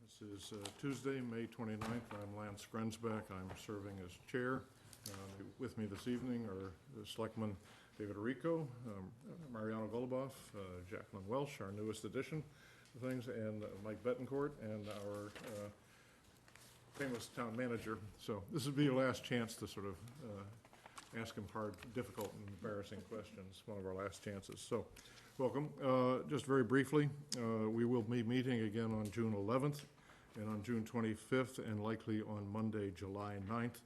This is Tuesday, May 29th. I'm Lance Grensback. I'm serving as chair. With me this evening are Selectman David Arico, Mariano Goluboff, Jacqueline Welsh, our newest addition to things, and Mike Betancourt, and our famous town manager. So this will be your last chance to sort of ask him hard, difficult, and embarrassing questions. One of our last chances. So welcome. Just very briefly, we will be meeting again on June 11th and on June 25th, and likely on Monday, July 9th.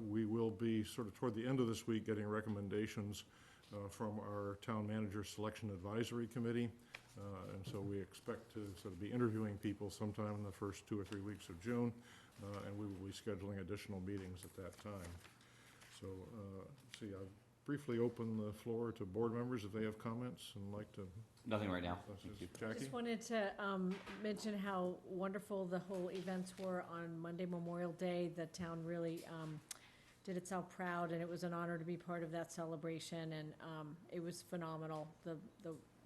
We will be sort of toward the end of this week getting recommendations from our Town Manager Selection Advisory Committee. And so we expect to sort of be interviewing people sometime in the first 2 or 3 weeks of June, and we will be scheduling additional meetings at that time. So, I'll briefly open the floor to board members if they have comments and like to. Nothing right now. Jackie? Just wanted to mention how wonderful the whole events were on Monday, Memorial Day. The town really did itself proud, and it was an honor to be part of that celebration, and it was phenomenal. The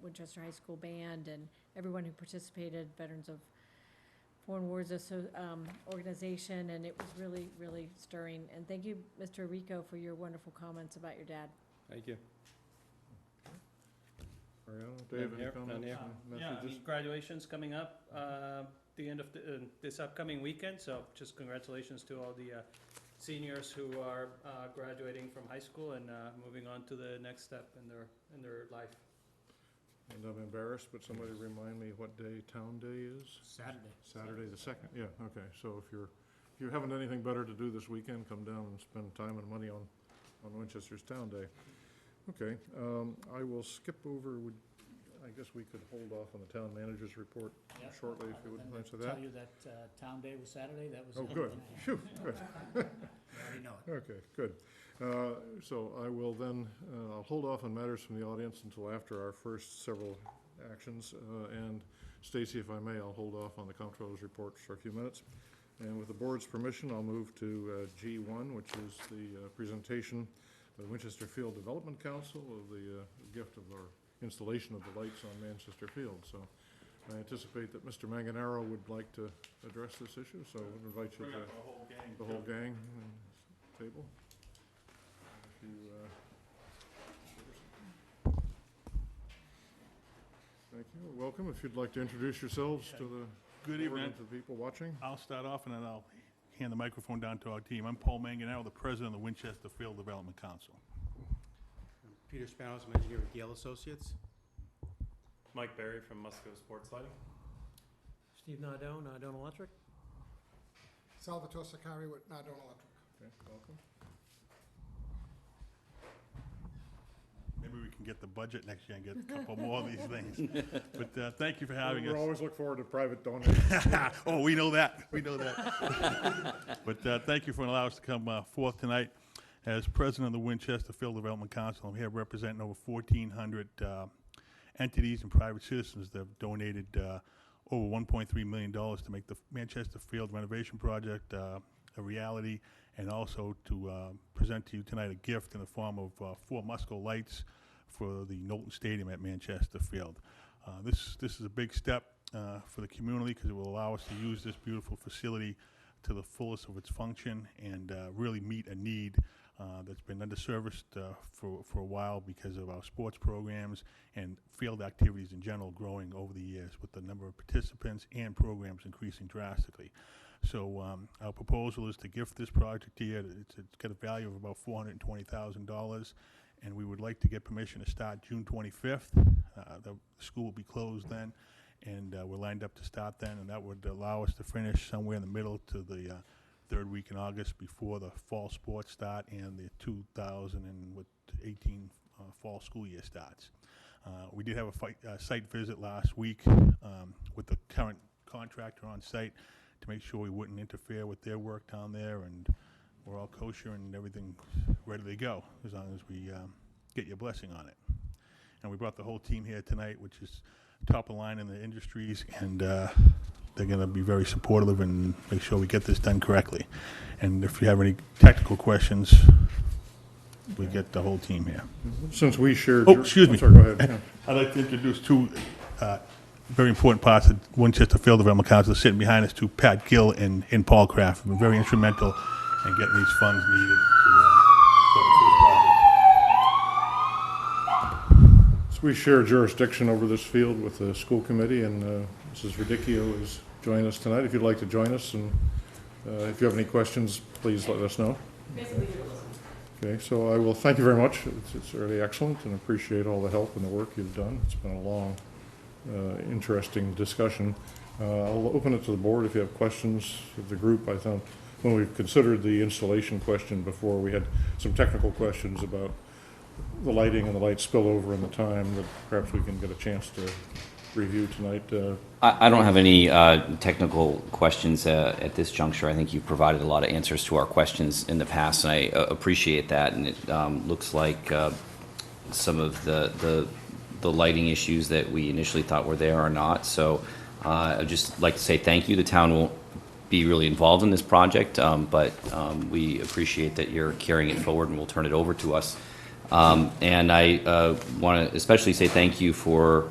Winchester High School band and everyone who participated, Veterans of Foreign Wars organization, and it was really, really stirring. And thank you, Mr. Rico, for your wonderful comments about your dad. Thank you. Mariano, Dave, any comments? Yeah, I mean, graduation's coming up the end of this upcoming weekend, so just congratulations to all the seniors who are graduating from high school and moving on to the next step in their life. And I'm embarrassed, but somebody remind me what day Town Day is? Saturday the 2nd, yeah, okay. So if you haven't anything better to do this weekend, come down and spend time and money on Winchester's Town Day. Okay, I will skip over, I guess we could hold off on the town manager's report shortly, if you wouldn't mind for that. Tell you that Town Day was Saturday, that was. Oh, good, phew, good. You already know it. Okay, good. So I will then, I'll hold off on matters from the audience until after our first several actions. And Stacy, if I may, I'll hold off on the comptroller's report for a few minutes. And with the board's permission, I'll move to G1, which is the presentation of the Winchester Field Development Council of the gift of our installation of the lights on Manchester Field. So I anticipate that Mr. Manganaro would like to address this issue, so I would invite you to the whole gang table. If you, thank you. Welcome. If you'd like to introduce yourselves to the Good board evening. and to the people watching. I'll start off and then I'll hand the microphone down to our team. I'm Paul Manganaro, the president of the Winchester Field Development Council. Peter Spanos, I'm engineer with Gale Associates. Mike Berry from Musco Sports Lighting. Steve Nardone, Nardone Electric. Salvatore Sakari with Nardone Electric. Okay, welcome. Maybe we can get the budget next year and get a couple more of these things. But thank you for having We us. always look forward to private donations. Oh, we know that. We know that. But thank you for allowing us to come forth tonight. As president of the Winchester Field Development Council, I'm here representing over 1,400 entities and private citizens that have donated over $1.3 million to make the Manchester Field renovation project a reality, and also to present to you tonight a gift in the form of 4 Musco lights for the Knowlton Stadium at Manchester Field. This is a big step for the community because it will allow us to use this beautiful facility to the fullest of its function and really meet a need that's been underserviced for a while because of our sports programs and field activities in general growing over the years with the number of participants and programs increasing drastically. So our proposal is to gift this project here. It's got a value of about $420,000, and we would like to get permission to start June 25th. The school will be closed then, and we're lined up to start then, and that would allow us to finish somewhere in the middle to the third week in August before the fall sports start and the 2018 fall school year starts. We did have a site visit last week with the current contractor on site to make sure we wouldn't interfere with their work down there, and we're all kosher and everything ready to go as long as we get your blessing on it. And we brought the whole team here tonight, which is top of the line in the industries, and they're going to be very supportive and make sure we get this done correctly. And if you have any technical questions, we get the whole team here. Since we shared. Oh, excuse me. I'm sorry, go ahead. I'd like to introduce 2 very important parts of Winchester Field Development Council sitting behind us to Pat Gill and Paul Kraft, have been very instrumental in getting these funds needed to So we share jurisdiction over this field with the school committee, and Mrs. Radicchio is joining us tonight. If you'd like to join us, and if you have any questions, please let us know. Okay, so I will thank you very much. It's really excellent, and appreciate all the help and the work you've done. It's been a long, interesting discussion. I'll open it to the board if you have questions of the group. I thought when we considered the installation question before, we had some technical questions about the lighting and the light spillover and the time that perhaps we can get a chance to review tonight. I don't have any technical questions at this juncture. I think you've provided a lot of answers to our questions in the past, and I appreciate that. And it looks like some of the lighting issues that we initially thought were there are not. So I'd just like to say thank you. The town won't be really involved in this project, but we appreciate that you're carrying it forward, and will turn it over to us. And I want to especially say thank you for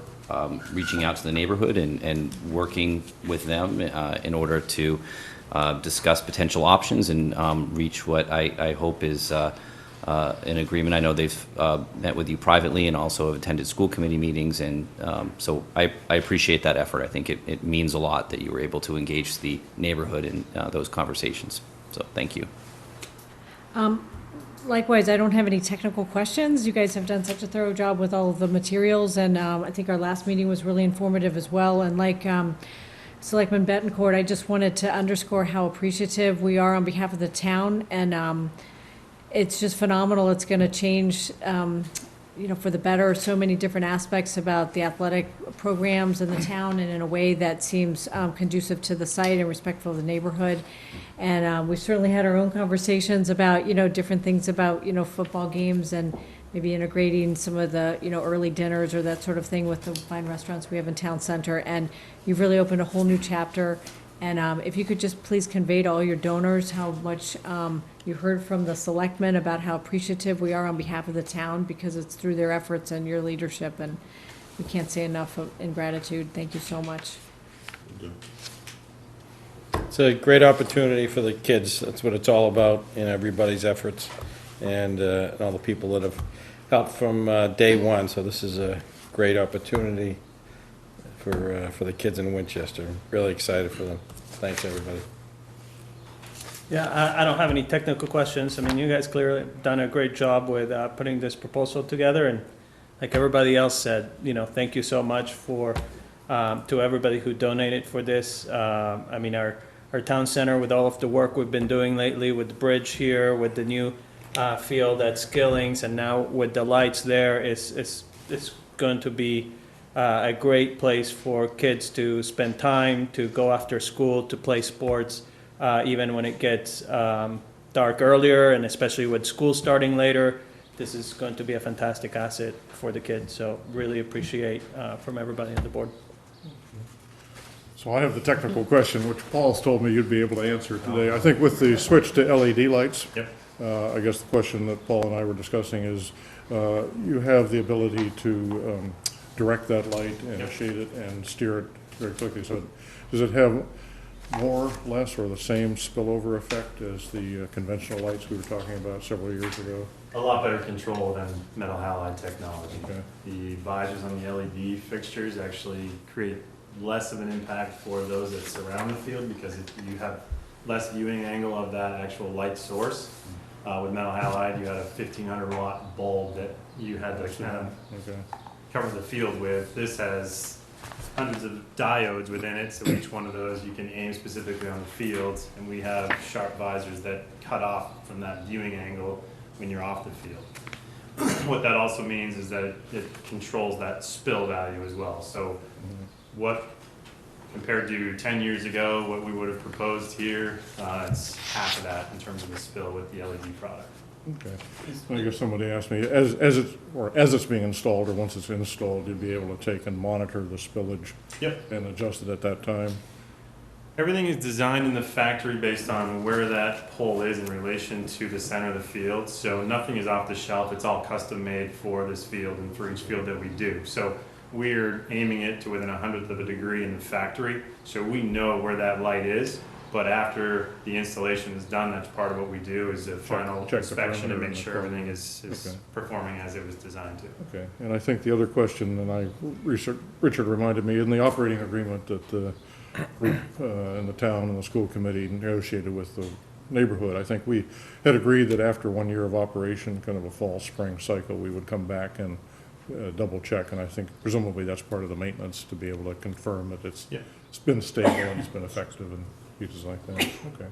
reaching out to the neighborhood and working with them in order to discuss potential options and reach what I hope is an agreement. I know they've met with you privately and also have attended school committee meetings, and so I appreciate that effort. I think it means a lot that you were able to engage the neighborhood in those conversations. So thank you. Likewise, I don't have any technical questions. You guys have done such a thorough job with all of the materials, and I think our last meeting was really informative as well. And like Selectman Bettencourt, I just wanted to underscore how appreciative we are on behalf of the town, and it's just phenomenal. It's going to change, for the better, so many different aspects about the athletic programs in the town, and in a way that seems conducive to the site and respectful of the neighborhood. And we've certainly had our own conversations about, different things about, football games, and maybe integrating some of the, early dinners or that sort of thing with the fine restaurants we have in town center. And you've really opened a whole new chapter. And if you could just please convey to all your donors how much you heard from the selectmen about how appreciative we are on behalf of the town, because it's through their efforts and your leadership, and we can't say enough in gratitude. Thank you so much. It's a great opportunity for the kids. That's what it's all about, in everybody's efforts, and all the people that have helped from day one. So this is a great opportunity for the kids in Winchester. Really excited for them. Thanks, everybody. Yeah, I don't have any technical questions. I mean, you guys clearly done a great job with putting this proposal together, and like everybody else said, thank you so much for to everybody who donated for this. I mean, our town center, with all of the work we've been doing lately with the bridge here, with the new field at Skillings, and now with the lights there, it's going to be a great place for kids to spend time, to go after school, to play sports, even when it gets dark earlier, and especially with school starting later. This is going to be a fantastic asset for the kids, so really appreciate from everybody on the board. So I have the technical question, which Paul's told me you'd be able to answer today. I think with the switch to LED lights, Yep. I guess the question that Paul and I were discussing is, you have the ability to direct that light and Yep. shade it and steer it very quickly. So does it have more, less, or the same spillover effect as the conventional lights we were talking about several years ago? A lot better control than metal halide technology. Okay. The visors on the LED fixtures actually create less of an impact for those that surround the field, because you have less viewing angle of that actual light source. With metal halide, you had a 1500 watt bulb that you had to kind of Okay. cover the field with. This has hundreds of diodes within it, so each one of those you can aim specifically on the field, and we have sharp visors that cut off from that viewing angle when you're off the field. What that also means is that it controls that spill value as well. So what, compared to 10 years ago, what we would have proposed here, it's half of that in terms of the spill with the LED product. Okay. I guess somebody asked me, as it's being installed, or once it's installed, you'd be able to take and monitor the spillage. Yep. And adjust it at that time. Everything is designed in the factory based on where that pole is in relation to the center of the field. So nothing is off the shelf. It's all custom made for this field and for each field that we do. So we're aiming it to within 100th of a degree in the factory, so we know where that light is. But after the installation is done, that's part of what we do, is a final check the inspection to perimeter make and the sure perimeter. everything is Okay. performing as it was designed to. Okay, and I think the other question, and Richard reminded me, in the operating agreement that the group in the town and the school committee negotiated with the neighborhood, I think we had agreed that after 1 year of operation, kind of a fall-spring cycle, we would come back and double check, and I think presumably that's part of the maintenance, to be able to confirm that it's been stable and it's been effective and pieces like that. Okay.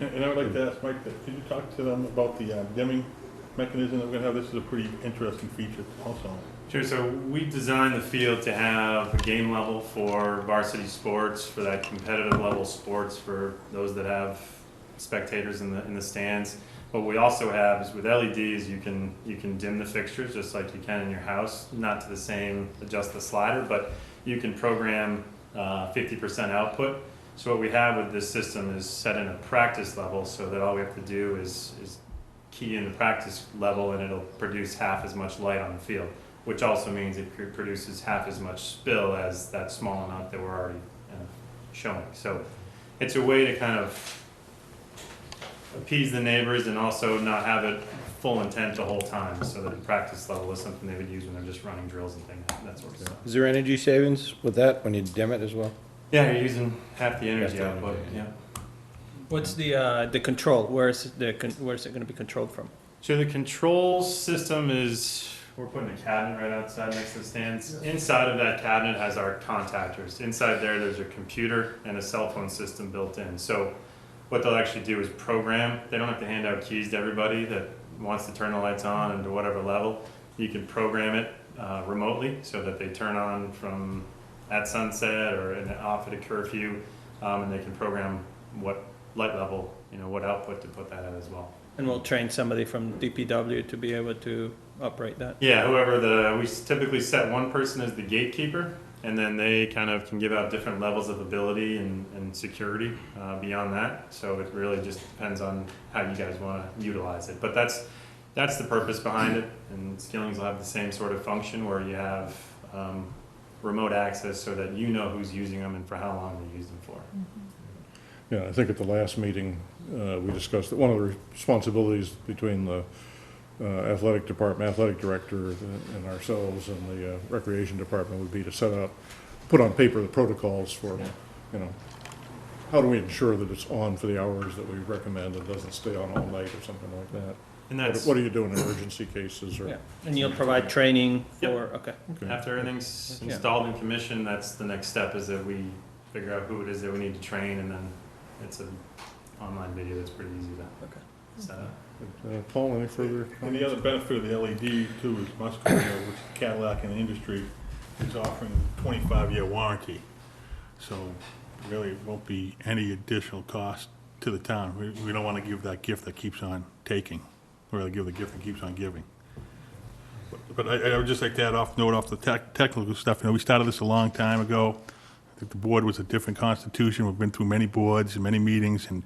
And I would like to ask Mike, could you talk to them about the dimming mechanism that we're gonna have? This is a pretty interesting feature also. Sure, so we designed the field to have a game level for varsity sports, for that competitive level sports, for those that have spectators in the stands. What we also have is with LEDs, you can dim the fixtures just like you can in your house, not to the same, adjust the slider, but you can program 50% output. So what we have with this system is set in a practice level, so that all we have to do is key in the practice level, and it'll produce half as much light on the field, which also means it produces half as much spill as that small amount that we're already showing. So it's a way to kind of appease the neighbors and also not have it full intent the whole time, so that the practice level is something they would use when they're just running drills and things, that sort of stuff. Is there energy savings with that when you dim it as well? Yeah, you're using half the energy Half the output, energy, yeah. What's the control? Where's it gonna be controlled from? So the control system is, we're putting a cabinet right outside next to the stands. Inside of that cabinet has our contactors. Inside there's a computer and a cell phone system built in. So what they'll actually do is program. They don't have to hand out keys to everybody that wants to turn the lights on and to whatever level. You can program it remotely so that they turn on from at sunset or off at a curfew, and they can program what light level, what output to put that at as well. And we'll train somebody from DPW to be able to operate that. Yeah, we typically set one person as the gatekeeper, and then they kind of can give out different levels of ability and security beyond that. So it really just depends on how you guys want to utilize it. But that's the purpose behind it, and Skillings will have the same sort of function where you have remote access so that you know who's using them and for how long they use them for. Yeah, I think at the last meeting, we discussed that one of the responsibilities between the athletic department, athletic director, and ourselves and the recreation department would be to put on paper the protocols for, how do we ensure that it's on for the hours that we recommend, it doesn't stay on all night or something like that? And that's What do you do in emergency cases or? Yeah, and you'll provide training Yep. for, okay. Okay. after everything's Yeah. installed and commissioned, that's the next step, is that we figure out who it is that we need to train, and then it's an online video that's pretty easy to set up. Paul, any further And the comments? other benefit of the LED too is Musco, which Cadillac in the industry is offering a 25-year warranty. So really won't be any additional cost to the town. We don't want to give that gift that keeps on taking. We rather give the gift that keeps on giving. But I would just like to add off the technical stuff. We started this a long time ago. I think the board was a different constitution. We've been through many boards and many meetings, and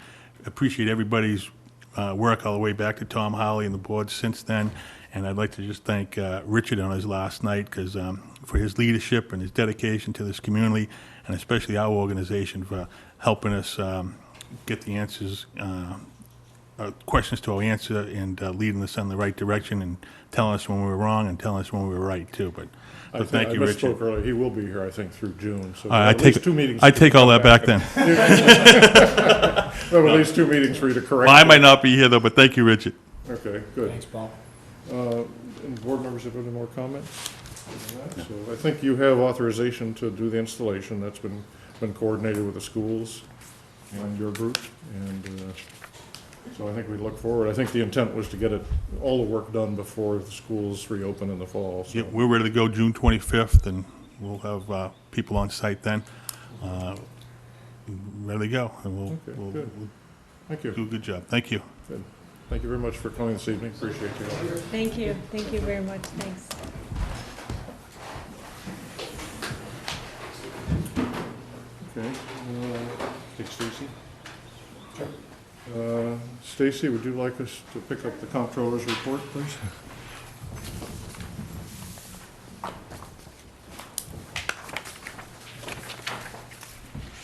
appreciate everybody's work all the way back to Tom Howley and the board since then. And I'd like to just thank Richard on his last night for his leadership and his dedication to this community, and especially our organization for helping us get the answers, questions to our answer, and leading us in the right direction, and telling us when we were wrong and telling us when we were right too. But thank you, I Richard. misspoke earlier, he will be here, I think, through June, so. I at least take 2 meetings. I take all that back then. We have at least 2 meetings for you to correct. Well, I might not be here though, but thank you, Richard. Okay, good. Thanks, Paul. And board members have any more comments? So I think you have authorization to do the installation. That's been coordinated with the schools and your group. And so I think we look forward. I think the intent was to get all the work done before the schools reopen in the fall. So Yeah, we're ready to go June 25th, and we'll have people on site then. Ready to go, and Okay, we'll good. Thank do you. a good job. Thank you. Thank you very much for coming this evening. Appreciate you all. Thank you very much, thanks. Okay, take Stacy. Stacy, would you like us to pick up the comptroller's report, please?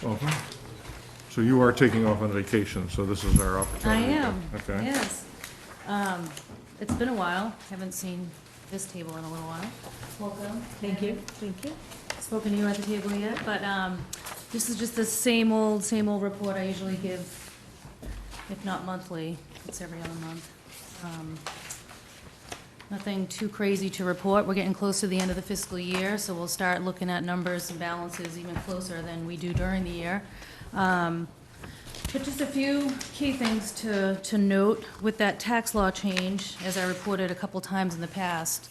Welcome. So you are taking off on vacation, so this is our I opportunity. to- am, Okay. yes. It's been a while, haven't seen this table in a little while. Welcome. Thank you, thank you. Spoken to you at the table yet, but this is just the same old report I usually give, if not monthly, it's every other month. Nothing too crazy to report. We're getting close to the end of the fiscal year, so we'll start looking at numbers and balances even closer than we do during the year. But just a few key things to note with that tax law change, as I reported a couple times in the past.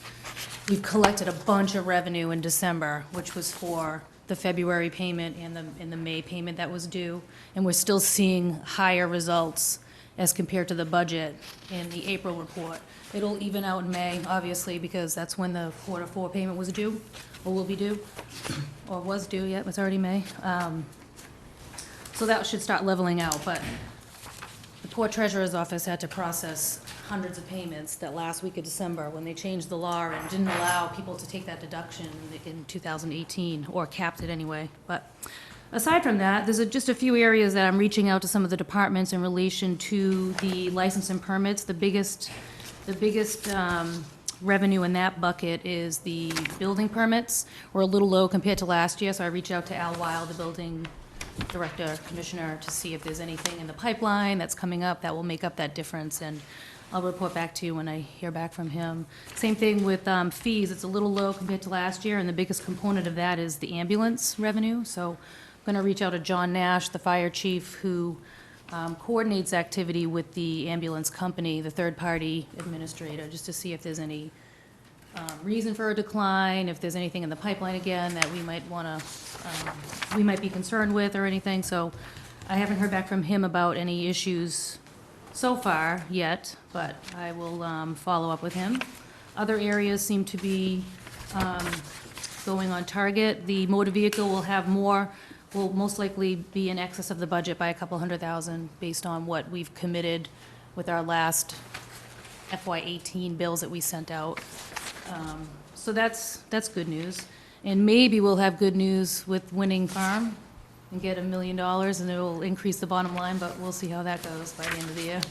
We've collected a bunch of revenue in December, which was for the February payment and the May payment that was due. And we're still seeing higher results as compared to the budget in the April report. It'll even out in May, obviously, because that's when the Q4 payment was due, or will be due, or was due yet, it's already May. So that should start leveling out, but the poor treasurer's office had to process hundreds of payments that last week of December when they changed the law and didn't allow people to take that deduction in 2018, or capped it anyway. But aside from that, there's just a few areas that I'm reaching out to some of the departments in relation to the license and permits. The biggest revenue in that bucket is the building permits. We're a little low compared to last year, so I reached out to Al Weil, the building director, commissioner, to see if there's anything in the pipeline that's coming up that will make up that difference, and I'll report back to you when I hear back from him. Same thing with fees. It's a little low compared to last year, and the biggest component of that is the ambulance revenue. So I'm going to reach out to John Nash, the fire chief, who coordinates activity with the ambulance company, the third-party administrator, just to see if there's any reason for a decline, if there's anything in the pipeline again that we might want to, we might be concerned with or anything. So I haven't heard back from him about any issues so far yet, but I will follow up with him. Other areas seem to be going on target. The motor vehicle will have more, will most likely be in excess of the budget by a couple $100,000 based on what we've committed with our last FY18 bills that we sent out. So that's good news. And maybe we'll have good news with Winning Farm and get $1 million, and it will increase the bottom line, but we'll see how that goes by the end of the year.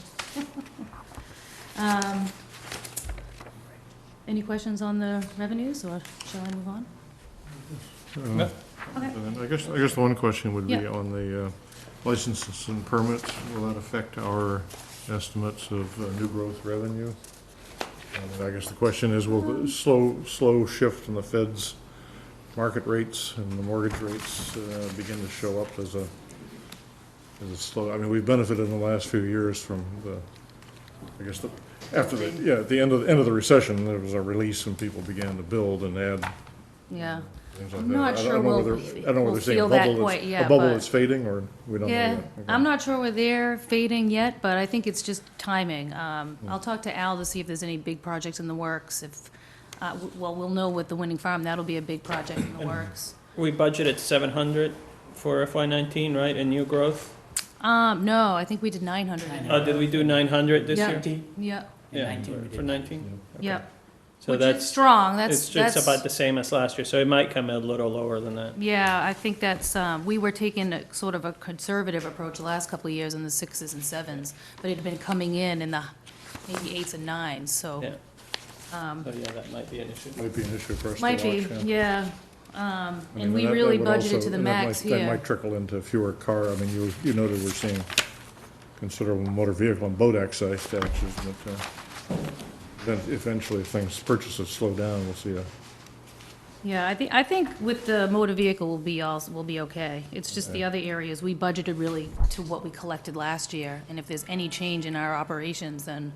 Any questions on the revenues, or shall I move on? Okay. And I guess the one question would be Yeah. on the licenses and permits. Will that affect our estimates of new growth revenue? And I guess the question is, will the slow shift in the Fed's market rates and the mortgage rates begin to show up as a slow? I mean, we've benefited in the last few years from the, I guess, at the end of the recession, there was a release and people began to build and add Yeah. things like I'm that. not I don't sure know we'll- whether- I don't know we'll whether they're saying feel that quite yet, a bubble but- that's fading, or we don't know Yeah, yet. Okay. I'm not sure we're there fading yet, but I think it's just timing. I'll talk to Al to see if there's any big projects in the works. If, well, we'll know with the Winning Farm, that'll be a big project in the works. We budgeted 700 for FY19, right, in new growth? No, I think we did 900. Did we do 900 this Yeah. year? Yeah, Yeah, 19 we did. for 19? yeah. So Which is that's, strong, it's that's. just about the same as last year, so it might come a little lower than that. Yeah, I think that's, we were taking sort of a conservative approach the last couple of years in the 6s and 7s, but it had been coming in the maybe 8s and 9s, so. Yeah. So yeah, that might be an issue. Might be an issue for us to watch. Might be, yeah. yeah. I mean, And we that really would budgeted also- to the and that max might- That here. might trickle into fewer car, I mean, you noted we're seeing considerable motor vehicle and boat excise taxes, but then eventually, if things, purchases slow down, we'll see a, Yeah, I think with the motor vehicle will be okay. It's just the other areas, we budgeted really to what we collected last year, and if there's any change in our operations, then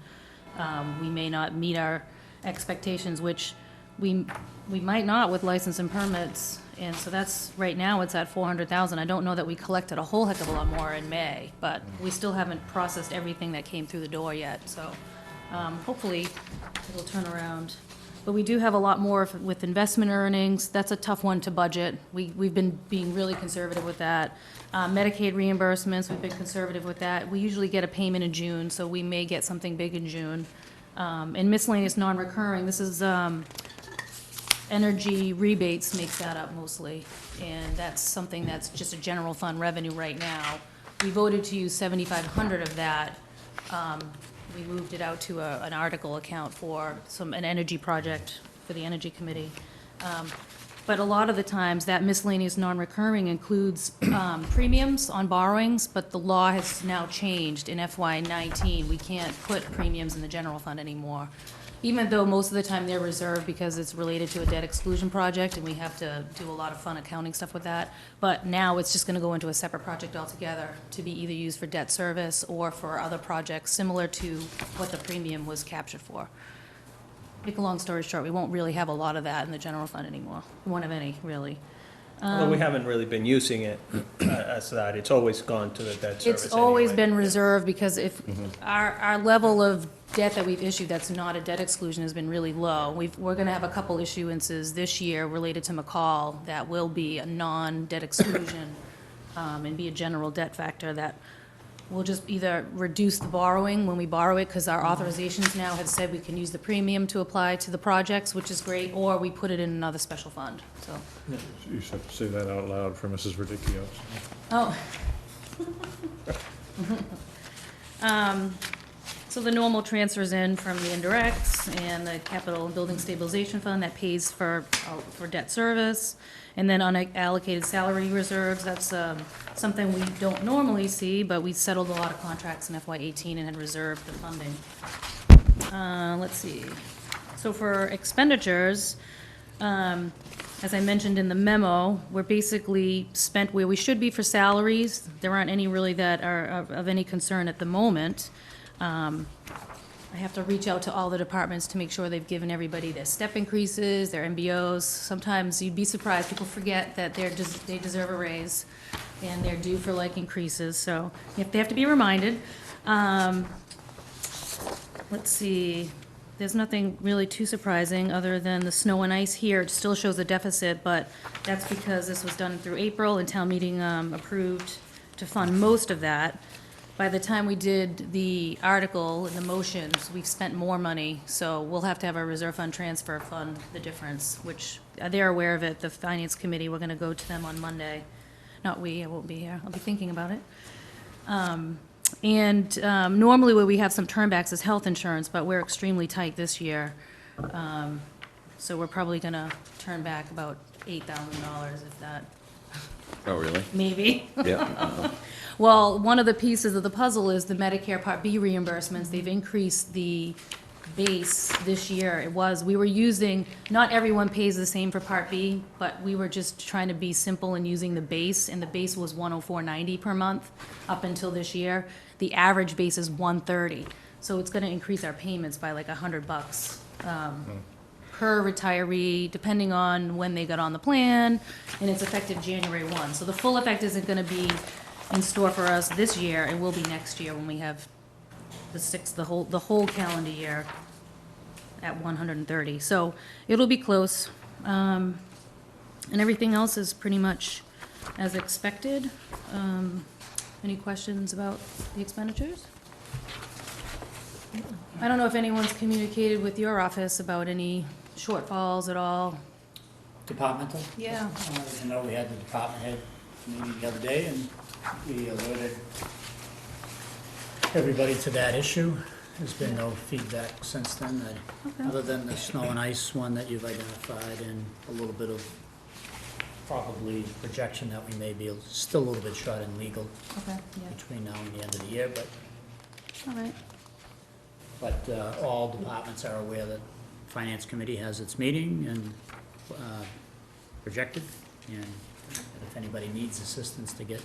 we may not meet our expectations, which we might not with license and permits. And so that's, right now, it's at 400,000. I don't know that we collected a whole heck of a lot more in May, but we still haven't processed everything that came through the door yet, so hopefully it'll turn around. But we do have a lot more with investment earnings. That's a tough one to budget. We've been being really conservative with that. Medicaid reimbursements, we've been conservative with that. We usually get a payment in June, so we may get something big in June. And miscellaneous non-recurring, this is energy rebates makes that up mostly. And that's something that's just a general fund revenue right now. We voted to use 7,500 of that. We moved it out to an article account for an energy project for the Energy Committee. But a lot of the times, that miscellaneous non-recurring includes premiums on borrowings, but the law has now changed in FY '19. We can't put premiums in the general fund anymore, even though most of the time they're reserved because it's related to a debt exclusion project, and we have to do a lot of fun accounting stuff with that. But now it's just gonna go into a separate project altogether to be either used for debt service or for other projects similar to what the premium was captured for. Make a long story short, we won't really have a lot of that in the general fund anymore. We won't have any, really. Well, we haven't really been using it as that. It's always gone to the debt service It's always anyway. been reserved, because if our level of debt that we've issued that's not a debt exclusion has been really low. We're gonna have a couple issuances this year related to McCall that will be a non-debt exclusion, and be a general debt factor that will just either reduce the borrowing when we borrow it, because our authorizations now have said we can use the premium to apply to the projects, which is great, or we put it in another special fund, so. You should have to say that out loud for Mrs. Ridiculous. Oh. So the normal transfers in from the indirects and the capital and building stabilization fund that pays for debt service. And then unallocated salary reserves, that's something we don't normally see, but we settled a lot of contracts in FY '18 and had reserved the funding. Let's see. So for expenditures, as I mentioned in the memo, we're basically spent where we should be for salaries. There aren't any really that are of any concern at the moment. I have to reach out to all the departments to make sure they've given everybody their step increases, their MBOs. Sometimes you'd be surprised, people forget that they deserve a raise, and they're due for like increases, so they have to be reminded. Let's see, there's nothing really too surprising, other than the snow and ice here. It still shows a deficit, but that's because this was done through April, and town meeting approved to fund most of that. By the time we did the article and the motions, we've spent more money, so we'll have to have our reserve fund transfer fund the difference, which they're aware of it. The finance committee, we're gonna go to them on Monday. Not we, I won't be here. I'll be thinking about it. Normally where we have some turnbacks is health insurance, but we're extremely tight this year. So we're probably gonna turn back about $8,000, if that, Oh, really? maybe. Yeah. Well, one of the pieces of the puzzle is the Medicare Part B reimbursements. They've increased the base this year. We were using, not everyone pays the same for Part B, but we were just trying to be simple and using the base, and the base was $104.90 per month up until this year. The average base is $130, so it's gonna increase our payments by like $100 per retiree, depending on when they got on the plan, and it's effective January 1. So the full effect isn't gonna be in store for us this year. It will be next year when we have the whole calendar year at 130. So it'll be close. And everything else is pretty much as expected. Any questions about the expenditures? I don't know if anyone's communicated with your office about any shortfalls at all. Departmental? Yeah. I know we had the department head meeting the other day, and we alerted everybody to that issue. There's been no feedback since then, Okay. other than the snow and ice one that you've identified, and a little bit of probably projection that we may be still a little bit short in legal Okay, yeah, between now and the end of the year, all right. but all departments are aware that Finance Committee has its meeting and projected, and if anybody needs assistance to get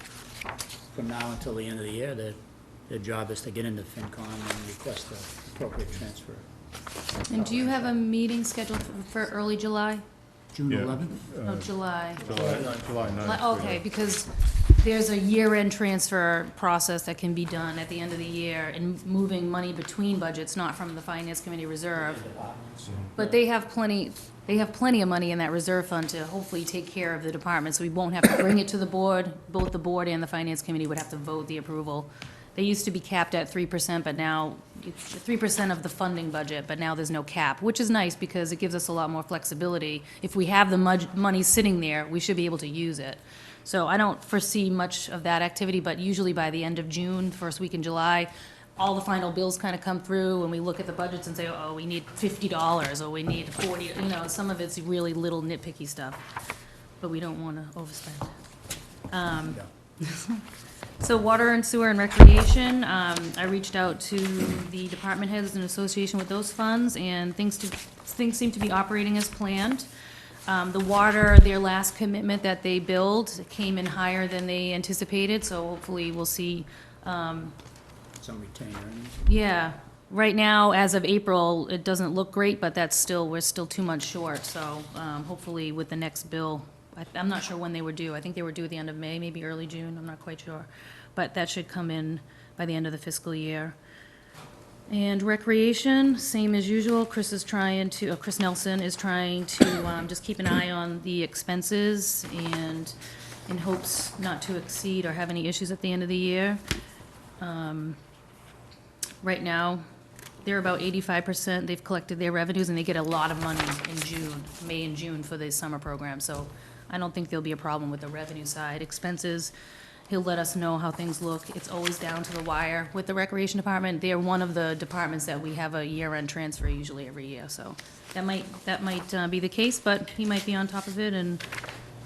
from now until the end of the year, their job is to get into FinCom and request the appropriate transfer. And do you have a meeting scheduled for early July? June Yeah. 11th? No, July. July 9th. Okay, because there's a year-end transfer process that can be done at the end of the year, and moving money between budgets, not from the Finance Committee reserve. But they have plenty of money in that reserve fund to hopefully take care of the department, so we won't have to bring it to the board. Both the board and the Finance Committee would have to vote the approval, They used to be capped at 3%, but now, it's 3% of the funding budget, but now there's no cap, which is nice because it gives us a lot more flexibility. If we have the money sitting there, we should be able to use it. So I don't foresee much of that activity, but usually by the end of June, first week in July, all the final bills kind of come through, and we look at the budgets and say, oh, we need $50, or we need 40, some of it's really little nitpicky stuff, but we don't want to overspend. So water and sewer and recreation, I reached out to the department heads in association with those funds, and things seem to be operating as planned. The water, their last commitment that they billed came in higher than they anticipated, so hopefully we'll see, Some retained earnings. yeah. Right now, as of April, it doesn't look great, but we're still 2 months short, so hopefully with the next bill, I'm not sure when they were due. I think they were due at the end of May, maybe early June, I'm not quite sure. But that should come in by the end of the fiscal year. And recreation, same as usual, Chris Nelson is trying to just keep an eye on the expenses and in hopes not to exceed or have any issues at the end of the year. Right now, they're about 85%, they've collected their revenues, and they get a lot of money in June, May and June for the summer program, so I don't think there'll be a problem with the revenue side. Expenses, he'll let us know how things look. It's always down to the wire. With the Recreation Department, they're one of the departments that we have a year-end transfer usually every year, so that might be the case, but he might be on top of it and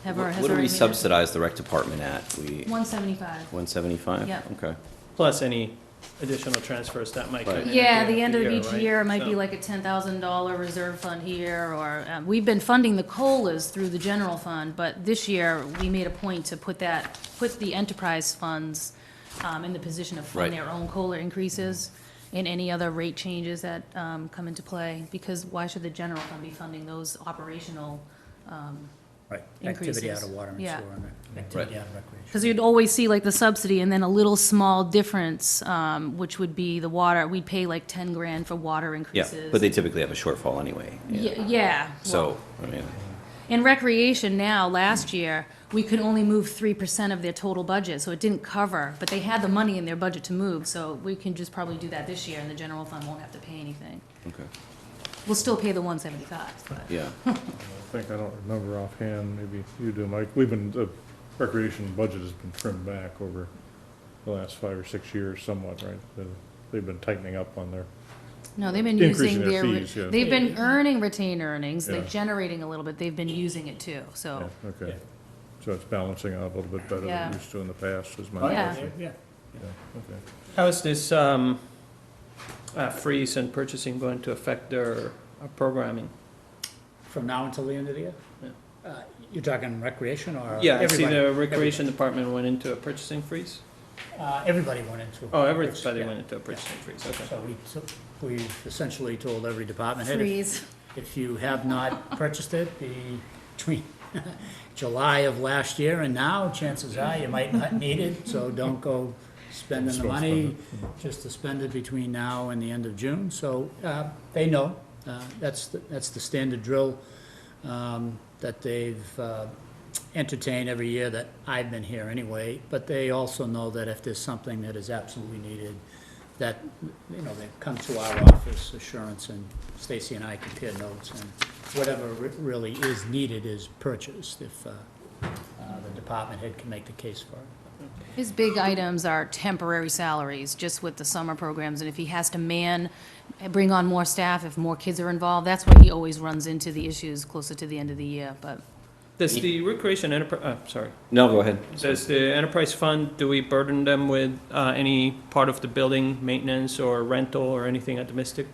has What do already we made it. subsidize the rec department at? 175. 175? Yeah. Okay. Plus any additional transfers that might come in. Right. Yeah, the end of each right? year, it might be So- like a $10,000 reserve fund here, or, we've been funding the COLAs through the general fund, but this year, we made a point to put the enterprise funds in the position of Right. fund their own COLA increases and any other rate changes that come into play, because why should the general fund be funding those operational, Right, activity out Increases. of water and Yeah. sewer, and activity out of recreation. because you'd always see like the subsidy and then a little small difference, which would be the water, we'd pay like 10 grand for water Yeah, increases. but they typically have a shortfall anyway. Yeah. So, I mean, In recreation now, last year, we could only move 3% of their total budget, so it didn't cover, but they had the money in their budget to move, so we can just probably do that this year, and the general fund won't have to pay anything. okay, We'll still pay the 175, but. yeah. I don't remember offhand, maybe you do, Mike. The recreation budget has been trimmed back over the last 5 or 6 years somewhat, right? They've been tightening up on their, No, they've been Increasing using their their, fees, yeah. they've been earning retained earnings, they're Yeah. generating a little bit, they've been using it too, so. yeah, okay. So it's balancing out a little bit better than Yeah. it used to in the past, is my Oh, Yeah. impression. Yeah, Yeah, okay. How is this freeze and purchasing going to affect their programming? from now until the end of the year? Yeah. You're talking recreation or? Yeah, I see everybody? the recreation department went into a purchasing freeze. Everybody went into. Oh, everybody Yeah. went into a purchasing freeze, okay. So we've essentially told every department head, Freeze. if you have not purchased it between July of last year and now, chances are you might not need it, so don't go spending the Just don't money just to spend it between now and the end of June. So they know, that's the standard drill that they've entertained every year that I've been here anyway. But they also know that if there's something that is absolutely needed, that, they come to our office, Assurance, and Stacy and I compare notes, and whatever really is needed is purchased if the department head can make the case for it. His big items are temporary salaries, just with the summer programs, and if he has to bring on more staff, if more kids are involved, that's where he always runs into the issues closer to the end of the year, but. Does the recreation sorry, No, go ahead. does the enterprise fund, do we burden them with any part of the building maintenance or rental or anything at the Mystic?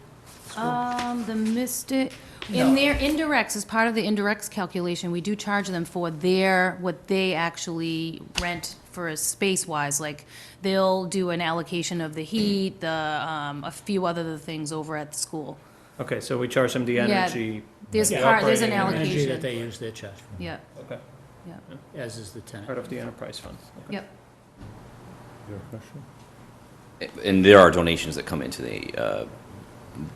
The Mystic, No. in their indirects, as part of the indirects calculation, we do charge them for what they actually rent for space-wise, like, they'll do an allocation of the heat, a few other things over at the school. Okay, so we charge them the Yeah. energy, There's Yeah. there's an Operating Energy that allocation, they use, their charge for, yeah, okay, as is the tenant. part of the enterprise fund. Okay. yep. Is there a question? And there are donations that come into the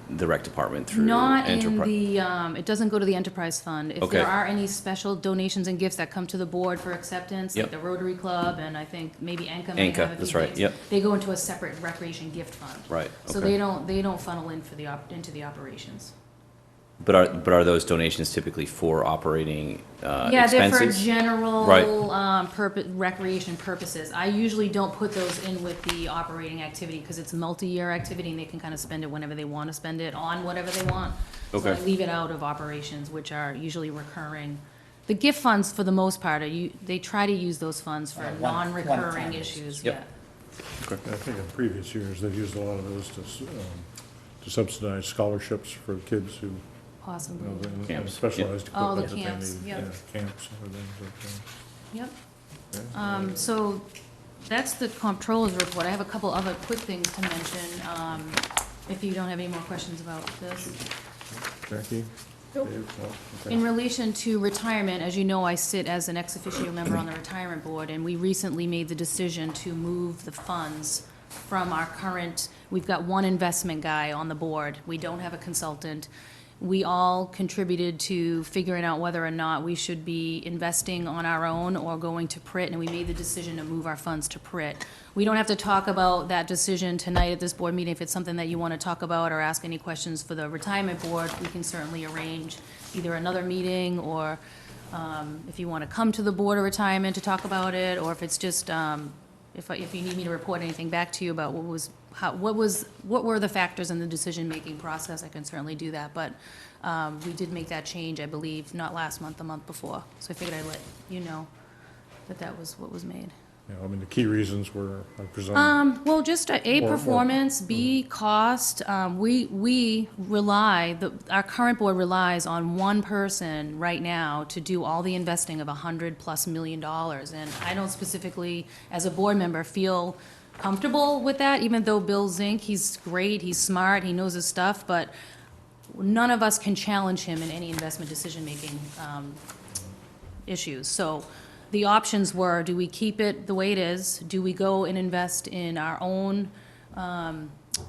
the rec department through Not in enterprise? the, it doesn't go to the enterprise fund. If Okay. there are any special donations and gifts that come to the board for acceptance, like Yep. the Rotary Club, and I think maybe Enca may Enca, have a few that's right, things, yep. they go into a separate recreation gift fund. Right, So okay. they don't funnel in for the, into the operations. But are those donations typically for operating Yeah, they're for expenses? general, Right. recreation purposes. I usually don't put those in with the operating activity, because it's multi-year activity, and they can kind of spend it whenever they want to spend it on whatever they want. So I Okay. leave it out of operations, which are usually recurring. The gift funds, for the most part, they try to use those funds for non-recurring one-time issues, Yep. yeah. I think in previous years, they've used a lot of those to subsidize scholarships for kids who, Possibly. and Camps, specialized Oh, the equipment that they need. camps, yep. Yeah, camps and things like that. Yep. Okay. So that's the comptroller's report. I have a couple other quick things to mention, if you don't have any more questions about this. Jackie? Nope. Dave? No? Okay. In relation to retirement, as you know, I sit as an ex officio member on the retirement board, and we recently made the decision to move the funds from our current, we've got one investment guy on the board. We don't have a consultant. We all contributed to figuring out whether or not we should be investing on our own or going to PRIT, and we made the decision to move our funds to PRIT. We don't have to talk about that decision tonight at this board meeting. If it's something that you want to talk about or ask any questions for the retirement board, we can certainly arrange either another meeting, or if you want to come to the Board of Retirement to talk about it, or if it's just, if you need me to report anything back to you about what were the factors in the decision-making process, I can certainly do that. But we did make that change, I believe, not last month, the month before. So I figured I'd let you know that that was what was made. Yeah, I mean, the key reasons were, I presume. Well, just A, Or- performance, B, cost. We rely, our current board relies on one person right now to do all the investing of $100+ million. And I don't specifically, as a board member, feel comfortable with that, even though Bill Zink, he's great, he's smart, he knows his stuff, but none of us can challenge him in any investment decision-making issues. So the options were, do we keep it the way it is? Do we go and invest in our own,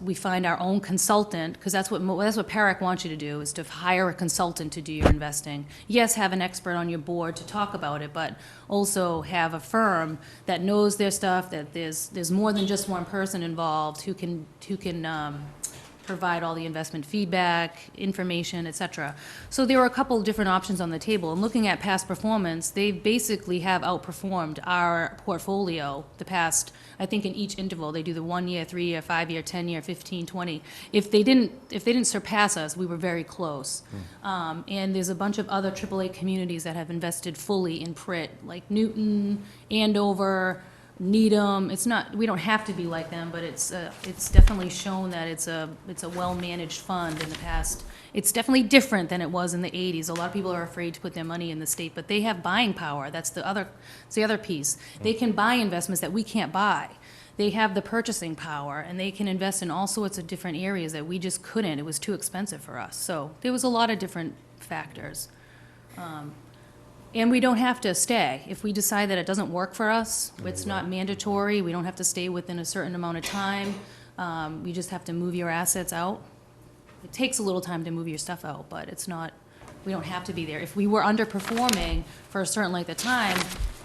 we find our own consultant, because that's what PARAC wants you to do, is to hire a consultant to do your investing. Yes, have an expert on your board to talk about it, but also have a firm that knows their stuff, that there's more than just one person involved who can provide all the investment feedback, information, et cetera. So there were a couple of different options on the table, and looking at past performance, they basically have outperformed our portfolio the past, I think in each interval, they do the 1 year, 3 year, 5 year, 10 year, 15, 20. If they didn't surpass us, we were very close. And there's a bunch of other AAA communities that have invested fully in PRIT, like Newton, Andover, Needham. It's not, we don't have to be like them, but it's definitely shown that it's a well-managed fund in the past. It's definitely different than it was in the 80s. A lot of people are afraid to put their money in the state, but they have buying power. That's the other piece. They can buy investments that we can't buy. They have the purchasing power, and they can invest in all sorts of different areas that we just couldn't. It was too expensive for us. So there was a lot of different factors. And we don't have to stay. If we decide that it doesn't work for us, it's not mandatory, we don't have to stay within a certain amount of time. You just have to move your assets out. It takes a little time to move your stuff out, but it's not, we don't have to be there. If we were underperforming for a certain length of time,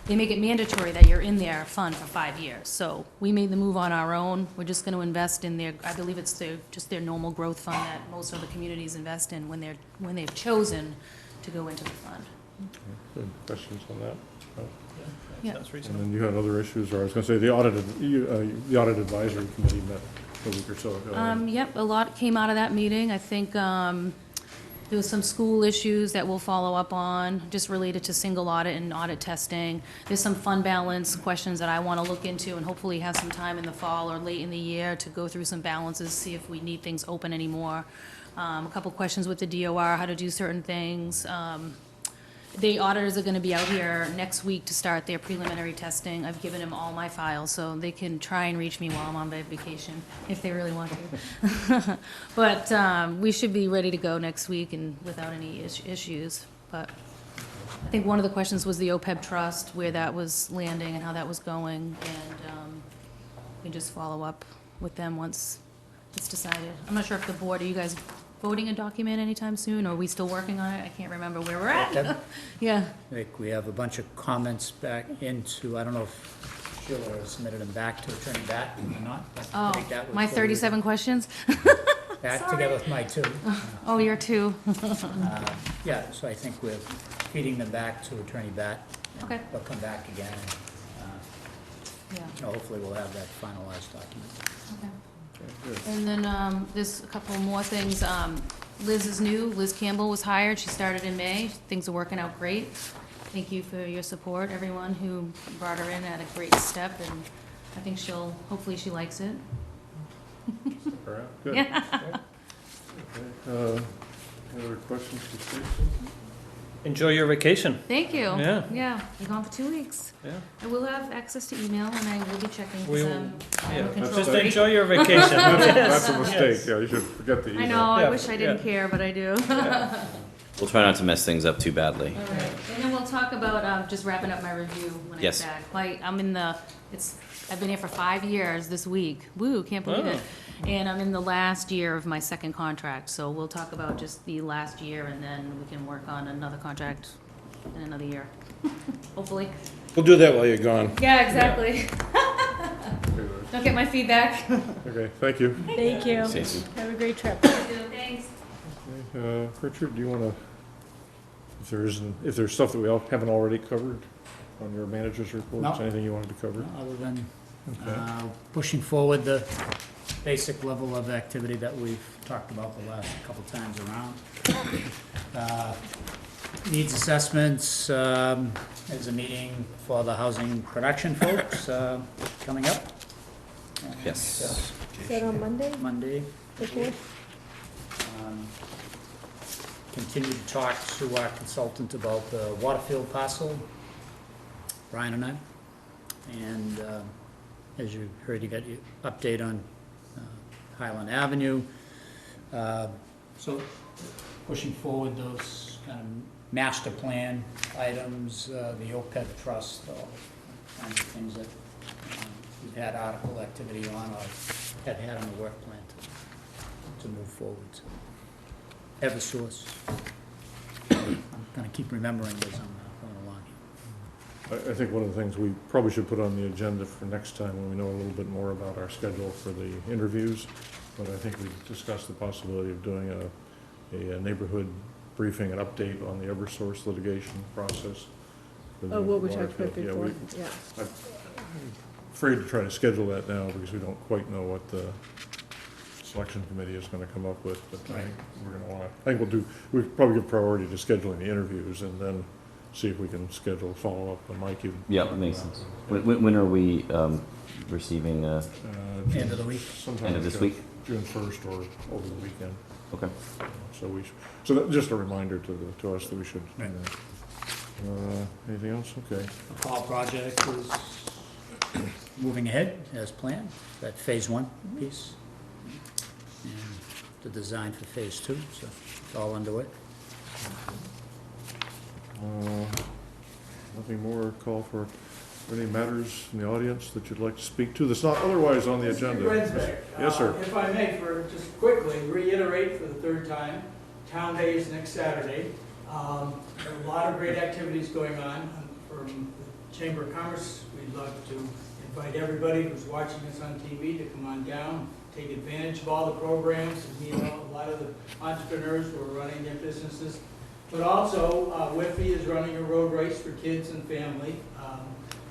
they make it mandatory that you're in their fund for 5 years. So we made the move on our own. We're just going to invest in their, I believe it's just their normal growth fund that most of the communities invest in when they've chosen to go into the fund. Good. Questions on that? Yeah. Sounds reasonable. And then you had other issues, or I was gonna say, the audit advisory committee met a week or so ago. Yep, a lot came out of that meeting. I think there was some school issues that we'll follow up on, just related to single audit and audit testing. There's some fund balance questions that I want to look into, and hopefully have some time in the fall or late in the year to go through some balances, see if we need things open anymore. A couple questions with the DOR, how to do certain things. The auditors are going to be out here next week to start their preliminary testing. I've given them all my files, so they can try and reach me while I'm on vacation, if they really want to. But we should be ready to go next week and without any issues. But I think one of the questions was the OPEB trust, where that was landing and how that was going. And we just follow up with them once it's decided. I'm not sure if the board, are you guys voting a document anytime soon, or are we still working on it? I can't remember where we're at. Yeah. I think we have a bunch of comments back into, I don't know if Sheila submitted them back to Attorney Batt or not, but I Oh, think that was. my what we were- 37 questions? Back Sorry. together with my two. Oh, you're two. Yeah, so I think we're feeding them back to Attorney Batt. and Okay. They'll come back again. Yeah. Hopefully we'll have that finalized document. Okay. And then, there's a couple more things. Liz is new. Liz Campbell was hired. She started in May. Things are working out great. Thank you for your support, everyone who brought her in at a great step, and I think hopefully she likes it. All right, good. Yeah. Okay, any other questions for Stacy? Enjoy your vacation. Thank you. Yeah. Yeah, you're gone for 2 weeks. Yeah. I will have access to email, and I will be checking, We because will- I'm Yeah, a control just freak. enjoy your vacation. That's a mistake, yeah, you should forget the email. I know, I Yeah, wish I didn't yeah. care, but I do. We'll try not to mess things up too badly. All right, and then we'll talk about, just wrapping up my review when I get Yes. back. I've been here for 5 years this week. Woo, can't believe it. And I'm in the last year of my second contract, so we'll talk about just the last year, and then we can work on another contract in another year, hopefully. We'll do that while you're gone. Yeah, exactly. Don't get my feedback. Okay, thank you. Thank you. Stacy. Have a great trip. Thanks. Richard, do you want to, if there's stuff that we haven't already covered on your manager's reports, No. anything you wanted to cover? Other than Okay. pushing forward the basic level of activity that we've talked about the last couple times around. Needs assessments, there's a meeting for the housing production folks coming up. Yes. Is that on Monday, Monday. the 4th? Continue to talk to our consultant about the Waterfield parcel, Brian and I. And as you heard, you got your update on Highland Avenue. So pushing forward those kind of master plan items, the OPEB trust, all kinds of things that we've had article activity on or have had on the work plan to move forward. So, Eversource. I'm gonna keep remembering as I'm going along here. I think one of the things we probably should put on the agenda for next time when we know a little bit more about our schedule for the interviews, but I think we discussed the possibility of doing a neighborhood briefing, an update on the Eversource litigation process. for the Oh, what we talked Waterfield. about Yeah, before, we- yeah. I'm afraid to try to schedule that now because we don't quite know what the selection committee is gonna come up with, but I think we're gonna wanna, I think we'll probably give priority to scheduling the interviews and then see if we can schedule follow-up. Mike, you. Yeah, that makes sense. When are we receiving, End of the week. Sometime end of this June- week? June 1st or over the weekend. Okay. So that, just a reminder to us that we should. Right. Anything else? Okay. The fall project is moving ahead as planned, that phase 1 piece. And the design for phase 2, so it's all underway. Nothing more, call for any matters in the audience that you'd like to speak to that's not otherwise on the agenda? Yes, sir. If I may, just quickly reiterate for the third time, Town Day is next Saturday. A lot of great activities going on from the Chamber of Commerce. We'd love to invite everybody who's watching us on TV to come on down, take advantage of all the programs, and meet a lot of the entrepreneurs who are running their businesses. But also, Whitby is running a road race for kids and family,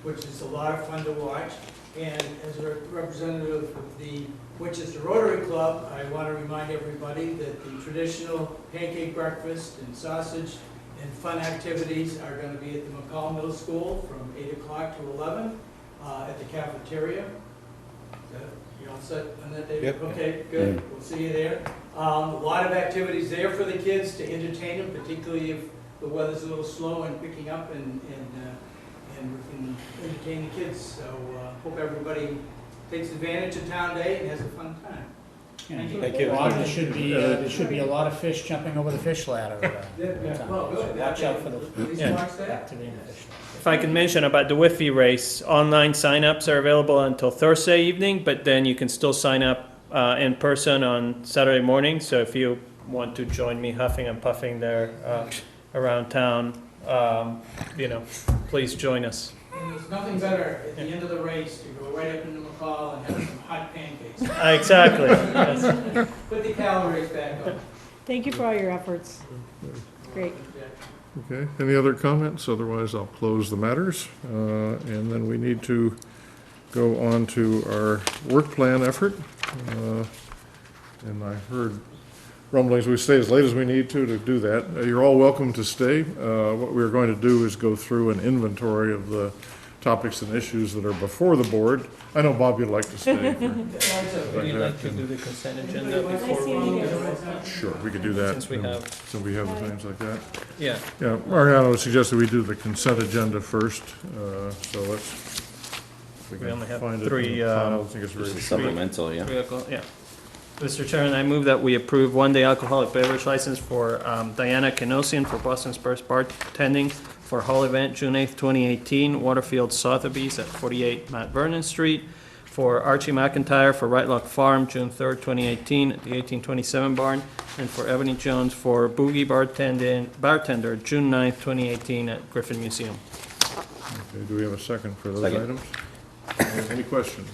which is a lot of fun to watch. And as a representative of the Winchester Rotary Club, I want to remind everybody that the traditional pancake breakfast and sausage and fun activities are going to be at the McCall Middle School from 8 o'clock to 11 at the cafeteria. You all set on that, David? Yep. Okay, good. We'll see you there. A lot of activities there for the kids to entertain them, particularly if the weather's a little slow and picking up, and we can entertain the kids. So hope everybody takes advantage of Town Day and has a fun time. Thank you. Thank you. Ron, there should be a lot of fish jumping over the fish ladder. Well, good. Watch out for the Please Yeah. watch that. activity in the fish ladder. If I can mention about the Whitby race, online signups are available until Thursday evening, but then you can still sign up in person on Saturday morning, so if you want to join me huffing and puffing there around town, please join us. And there's nothing better at the end of the race to go right up into McCall and have some hot pancakes. Exactly. Yes. Put the calories back on. Thank you for all your efforts. Great. Okay, any other comments? Otherwise, I'll close the matters. And then we need to go on to our work plan effort. And I heard rumblings, we stay as late as we need to do that. You're all welcome to stay. What we're going to do is go through an inventory of the topics and issues that are before the board. I know Bob, you'd like to stay. Would you like to do the consent agenda before? Sure, we could do that. Since we have- So we have the things like that. Yeah. Yeah, Mariano would suggest that we do the consent agenda first, so let's. if We can only have find it in three, the file. I think it's very This is short. supplemental, yeah. Yeah. Mr. Chairman, I move that we approve one-day alcoholic beverage license for Diana Kenosian for Boston Spurs bartending for Hall event, June 8th, 2018, Waterfield Sotheby's at 48 Mount Vernon Street. For Archie McIntyre for Right Lock Farm, June 3rd, 2018, at the 1827 barn. And for Ebony Jones for Boogie Bartender, June 9th, 2018, at Griffin Museum. Okay, do we have a second for those Second. items? Any questions?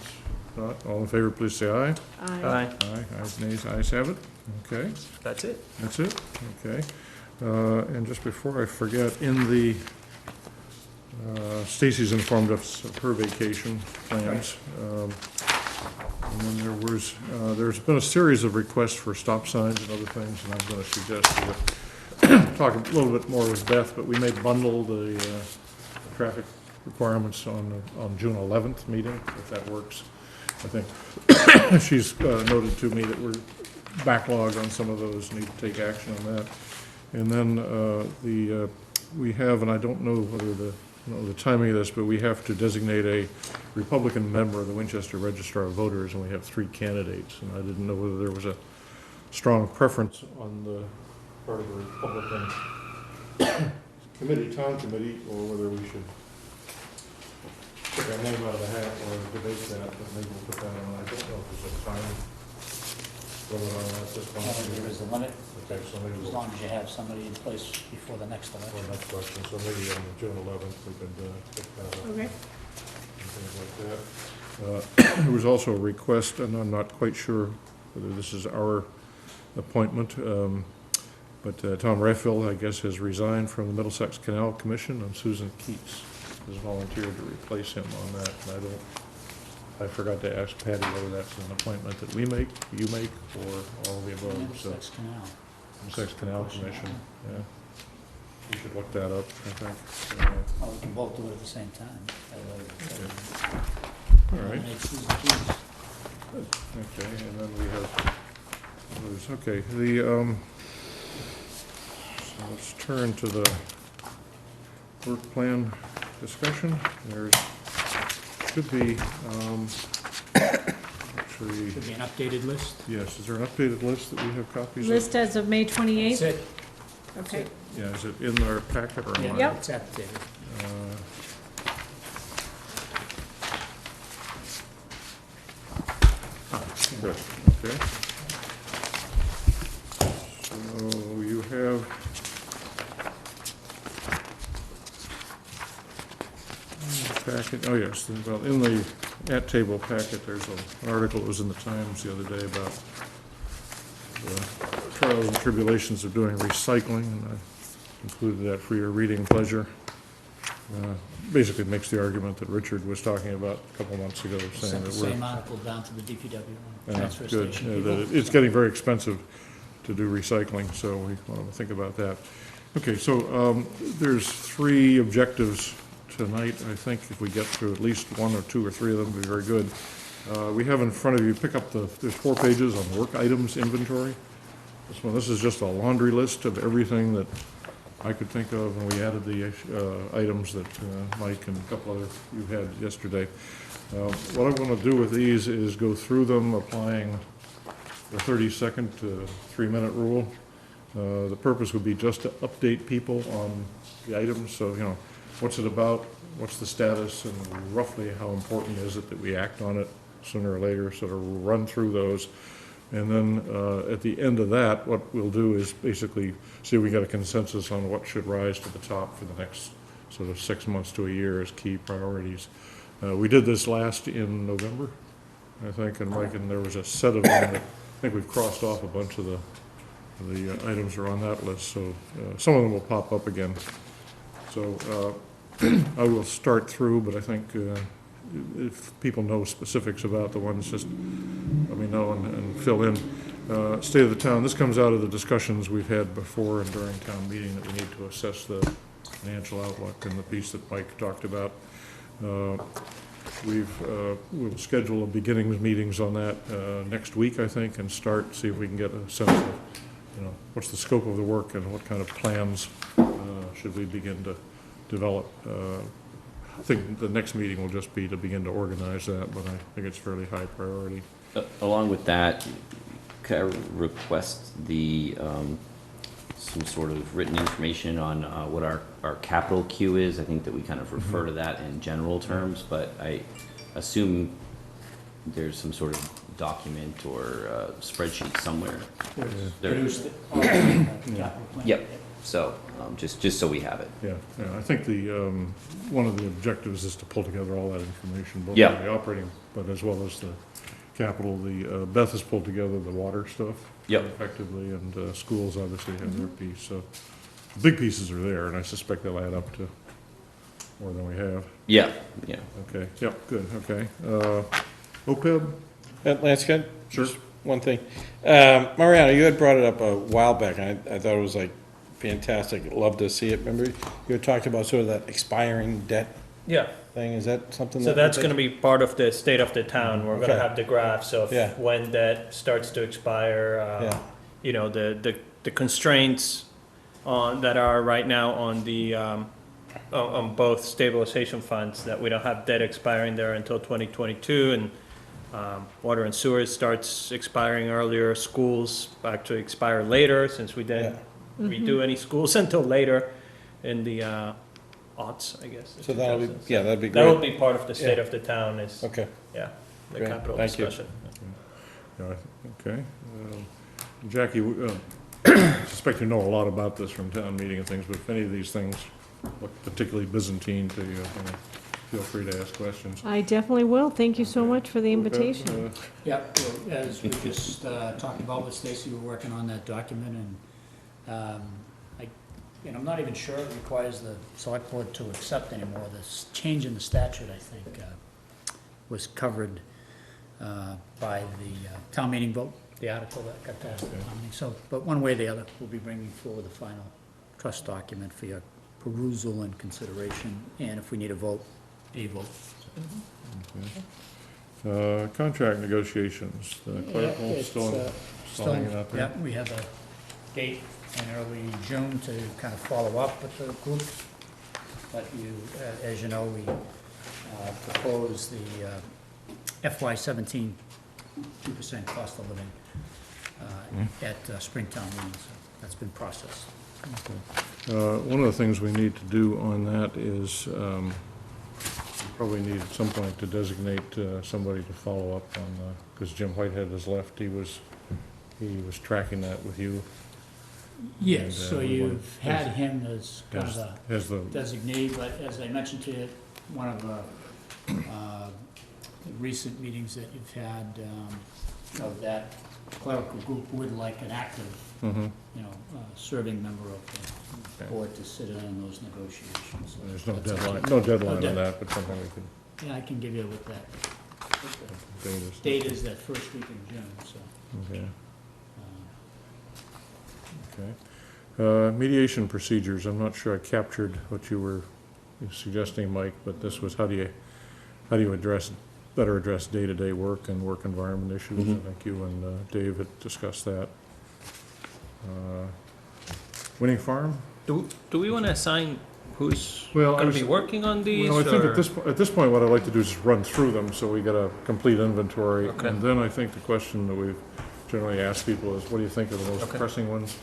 Not, all in favor, please say aye. Aye. Aye. Aye, ayes, nays, ayes have it. Okay, That's it. that's it, okay. And just before I forget, in the, Stacy's informed us of her vacation plans. And then there's been a series of requests for stop signs and other things, and I'm gonna suggest that, talk a little bit more with Beth, but we may bundle the traffic requirements on June 11th meeting, if that works. I think she's noted to me that we're backlogged on some of those, need to take action on that. And then we have, and I don't know whether the timing of this, but we have to designate a Republican member of the Winchester Registrar of Voters, and we have 3 candidates. And I didn't know whether there was a strong preference on the part of the Republican town committee, or whether we should pick our name out of the hat or debate that, but maybe we'll put that on. I don't know if there's a time limit on that at this point. There is a limit, Okay, so maybe as we'll, long as you have somebody in place before the next for election. the next question, so maybe on June 11th, we could pick that up. Okay. And things like that. There was also a request, and I'm not quite sure whether this is our appointment, but Tom Rayfield, I guess, has resigned from the Middlesex Canal Commission, and Susan Keats has volunteered to replace him on that. And I forgot to ask Patty whether that's an appointment that we make, you make, or all of the above. So, Middlesex Canal. Middlesex Canal Commission, yeah. We should look that up, I think. Oh, we can both do it at the same time. All right. Nominate Susan Keys. Okay, and then we have others. Okay, so let's turn to the work plan discussion. There should be, actually, Should be an updated list. yes, is there an updated list that we have copies of? List as of May 28th? That's it. Okay. Yeah, is it in our packet or Yeah, not? Yep. it's updated. Good, okay. So you have packet, oh yes, well, in the at-table packet, there's an article that was in the Times the other day about the trials and tribulations of doing recycling, and I included that for your reading pleasure. Basically makes the argument that Richard was talking about a couple months ago, saying Sent the that we're. same article down to the DPW Yeah, transfer good. station Yeah, people. that it's getting very expensive to do recycling, so we want to think about that. Okay, so there's 3 objectives tonight. I think if we get through at least 1 or 2 or 3 of them, it'll be very good. We have in front of you, pick up there's 4 pages on work items inventory. This is just a laundry list of everything that I could think of, and we added the items that Mike and a couple other you had yesterday. What I'm going to do with these is go through them, applying the 30-second to 3-minute rule. The purpose would be just to update people on the items, so, you know, what's it about, what's the status, and roughly how important is it that we act on it sooner or later, sort of run through those. And then at the end of that, what we'll do is basically see if we get a consensus on what should rise to the top for the next sort of 6 months to a year as key priorities. We did this last in November, I think, and Mike, and there was a set of them that I think we've crossed off a bunch of the items are on that list, so some of them will pop up again. So I will start through, but I think if people know specifics about the ones, just let me know and fill in. State of the town, this comes out of the discussions we've had before and during town meeting that we need to assess the financial outlook and the piece that Mike talked about. We'll schedule a beginnings meetings on that next week, I think, and see if we can get a sense of, what's the scope of the work and what kind of plans should we begin to develop. I think the next meeting will just be to begin to organize that, but I think it's fairly high priority. Along with that, could I request some sort of written information on what our capital queue is? I think that we kind of refer to that in general terms, but I assume there's some sort of document or spreadsheet somewhere. Produced capital plan. Yep, so, just so we have it. Yeah, I think one of the objectives is to pull together all that information, both Yeah. on the operating, but as well as the capital. Beth has pulled together the water stuff. Yep. Effectively, and schools obviously have their piece, so the big pieces are there, and I suspect they'll add up to more than we have. Yeah. Okay, yep, good, okay. OPEB? Lance, can I- Sure. just one thing. Mariano, you had brought it up a while back, and I thought it was like fantastic. Love to see it. Remember, you had talked about sort of that expiring debt Yeah, thing. Is that something? so that's gonna be part of the state of the town. We're gonna Okay. have the graphs of Yeah. when that starts to expire, Yeah. the constraints that are right now on on both stabilization funds, that we don't have debt expiring there until 2022, and water and sewers starts expiring earlier, schools actually expire later, since we didn't redo any schools until later in the aughts, I guess. So that'll be, 2000s. that'd be That will great. be part of the state Yeah. of the town, is, Okay. the Great. capital Thank you. discussion. Okay. Jackie, I suspect you know a lot about this from town meeting and things, but if any of these things look particularly Byzantine to you, feel free to ask questions. I definitely will. Thank you so much for the invitation. Yeah, well, as we just talked about with Stacy, we're working on that document, and I'm not even sure it requires the select board to accept anymore. This change in the statute, I think, was covered by the town meeting vote, the article that got passed at the town meeting. So, but one way or the other, we'll be bringing forward the final trust document for your perusal and consideration, and if we need a vote, a vote. Contract negotiations, the clerical It's, still hanging out there? Yeah, we have a date in early June to kind of follow up with the group. But as you know, we proposed the FY17 2% cost of living at Springtown meeting, so that's been processed. One of the things we need to do on that is, probably need at some point to designate somebody to follow up on, because Jim Whitehead has left, he was tracking that with you. Yes, And, so we you've want- had him as kind of Has the, a designee, but as I mentioned to you, one of the recent meetings that you've had, that clerical group would like an active, mhm. serving member of the Okay. board to sit in on those negotiations. So There's no that's deadline, actually- no deadline No on dead- that, but something we can Yeah, I can give you what that date is. date is, that first week in June, so. Okay, uh, okay. Mediation procedures, I'm not sure I captured what you were suggesting, Mike, but this was how do you better address day-to-day work and work environment issues? Mhm. I think you and Dave had discussed that. Winning Farm? Do we wanna assign who's Well, I gonna was- be working on these, Well, I think or? at this point, what I'd like to do is run through them, so we get a complete inventory. Okay. And then I think the question that we've generally asked people is, what do you think are the most Okay. pressing ones?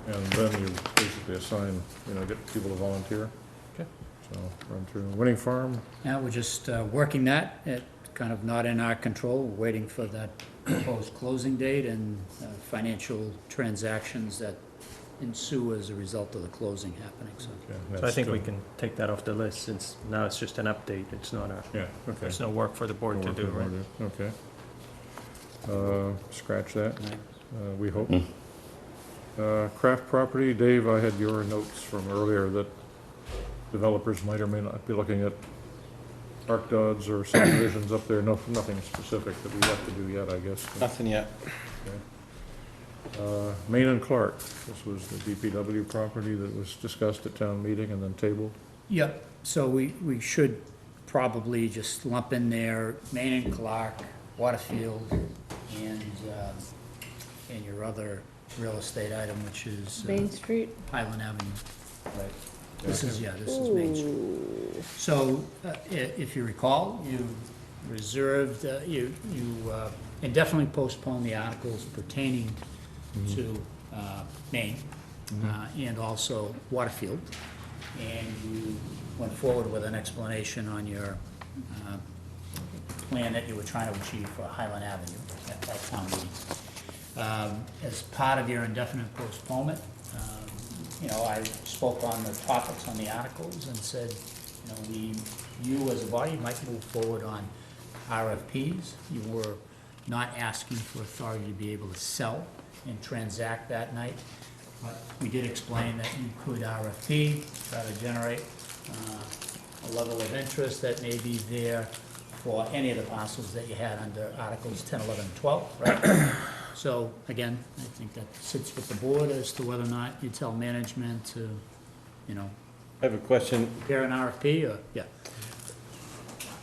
And then you basically assign, get people to volunteer. Okay. So, run through. Winning Farm? Now, we're just working that. It kind of not in our control. We're waiting for that proposed closing date and financial transactions that ensue as a result of the closing happening, so. Okay, So I that's think we still- can take that off the list, since now it's just an update, it's not a, Yeah, okay. there's no work for the board to do, right? Okay. Scratch that, we hope. Craft property, Dave, I had your notes from earlier that developers might or may not be looking at arc dods or subdivisions up there. No, nothing specific that we have to do yet, I guess. Nothing yet. Main and Clark, this was the DPW property that was discussed at town meeting and then tabled. Yep, so we should probably just lump in there Main and Clark, Waterfield, and your other real estate item, which is Main Street? Highland Avenue. Right. This is Main Street. So, if you recall, you reserved, you indefinitely postponed the articles pertaining to Maine and also Waterfield. And you went forward with an explanation on your plan that you were trying to achieve for Highland Avenue at that town meeting. As part of your indefinite postponement, I spoke on the topics on the articles and said, you as a body might move forward on RFPs. You were not asking for authority to be able to sell and transact that night. But we did explain that you could RFP, try to generate a level of interest that may be there for any of the parcels that you had under Articles 10, 11, 12, right? So, again, I think that sits with the board as to whether or not you tell management to, I have a question. prepare an RFP, or, yeah.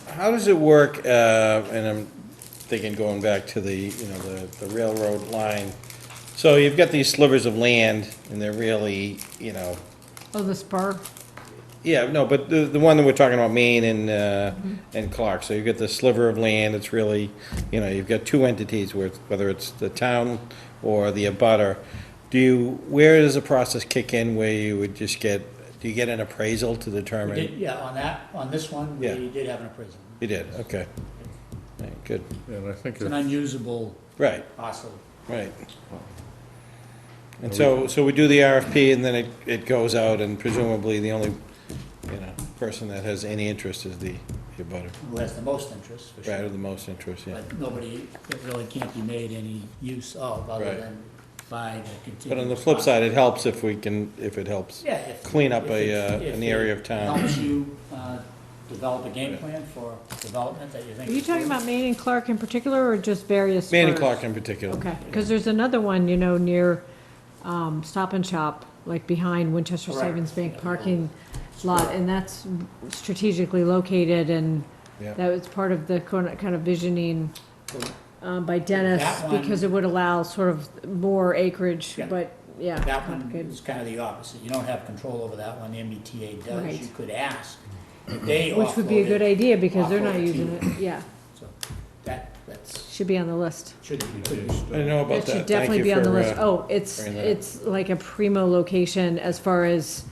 How does it work, and I'm thinking going back to the railroad line. So you've got these slivers of land, and they're really, Oh, the spur? yeah, no, but the one that we're talking about, Maine and Clark, so you've got the sliver of land, it's really, you've got two entities, whether it's the town or the abutter. Where does the process kick in where you would just do you get an appraisal to We determine? did, yeah, on this one, we Yeah. did have an appraisal. You did, okay. Right, good, And I think It's an unusable right, parcel. right. And so we do the RFP, and then it goes out, and presumably the only, person that has any interest is the abutter. Who has the most interest, for sure. Right, or the most interest, yeah. But nobody, it really can't be made any use of, other Right. than by the continuous. But on the flip side, it helps if it helps Yeah, clean up if an area of it town. helps you, develop a game plan for development that you think. Are you is talking good. about Main and Clark in particular, or just various Maine and spurs? Clark in particular. Okay, because there's another one, near Stop and Shop, like behind Winchester Correct. Savings Bank parking lot, and that's strategically located, and Yeah. that was part of the kind of visioning by Dennis, That one- because it would allow sort of more acreage, Yeah. but, yeah. That one good. is kind of the opposite. You don't have control over that one, the MBTA does. Right. You could ask. that They Which would be a offload good it. idea, because they're not offload it to using you. it, yeah, So that's, should be on the list. should be I didn't know about That that. should definitely Thank be you on the for, list. Oh, it's, bringing that up. it's like a primo location as far as,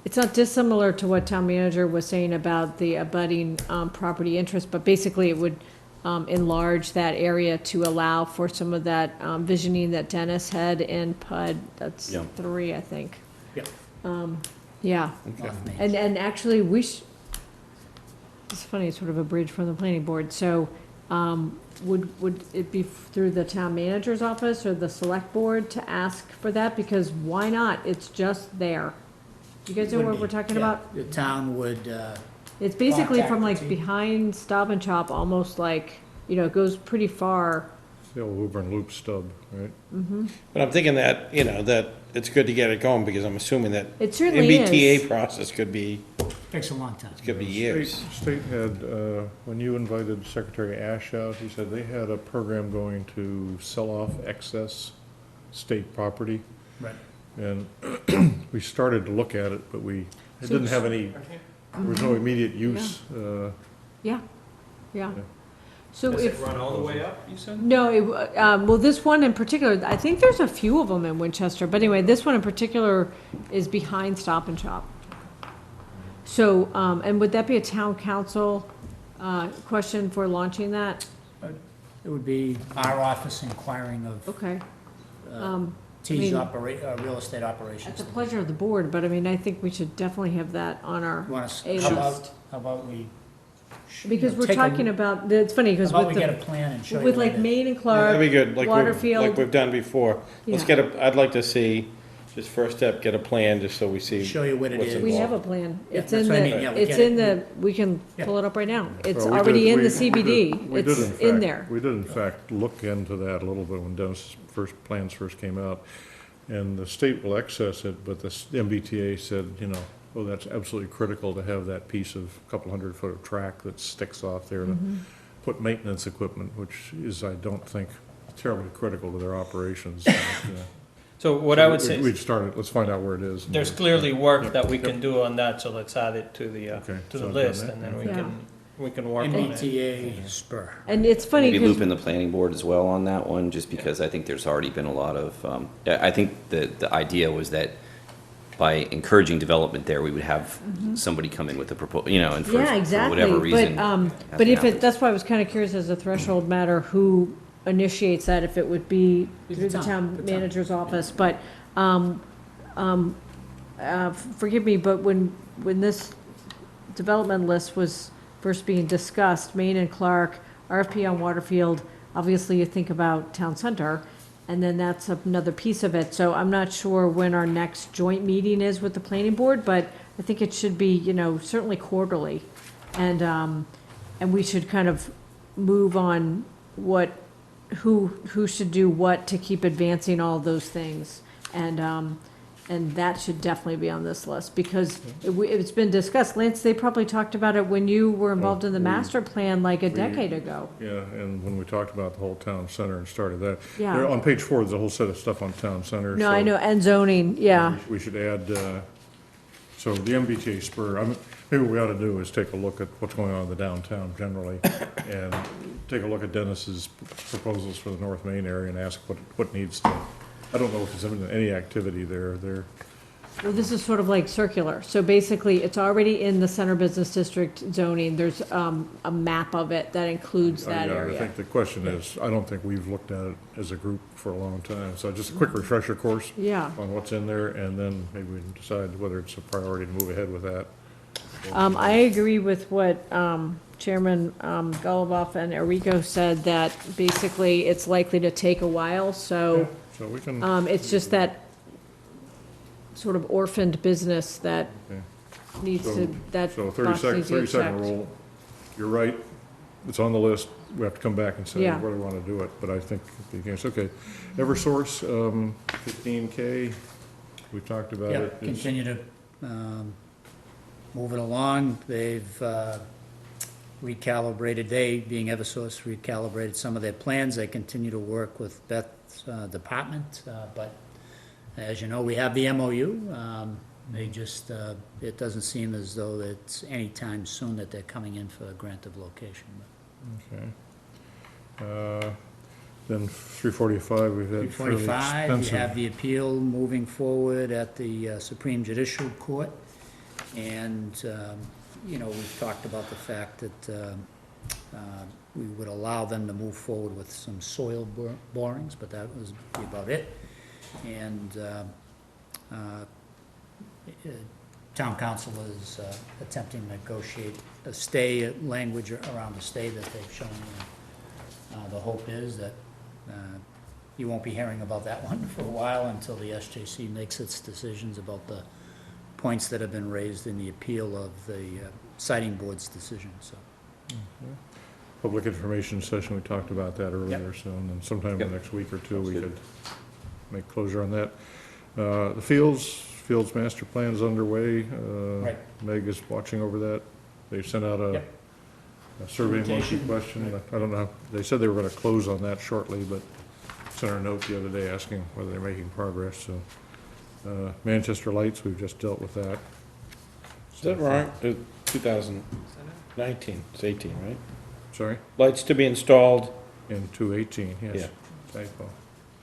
it's not dissimilar to what town manager was saying about the abutting, property interest, but basically it would, enlarge that area to allow for some of that, visioning that Dennis had in PUD, that's Yeah. 3, I think. Yeah. Yeah, North Main. and actually, it's funny, it's sort of a bridge from the planning board, so, would it be through the town manager's office or the select board to ask for that? Because why not? It's just there. You guys know Would what be, we're talking yeah. about? The town would, It's basically from Contact like the team. behind Stop and Shop, almost like, it goes pretty far. The old Hoover and Loop stub, right? But I'm thinking that, that it's good to get it going, because I'm assuming that It certainly is. MBTA process could be takes a long time. years. State had, when you invited Secretary Ash out, he said they had a program going to sell off excess state property. Right. And we started to look at it, but it didn't have any, there was no immediate use. Yeah. So Does if, it run all the way up, you said? no, well, this one in particular, I think there's a few of them in Winchester, but anyway, this one in particular is behind Stop and Shop. So, and would that be a town council, question for launching that? It would be our office inquiring of Okay. T's I mean- real estate operations. At the pleasure of the board, but I mean, I think we should definitely have that on our You want us, A how list. about we? Because we're take a- talking about, it's funny, because How about with we get a the, plan and show you with what like it is? Maine and Yeah, Clark, that'd be good, like Waterfield. we've done before. Let's Yeah. I'd like to see, just first step, get a plan, just so we see. Show you what it what's is. We have a involved. plan. Yeah, It's that's in what I the, mean, yeah, we it's get in it. the, we can Yeah. pull it up right now. It's Well, we already did- in the we CBD. did- we did It's in fact- there. We did in fact look into that a little bit when Dennis' plans first came out. And the state will access it, but the MBTA said, oh, that's absolutely critical to have that piece of a couple 100 foot of track that sticks off there to Mm-hmm. put maintenance equipment, which is, I don't think, terribly critical to their operations. But, So what I would we- say, We'd start it, let's find out where it is. there's clearly work that we can do on that, so let's add it to the Okay, to the so I've done list, that, and then yeah. we can work on it. MBTA spur. And it's funny Maybe because, loop in the planning board as well on that one, just because I think there's already been a lot of, I think the idea was that by encouraging development there, we would have somebody come in with a proposal, and for yeah, for whatever exactly. reason. But if hasn't it, that's why I was kind of curious as a threshold matter, who initiates that, if it would be Be through the town the town. manager's office. But, forgive me, but when this development list was first being discussed, Maine and Clark, RFP on Waterfield, obviously you think about town center, and then that's another piece of it. So I'm not sure when our next joint meeting is with the planning board, but I think it should be, certainly quarterly. And we should kind of move on who should do what to keep advancing all those things. And that should definitely be on this list, because it's been discussed. Lance, they probably talked about it when you were involved in the master plan like a decade ago. Yeah, and when we talked about the whole town center and started that. Yeah. There- On page 4, there's a whole set of stuff on town center. No, so I know, and zoning, yeah. We should add, so the MBTA spur, maybe what we ought to do is take a look at what's going on in the downtown generally, and take a look at Dennis's proposals for the North Main area and ask what needs to, I don't know if there's any activity there. Well, this is sort of like circular. So basically, it's already in the center business district zoning. There's a map of it that includes that I area. think the question is, I don't think we've looked at it as a group for a long time, so just a quick refresher course Yeah. on what's in there, and then maybe we can decide whether it's a priority to move ahead with that. I agree with what Chairman Goluboff and Enrico said, that basically it's likely to take a while, so So we can, it's just that sort of orphaned business that Okay. needs So- to, that so box 30-second, needs to be 30-second checked. rule, you're right, it's on the list, we have to come back and say Yeah. whether we want to do it, but I think it's okay. Eversource, 15K, we talked about Yeah, it. It's- continue to move it along. They've recalibrated, they, being Eversource, recalibrated some of their plans. They continue to work with Beth's department, but as you know, we have the MOU. They just, it doesn't seem as though it's any time soon that they're coming in for a grant of location. Okay. Then 345, we've had fairly 345, we expensive. have the appeal moving forward at the Supreme Judicial Court. And, we've talked about the fact that we would allow them to move forward with some soil borings, but that was about it. And town council is attempting to negotiate a stay, language around the stay that they've shown. The hope is that you won't be hearing about that one for a while until the SJC makes its decisions about the points that have been raised in the appeal of the siting board's decision, so. Public information session, we talked about that earlier, so, and then sometime in the next week or two, we good. could make closure on that. The Fields master plan is underway. Right. Meg is watching over that. They sent out a Yep. survey monkey Invitation. question. I don't know, they said they were gonna close on that shortly, but sent her a note the other day asking whether they're making progress, so. Manchester Lights, we've just dealt with that. Is that right? 2019, it's 18, right? Sorry? Lights to be installed, In 218, yes. Yeah. Typo.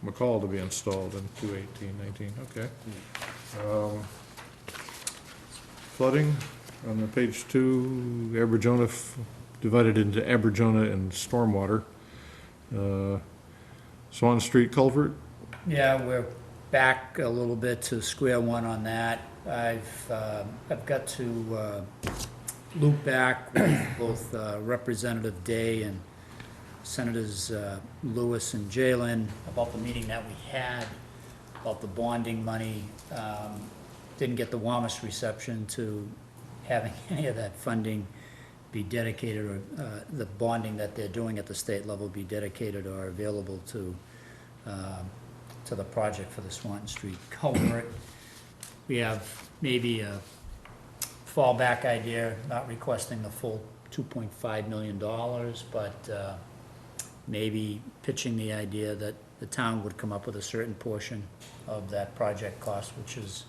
McCall to be installed in 218-19, okay. Flooding, on the page 2, Aberjona divided into Aberjona and Stormwater. Swan Street culvert, Yeah, we're back a little bit to square one on that. I've got to loop back with both Representative Day and Senators Lewis and Jalen about the meeting that we had, about the bonding money. Didn't get the warmest reception to having any of that funding be dedicated, or the bonding that they're doing at the state level be dedicated or available to the project for the Swanton Street culvert. We have maybe a fallback idea, not requesting the full $2.5 million, but maybe pitching the idea that the town would come up with a certain portion of that project cost, which is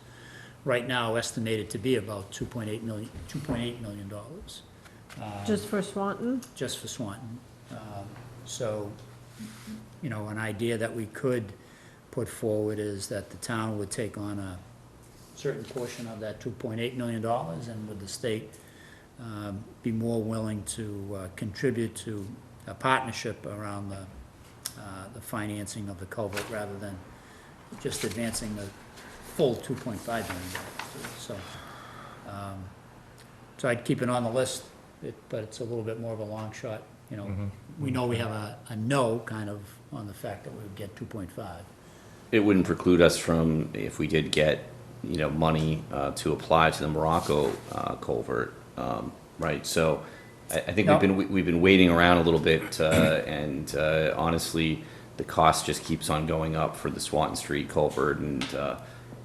right now estimated to be about $2.8 million. Just for Swanton? Just for Swanton. So, you know, an idea that we could put forward is that the town would take on a certain portion of that $2.8 million, and would the state be more willing to contribute to a partnership around the financing of the culvert, rather than just advancing the full $2.5 million. So, so I'd keep it on the list, but it's a little bit more of a long shot, you know. We know we have a no kind of on the fact that we would get 2.5. It wouldn't preclude us from, if we did get, you know, money to apply to the Morocco culvert, right? So I think we've been waiting around a little bit, and honestly, the cost just keeps on going up for the Swanton Street culvert, and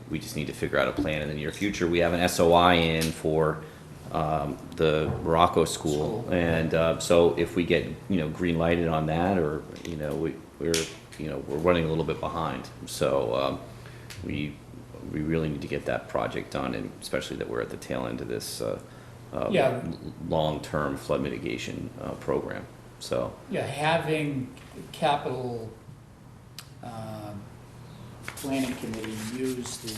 we just need to figure out a plan in the near future. We have an SOI in for the Morocco school, and so if we get, you know, green lighted on that, or, you know, we're running a little bit behind. So we really need to get that project done, and especially that we're at the tail end of this long-term flood mitigation program. So yeah, having capital planning committee use the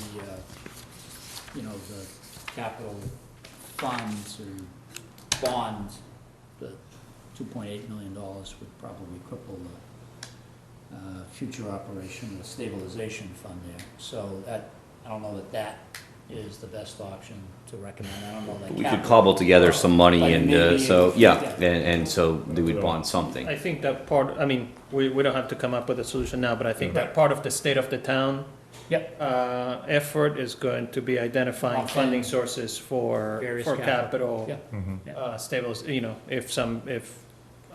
you know, the capital funds or bonds, the $2.8 million would probably cripple the future operation, the stabilization fund there. So that, I don't know that is the best option to recommend. I don't know that. we could cobble together some money, Like and maybe so, if- yeah, and so we would bond something. I think that part, I mean, we don't have to come up with a solution now, but I think that part of the state of the town effort is going to be identifying funding sources for Various capital Yeah. you know, if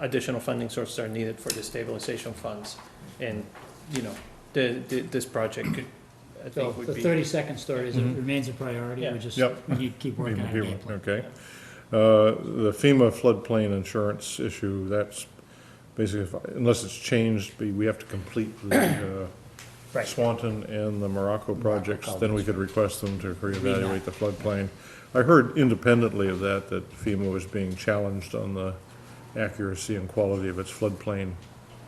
additional funding sources are needed for the stabilization funds, and, you know, this project could, I So think, the would be. 30-second story remains a priority. Yeah. We just, Yep. we need to keep working on a game plan. okay. The FEMA floodplain insurance issue, that's basically, unless it's changed, we have to complete the Right. Swanton and the Morocco projects, then we culverts, could request them to reevaluate the floodplain. I heard independently of that FEMA was being challenged on the accuracy and quality of its floodplain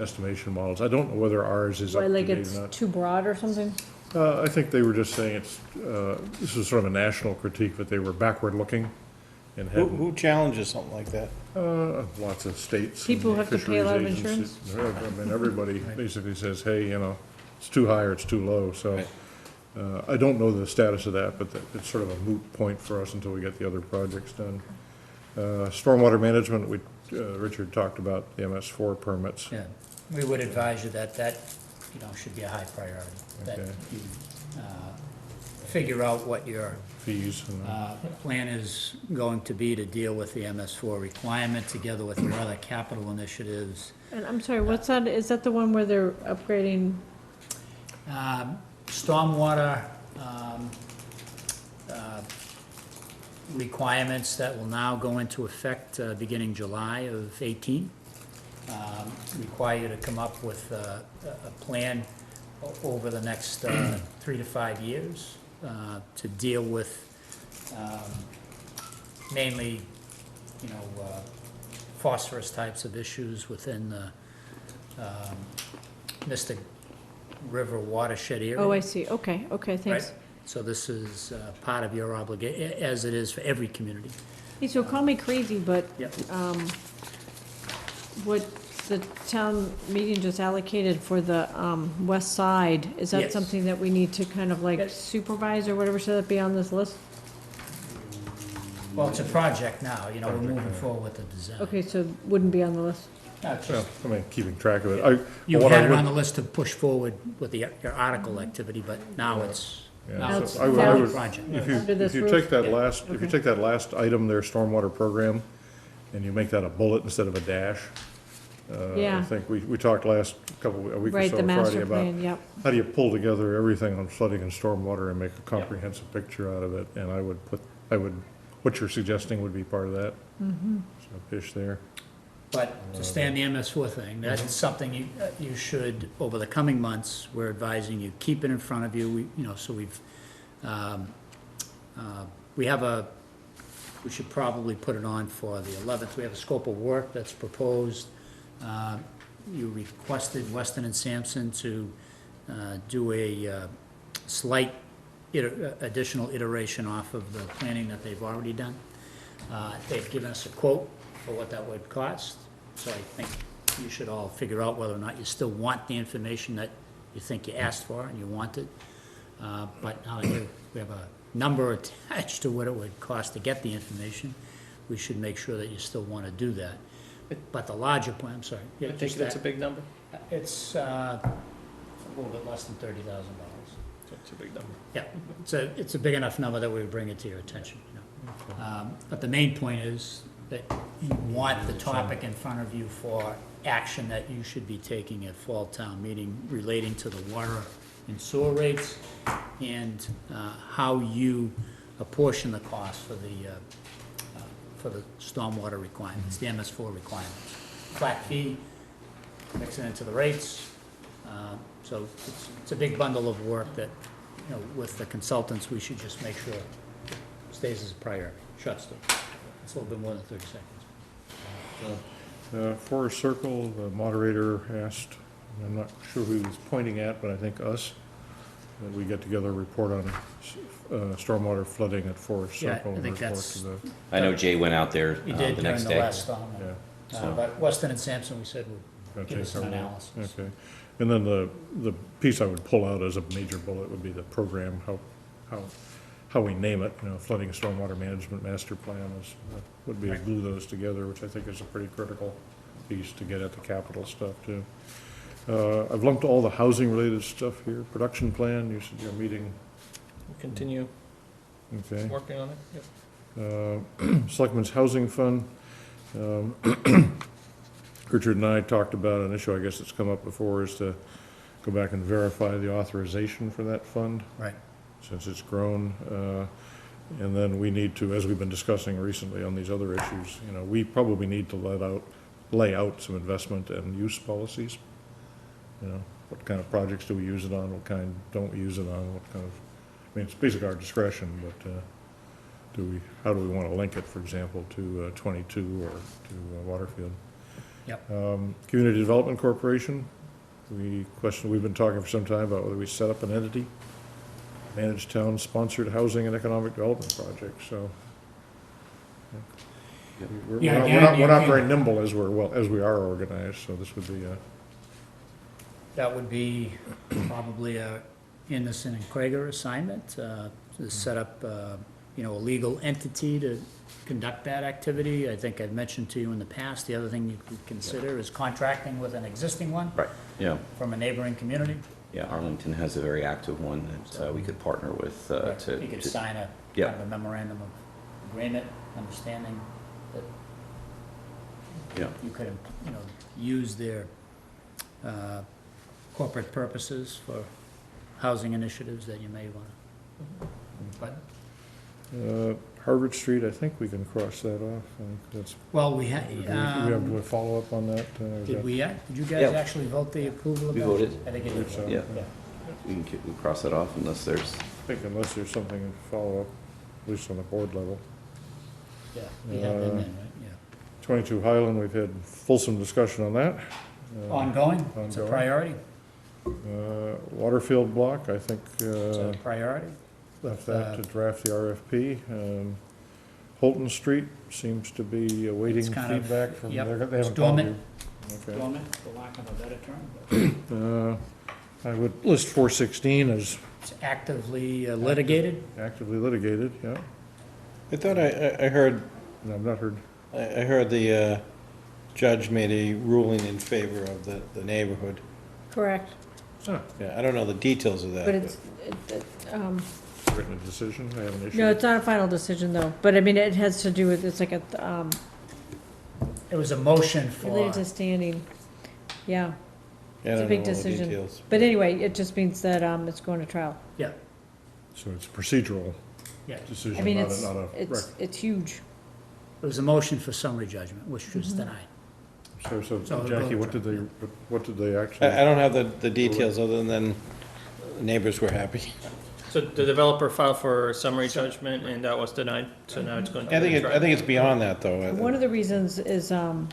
estimation models. I don't know whether ours is up Why, to like date it's or not. too broad or something? I think they were just saying it's, this is sort of a national critique, that they were backward-looking and hadn't, Who challenges something like that? lots of states. People and have to pay a lot of fisheries insurance? agencies. I mean, everybody basically says, hey, you know, it's too high or it's too low, so. Right. I don't know the status of that, but it's sort of a moot point for us until we get the other projects done. Stormwater management, Richard talked about the MS4 permits. Yeah, we would advise you that, you know, should be a high priority. That Okay. you figure out what your Fees and, plan is going to be to deal with the MS4 requirement, together with your other capital initiatives. And I'm sorry, what's that, is that the one where they're upgrading? Stormwater requirements that will now go into effect beginning July of 18. Require you to come up with a plan over the next 3 to 5 years to deal with mainly, you know, phosphorus types of issues within the Mystic River watershed area. Oh, I see, okay, thanks. Right. So this is part of your obligation, as it is for every community. Hey, so call me crazy, but, Yep. what the town meeting just allocated for the, west side, is that Yes. something that we need to kind of like Yes. supervise or whatever, should that be on this list? Well, it's a project now, you know, we're moving forward with the design. Okay, so it wouldn't be on the list? No, it's Well, just, I mean, keeping track of it. you what I had it would- on the list to push forward with your article activity, but now it's, Yeah, now so it's I would- now I it's would- a project. Under this If you roof? take that Yeah. last, if you Okay. take that last item there, stormwater program, and you make that a bullet instead of a dash, I Yeah. think we talked a week or Right, so the Friday master about plan, yep. how do you pull together everything on flooding and stormwater and make a comprehensive picture out of it? And what you're suggesting would be part of that. So fish there. But to stay on the MS4 thing, that's something you should, over the coming months, we're advising you, keep it in front of you, so we should probably put it on for the 11th. We have a scope of work that's proposed. You requested Weston and Sampson to do a slight additional iteration off of the planning that they've already done. They've given us a quote for what that would cost, so I think you should all figure out whether or not you still want the information that you think you asked for and you want it. But now that we have a number attached to what it would cost to get the information, we should make sure that you still want to do that. But the larger plan, I'm sorry. I think that's a big number. It's a little bit less than $30,000. It's a big number. Yeah, it's a big enough number that we would bring it to your attention, But the main point is that you want the topic in front of you for action that you should be taking at fall town meeting relating to the water and sewer rates and how you apportion the cost for the stormwater requirements, the MS4 requirements. Flat fee, mix it into the rates. So it's a big bundle of work that, with the consultants, we should just make sure stays as a priority. Short story. It's a little bit more than 30 seconds. Forest Circle, the moderator asked, I'm not sure who he was pointing at, but I think us, that we get together a report on stormwater flooding at Forest Yeah, Circle. I and think report that's- to the- I know Jay went out there He the did during next the day. last storm. Yeah. But Weston and Sampson, we said would Gonna give take us an care of that. analysis. Okay. And then the piece I would pull out as a major bullet would be the program, how we name it, flooding and stormwater management master plan would be to glue those together, which I think is a pretty critical piece to get at the capital stuff too. I've lumped all the housing related stuff here. Production plan, you said you're meeting, Continue okay. working on it. Yep. Selectmen's Housing Fund. Richard and I talked about an issue, I guess that's come up before, is to go back and verify the authorization for that fund. Right. Since it's grown. And then we need to, as we've been discussing recently on these other issues, we probably need to lay out some investment and use policies. What kind of projects do we use it on, what kind don't we use it on, what kind of, it's basically our discretion, but how do we want to link it, for example, to 22 or to Waterfield? Yep. Community Development Corporation, we've been talking for some time about whether we set up an entity, manage town-sponsored housing and economic development projects, so. Yeah, We're not again, very nimble as we are organized, so this would be, That would be probably a Anderson and Krager assignment, to set up, a legal entity to conduct that activity. I think I've mentioned to you in the past, the other thing you could consider is contracting with an existing one Right, yeah. from a neighboring community. Yeah, Arlington has a very active one that we could partner with to. You could sign a, Yeah. kind of a memorandum of agreement, understanding that Yeah. you could, use their corporate purposes for housing initiatives that you may want. But, Harvard Street, I think we can cross that off, I think that's, well, we had, do we have to follow up on that? Or is did that- did you guys Yeah. actually vote the approval of We that? voted. I think it Believe is. so. Yeah. We cross that off unless there's, I think unless there's something to follow up, at least on the board level. Yeah, we have them in, right, yeah. 22 Highland, we've had fulsome discussion on that. Ongoing, it's a ongoing. priority, Waterfield block, I think, it's a priority. left that to draft the RFP. Holton Street seems to be awaiting It's kind of- feedback from, yep, they haven't it's called dormant. you. Okay. dormant, for lack of a better term. I would list 416 as It's actively litigated. actively litigated, yeah. I thought I heard, And I've not heard, I heard the judge made a ruling in favor of the neighborhood. Correct, ah, Yeah, I don't know the details of that. but it's, written a decision, I haven't issued. no, it's not a final decision though, but I mean, it has to do with, it's like a, It was a motion for, related to standing, yeah. Yeah, I It's a don't big know all the decision. details. But anyway, it just means that, it's going to trial. So it's a procedural yeah, I decision, mean, not it's, a, not a it's, record. it's huge. it was a motion for summary judgment, which was Mhm. denied. So So it'll Jackie, go what to did they, what did they actually? I don't have the details, other than the neighbors were happy. So the developer filed for summary judgment, and that was denied, so now it's going to. I think it's beyond that, though. And one of the reasons is, and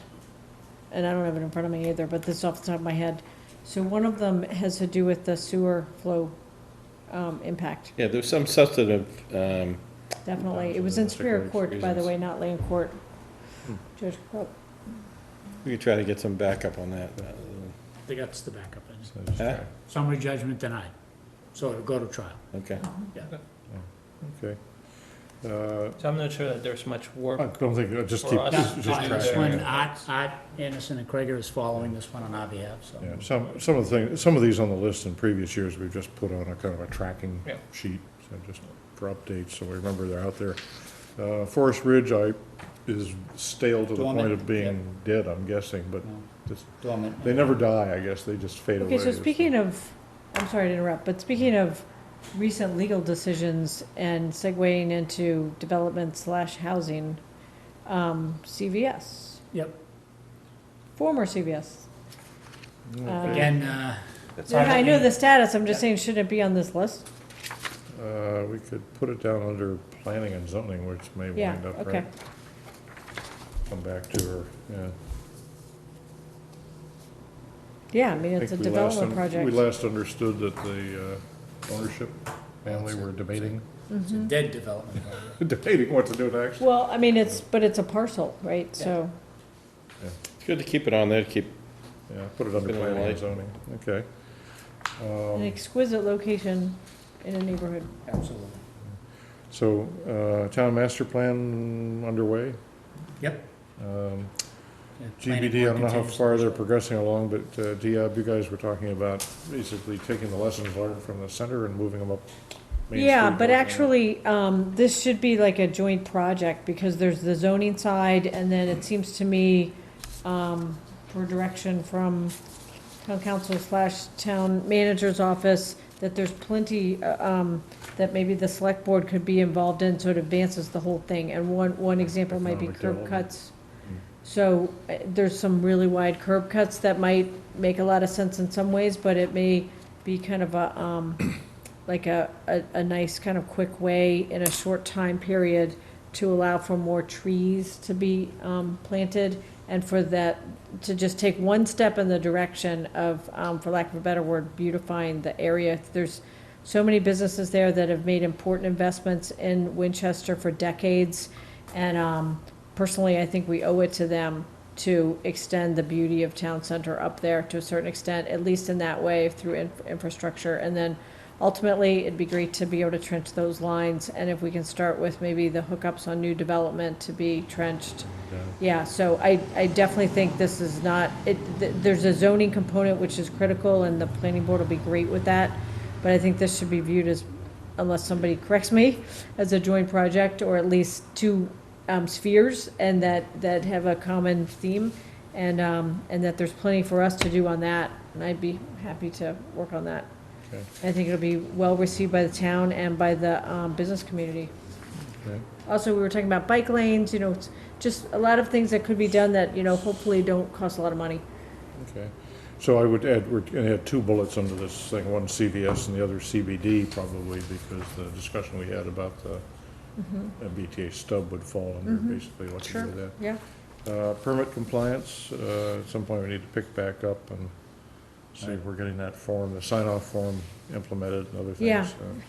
I don't have it in front of me either, but this is off the top of my head. So one of them has to do with the sewer flow, impact, Yeah, there's some substantive, definitely. It was in Superior Particular Court, by the reasons. way, not Land Court. Hmm. Judge Crowe. we could try to get some backup on that. They got the backup. in. So just Huh? try- Summary judgment denied. So it'll go to trial. Okay. Okay. So I'm not sure that there's much work. I don't think, just For keep, us. just Yeah, This tracking one, it. Art Anderson and Krager is following this one on our behalf, so. Yeah, some of the things, some of these on the list in previous years, we've just put on a kind of a tracking Yeah. sheet, so just for updates, so we remember they're out there. Forest Ridge, is stale to the point Dormant, of being dead, I'm guessing, but No. just, Dormant. they never die, I guess, they just fade away. Okay, so speaking of, I'm sorry to interrupt, but speaking of recent legal decisions and segueing into development/housing, CVS. Yep. Former CVS. Okay. Again, Yeah, I know the status, I'm just saying, shouldn't it be on this list? We could put it down under planning and zoning, which may Yeah, wind up, okay. right? Come back to her, yeah. Yeah, I mean, I it's a think we last development project. We last understood that the ownership family were debating, it's a Mhm. dead development. debating what to do next. Well, I mean, but it's a parcel, right, so, It's good to keep it on there, keep, Yeah, put it under Bit of a planning and light. zoning, okay. an exquisite location in a neighborhood. Absolutely. So, town master plan underway? Yep. Um, Yeah, planning GBD, I board don't know how continues to far push they're it. progressing along, but Diab, you guys were talking about basically taking the lessons learned from the center and moving them up Main Yeah, Street but north and- actually, this should be like a joint project, because there's the zoning side, and then it seems to me, for direction from town council/town manager's office, that there's plenty, that maybe the select board could be involved in, so it advances the whole thing, and one example might be Economic curb development. cuts. So, there's some really wide curb cuts that might make a lot of sense in some ways, but it may be kind of a, like a nice kind of quick way in a short time period to allow for more trees to be planted, and for that, to just take one step in the direction of, for lack of a better word, beautifying the area. There's so many businesses there that have made important investments in Winchester for decades, and personally, I think we owe it to them to extend the beauty of town center up there to a certain extent, at least in that way, through infrastructure. And then ultimately, it'd be great to be able to trench those lines, and if we can start with maybe the hookups on new development to be trenched. Yeah, so I definitely think this is not, there's a zoning component which is critical, and the planning board will be great with that, but I think this should be viewed as, unless somebody corrects me, as a joint project, or at least two spheres, and that have a common theme, and that there's plenty for us to do on that, and I'd be happy to work on that. Okay. I think it'll be well received by the town and by the business community. Okay. Also, we were talking about bike lanes, it's just a lot of things that could be done that, hopefully don't cost a lot of money. Okay, so I would add, we're gonna add two bullets under this thing, one CVS and the other CBD probably, because the discussion we had about the MBTA stub would fall under Mhm. basically what to do Sure. with that. Yeah. Permit compliance, at some point we need to pick back up and see if we're getting that form, the sign-off form implemented and other Yeah.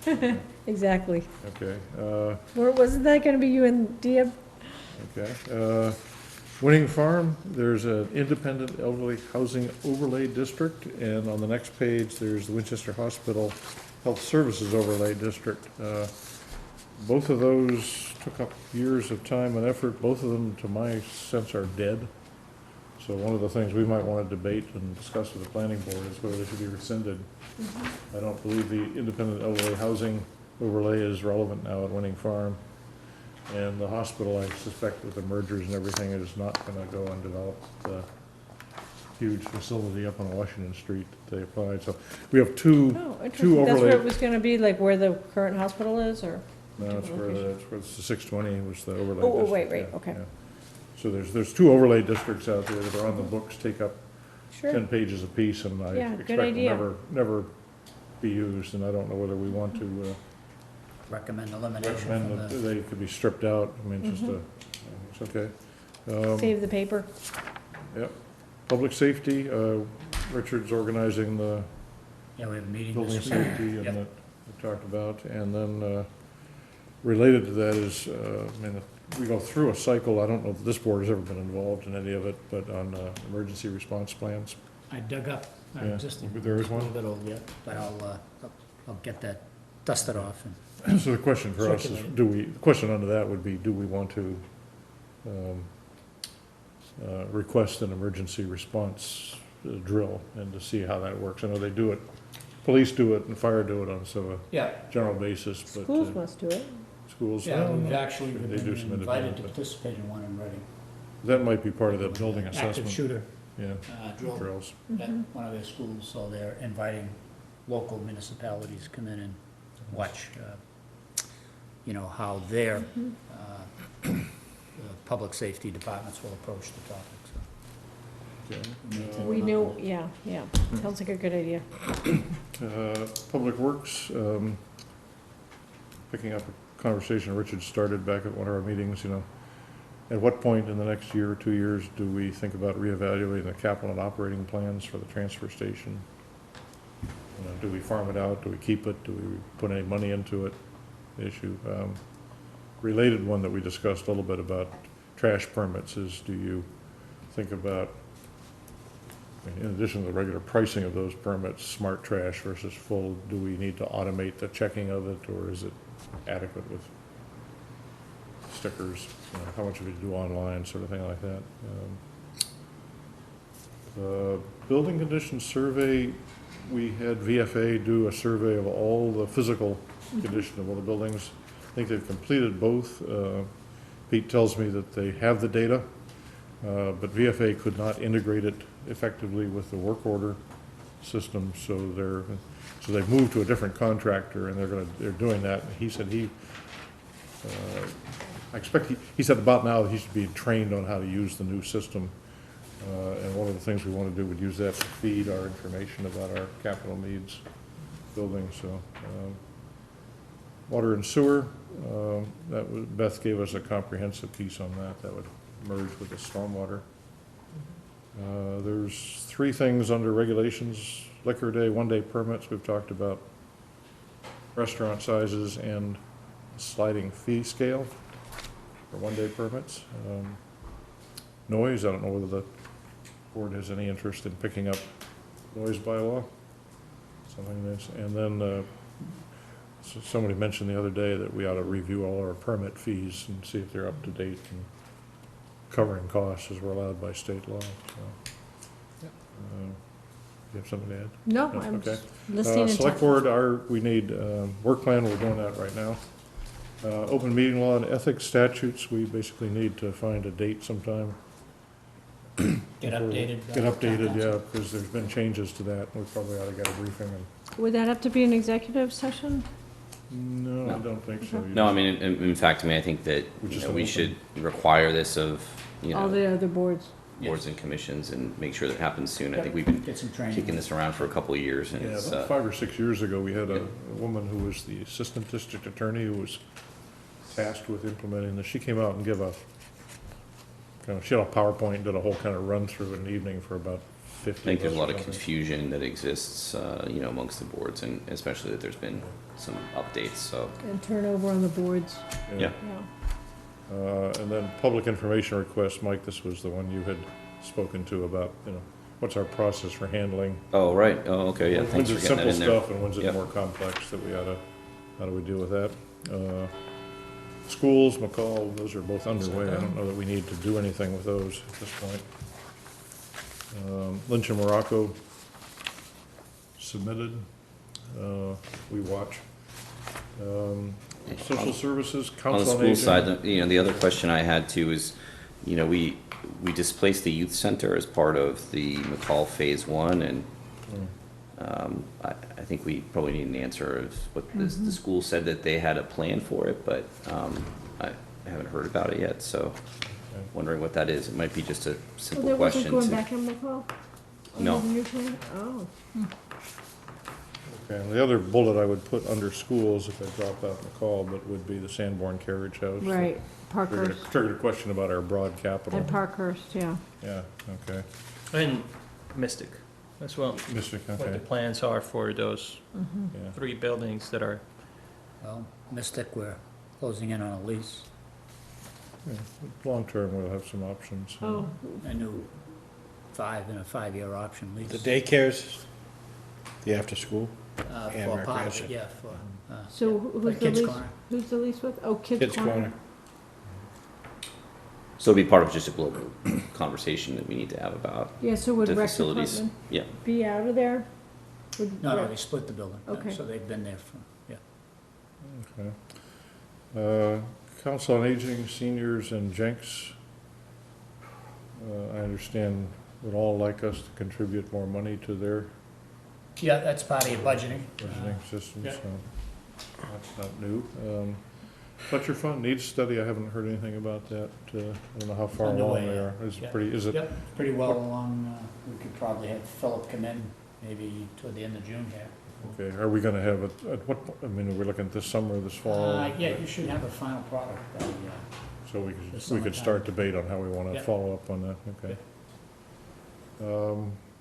things. Exactly. Okay, Wasn't that gonna be you and Dia? okay. Winning Farm, there's an independent elderly housing overlay district, and on the next page, there's the Winchester Hospital Health Services Overlay District. Both of those took up years of time and effort. Both of them, to my sense, are dead. So one of the things we might want to debate and discuss with the planning board is whether they should be rescinded. I don't believe the independent elderly housing overlay is relevant now at Winning Farm. And the hospital, I suspect with the mergers and everything, is not gonna go and develop the huge facility up on Washington Street that they applied. So we have two Oh, interesting. That's overlay. where it was gonna be, like where the current hospital is, or? No, it's where the 620 was the overlay Oh, district. wait, yeah, okay. yeah. So there's two overlay districts out there that are on the books, take up Sure. 10 pages apiece, and I Yeah, good expect will idea. never be used, and I don't know whether we want to Recommend elimination recommend from that the, they could be stripped out. I mean, just it's okay. Save the paper. Yep. Public safety, Richard's organizing the yeah, we have a meeting building this week. safety, and Yep. that we talked about. And then, related to that is, I mean, we go through a cycle, I don't know if this board has ever been involved in any of it, but on emergency response plans. I dug up our Yeah, existing, there is a one. little bit old yet, but I'll get that dusted off and So the question for us is, Circulate. the question under that would be, do we want to request an emergency response drill and to see how that works? I know they do it, police do it and fire do it on sort of yeah, a general basis, but Schools must do it. schools, yeah, well, we've actually they do some been invited independent, to but participate in one in Reading. that might be part of the building Active assessment, shooter yeah, drill drills. at one of their schools, so they're inviting local municipalities to come in and watch, how their public safety departments will approach the topic, so. Okay. We knew, yeah, sounds like a good idea. Public Works, picking up a conversation Richard started back at one of our meetings, at what point in the next year or 2 years do we think about reevaluating the capital and operating plans for the transfer station? Do we farm it out? Do we keep it? Do we put any money into it? Issue. Related one that we discussed a little bit about trash permits is, do you think about, in addition to the regular pricing of those permits, smart trash versus full, do we need to automate the checking of it, or is it adequate with stickers? How much of it do online, sort of thing like that. The building condition survey, we had VFA do a survey of all the physical condition of all the buildings. I think they've completed both. Pete tells me that they have the data, but VFA could not integrate it effectively with the work order system, so they've moved to a different contractor, and they're doing that. He said I expect he said about now that he should be trained on how to use the new system. And one of the things we want to do would use that to feed our information about our capital needs building, so. Water and sewer, Beth gave us a comprehensive piece on that. That would merge with the stormwater. There's 3 things under regulations: liquor day, 1-day permits, we've talked about, restaurant sizes, and sliding fee scale for 1-day permits. Noise, I don't know whether the board has any interest in picking up noise bylaw, something that's, and then somebody mentioned the other day that we ought to review all our permit fees and see if they're up to date and covering costs as we're allowed by state law, so. You have something to add? No, No, I'm okay. just listening and Select talking. board, we need, work plan, we're doing that right now. Open meeting law and ethics statutes, we basically need to find a date sometime. Get updated. Get town updated, council. yeah, because there's been changes to that, we probably ought to get a briefing, and, Would that have to be an executive session? no, I don't think so. No, I mean, in fact, I think that We just we open. should require this of, All the other boards? boards and commissions and make sure that happens soon. I Yep. think we've been Get some training. kicking this around for a couple of years, and Yeah, it's, about 5 or 6 years ago, we had a woman who was the assistant district attorney who was tasked with implementing this. She came out and gave she had a PowerPoint, and did a whole kind of run-through in the evening for about 50 I think there's a us or lot of something. confusion that exists, amongst the boards, and especially that there's been some updates, so. And turnover on the boards, Yeah. yeah. And then public information requests, Mike, this was the one you had spoken to about, what's our process for handling. Oh, right, oh, okay, yeah, thanks for When's it getting that in simple there. stuff and when's it Yep. more complex that we how do we deal with that? Schools, McCall, those are both underway. I don't know that we need to do anything with those at this point. Lynch and Morocco submitted, we watch. Social services, On the council on school aging. side, the other question I had too is, we displaced the youth center as part of the McCall Phase 1, and I think we probably need an answer of what the school said that they had a plan for it, but I haven't heard about it yet, so wondering what that is. It might be just a simple question. There wasn't going back in McCall? No. Under the new plan? Oh. Okay, and the other bullet I would put under schools, if I dropped out McCall, but would be the Sanborn Carriage House. Right, Parkhurst. Triggered a question about our broad capital. And Parkhurst, yeah. Yeah, okay. And Mystic as well. Mystic, What okay. the plans are for those Yeah. 3 buildings that are, Well, Mystic, we're closing in on a lease. Long term, we'll have some options. Oh, A new 5-year option lease. The daycares, the after-school, and For part of recreation. it, yeah, for, so who's like the Kids lease, Corner. who's the lease with? Oh, Kids Kids Corner. Corner. So it'd be part of just a global conversation that we need to have about Yeah, so would the rec facilities. department Yeah, be out of there? Would No, rec- they split the building. Okay. So they've been there for, yeah. Okay. Council on Aging, Seniors, and Jenks. I understand would all like us to contribute more money to their Yeah, that's part of your budgeting. budgeting system, yeah. so that's not new. Fletcher Fund needs study, I haven't heard anything about that. I don't know how far Underway, along they yeah. are. Is Yeah. it pretty, is it? Yep, pretty well along. We could probably have Philip come in maybe toward the end of June here. Okay, are we gonna have it, at what, are we looking at this summer, this fall? Yeah, you should have a final product by, So we the could summertime. start debate on how we wanna Yeah. follow up on that, okay.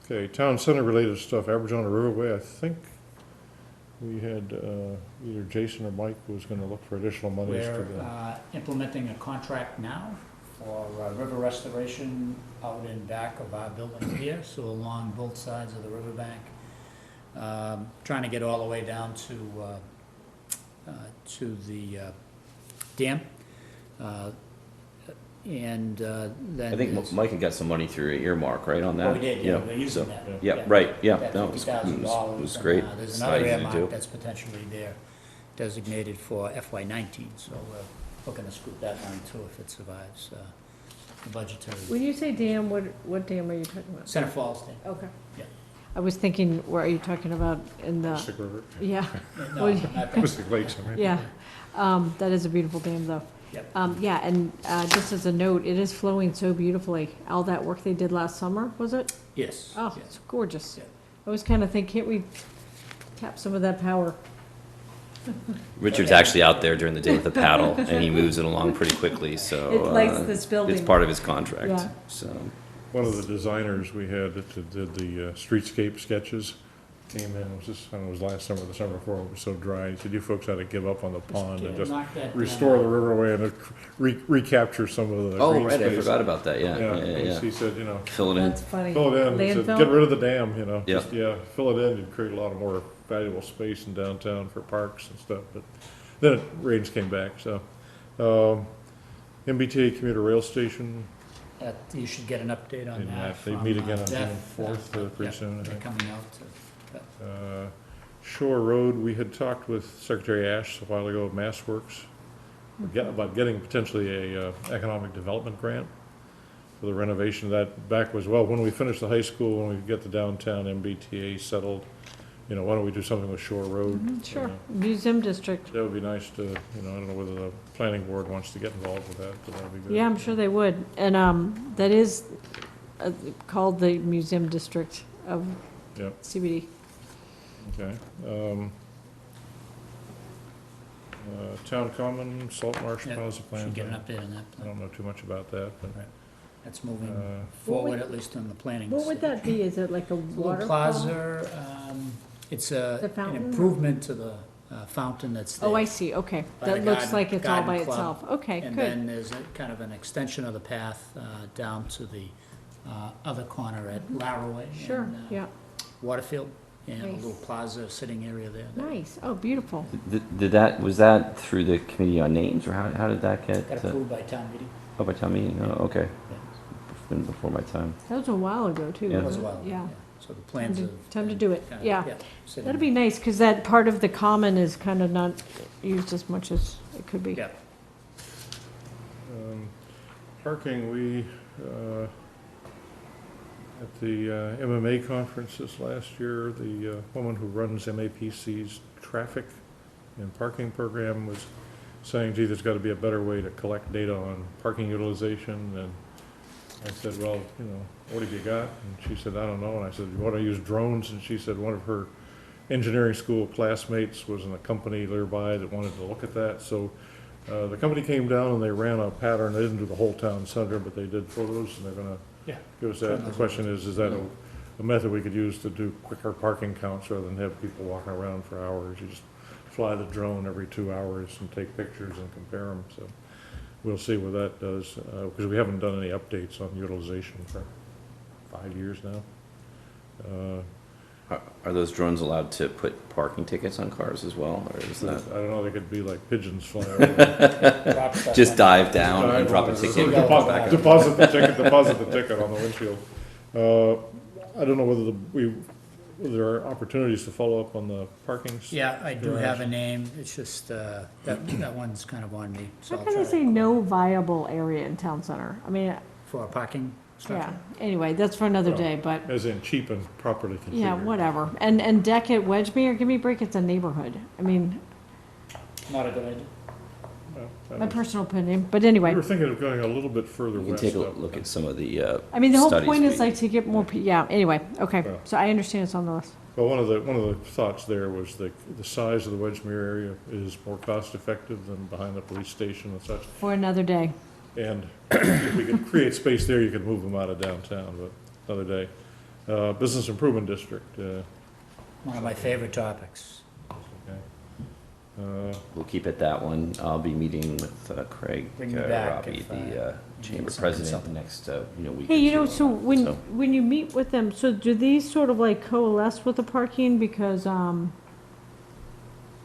Okay, town center related stuff, Aberjana Riverway, I think we had, either Jason or Mike was gonna look for additional monies to we're the. implementing a contract now for river restoration out in back of our building here, so along both sides of the riverbank. Trying to get all the way down to the dam. And then. I think there's- Mike had got some money through earmark, right, on that? Oh, we did, yeah, we're so- using that. Yeah, right, yeah, That no, it was $50,000. it was and, great. There's It's not another easy to do. earmark that's potentially there designated for FY19, so we're looking to scoop that one too if it survives the budgetary. When you say dam, what dam are you talking about? Center Falls Dam. Okay. Yeah. I was thinking, where are you talking about in the, Mystic River, yeah, No, Well, not that. Mystic Lakes, I mean. yeah. That is a beautiful dam, though. Yep. Yeah, and just as a note, it is flowing so beautifully. All that work they did last summer, was it? Yes. Oh, yes. it's gorgeous. Yeah. I always kind of think, can't we tap some of that power? Richard's actually out there during the day with a paddle, and he moves it along pretty quickly, so. It lights this building. It's part of his contract, Yeah. so. One of the designers we had that did the streetscape sketches came in, it was just, I don't know, it was last summer, the summer before, it was so dry. He said, you folks ought to give up on the pond and just Knock that restore down. the riverway and recapture some of the Oh, green right, I space. forgot about that, yeah, He said, Fill it in. That's funny. fill it in, he said, Landfill? get rid of the dam, Yeah. just, fill it in, you'd create a lot of more valuable space in downtown for parks and stuff, but then rains came back, so. MBTA commuter rail station, You should get an update on in that they from, meet again on Jeff. June 4th, pretty Yeah, soon, I they're think. coming out to. Shore Road, we had talked with Secretary Ash a while ago of MassWorks about getting potentially a economic development grant for the renovation of that back was, well, when we finish the high school, when we get the downtown MBTA settled, why don't we do something with Shore Road? Sure, Museum District. That would be nice to, I don't know whether the planning board wants to get involved with that, but that'd be good. Yeah, I'm sure they would. And that is called the Museum District of Yep. CBD. Okay. Town Common, Salt Marsh Yeah, Plaza plan. Should get an update on that I plan. don't know too much about that, but. That's moving What forward, would- at least on the planning. What would that be? Is it like a Little waterfall? plaza, it's The an fountain? improvement to the fountain that's there. Oh, I see, okay. By the That looks garden- like it's all by garden club. itself. Okay, And good. then there's a kind of an extension of the path down to the other corner at Laraway. Sure, and, yeah, Waterfield, and a Nice. little plaza sitting area there. nice. Oh, beautiful. Was that through the Committee on Names, or how did that get? Got approved by town meeting. Oh, by town meeting, oh, okay. Yeah. It's been before my time. That was a while ago, too. Yeah. It was a wasn't while. it? Yeah. So the plans have. Time to do it, kinda- yeah. sitting That'd be nice, because that part of the common is kind of not used as much as it could be. Yeah. Parking, we, at the MMA conference this last year, the woman who runs MAPC's traffic and parking program was saying, gee, there's got to be a better way to collect data on parking utilization. And I said, well, you know, what have you got? And she said, I don't know. And I said, you want to use drones? And she said one of her engineering school classmates was in a company nearby that wanted to look at that. So the company came down and they ran a pattern. They didn't do the whole town center, but they did photos, and they're going to Yeah. give us that. The question is that a method we could use to do quicker parking counts rather than have people walking around for hours? You just fly the drone every 2 hours and take pictures and compare them. So we'll see what that does, because we haven't done any updates on utilization for 5 years now. Are those drones allowed to put parking tickets on cars as well, or is that? I don't know, they could be like pigeons flying over. Just dive down and drop a ticket. Deposit the ticket on the windshield. I don't know whether whether there are opportunities to follow up on the parking. Yeah, I do have a name, it's just, that one's kind of on me, so How I'll can try they say to, no viable area in town center? I mean, for a parking yeah, structure. anyway, that's for another Well, day, but, As in cheap and properly configured. yeah, whatever. And deck at Wedgemere, give me a break, it's a neighborhood. I mean, Not a good idea. Well, that my was- personal opinion, but anyway. We were thinking of going a little bit further You can west take a up. look at some of the I mean, the whole studies point is we- like to get more, yeah, anyway, okay, Well. so I understand it's on the list. Well, one of the thoughts there was the size of the Wedgemere area is more cost effective than behind the police station and such. For another day. And if we could create space there, you could move them out of downtown, but another day. Business Improvement District, One of my favorite topics. We'll keep it that one. I'll be meeting with Craig Bring me back Robbie, if, the need chamber something, president, something. next week. Hey, or you know, two. so when you meet with them, so do these sort of like coalesce with the parking? Because, I'm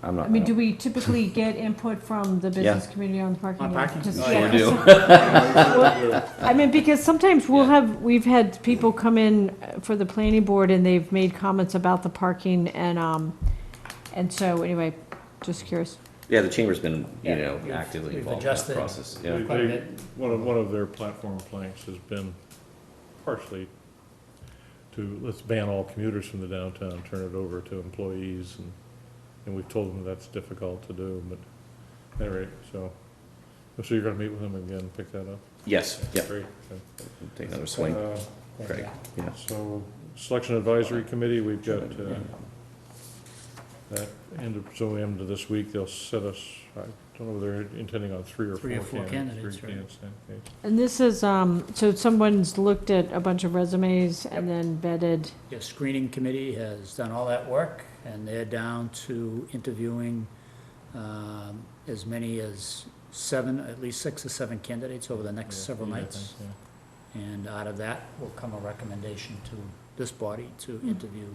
not. I mean, do we typically get input from the business community on the parking? On Yeah, parking? 'cause- Oh, yeah, Sure 'cause- do. I mean, because sometimes we've had people come in for the planning board and they've made comments about the parking and so anyway, just curious. Yeah, the chamber's been, you Yeah, know, we've- actively we've involved in that adjusted. process. Yeah. They- Quite a bit. one of their platform planks has been partially to, let's ban all commuters from the downtown, turn it over to employees, and we've told them that's difficult to do, but anyway, so you're gonna meet with them again, pick that up? Yes, yep. Great. Okay. Take another swing, Uh, Craig. Yeah. So, Selection Advisory Committee, we've got, that end of this week, they'll set us, I don't know whether they're intending on three or four candidates. candidates, right. Okay. And this is, so someone's looked at a bunch of resumes and then vetted, Your screening committee has done all that work, and they're down to interviewing as many as at least 6 or 7 candidates over the next several Yeah, I nights. think, yeah. And out of that will come a recommendation to this body to interview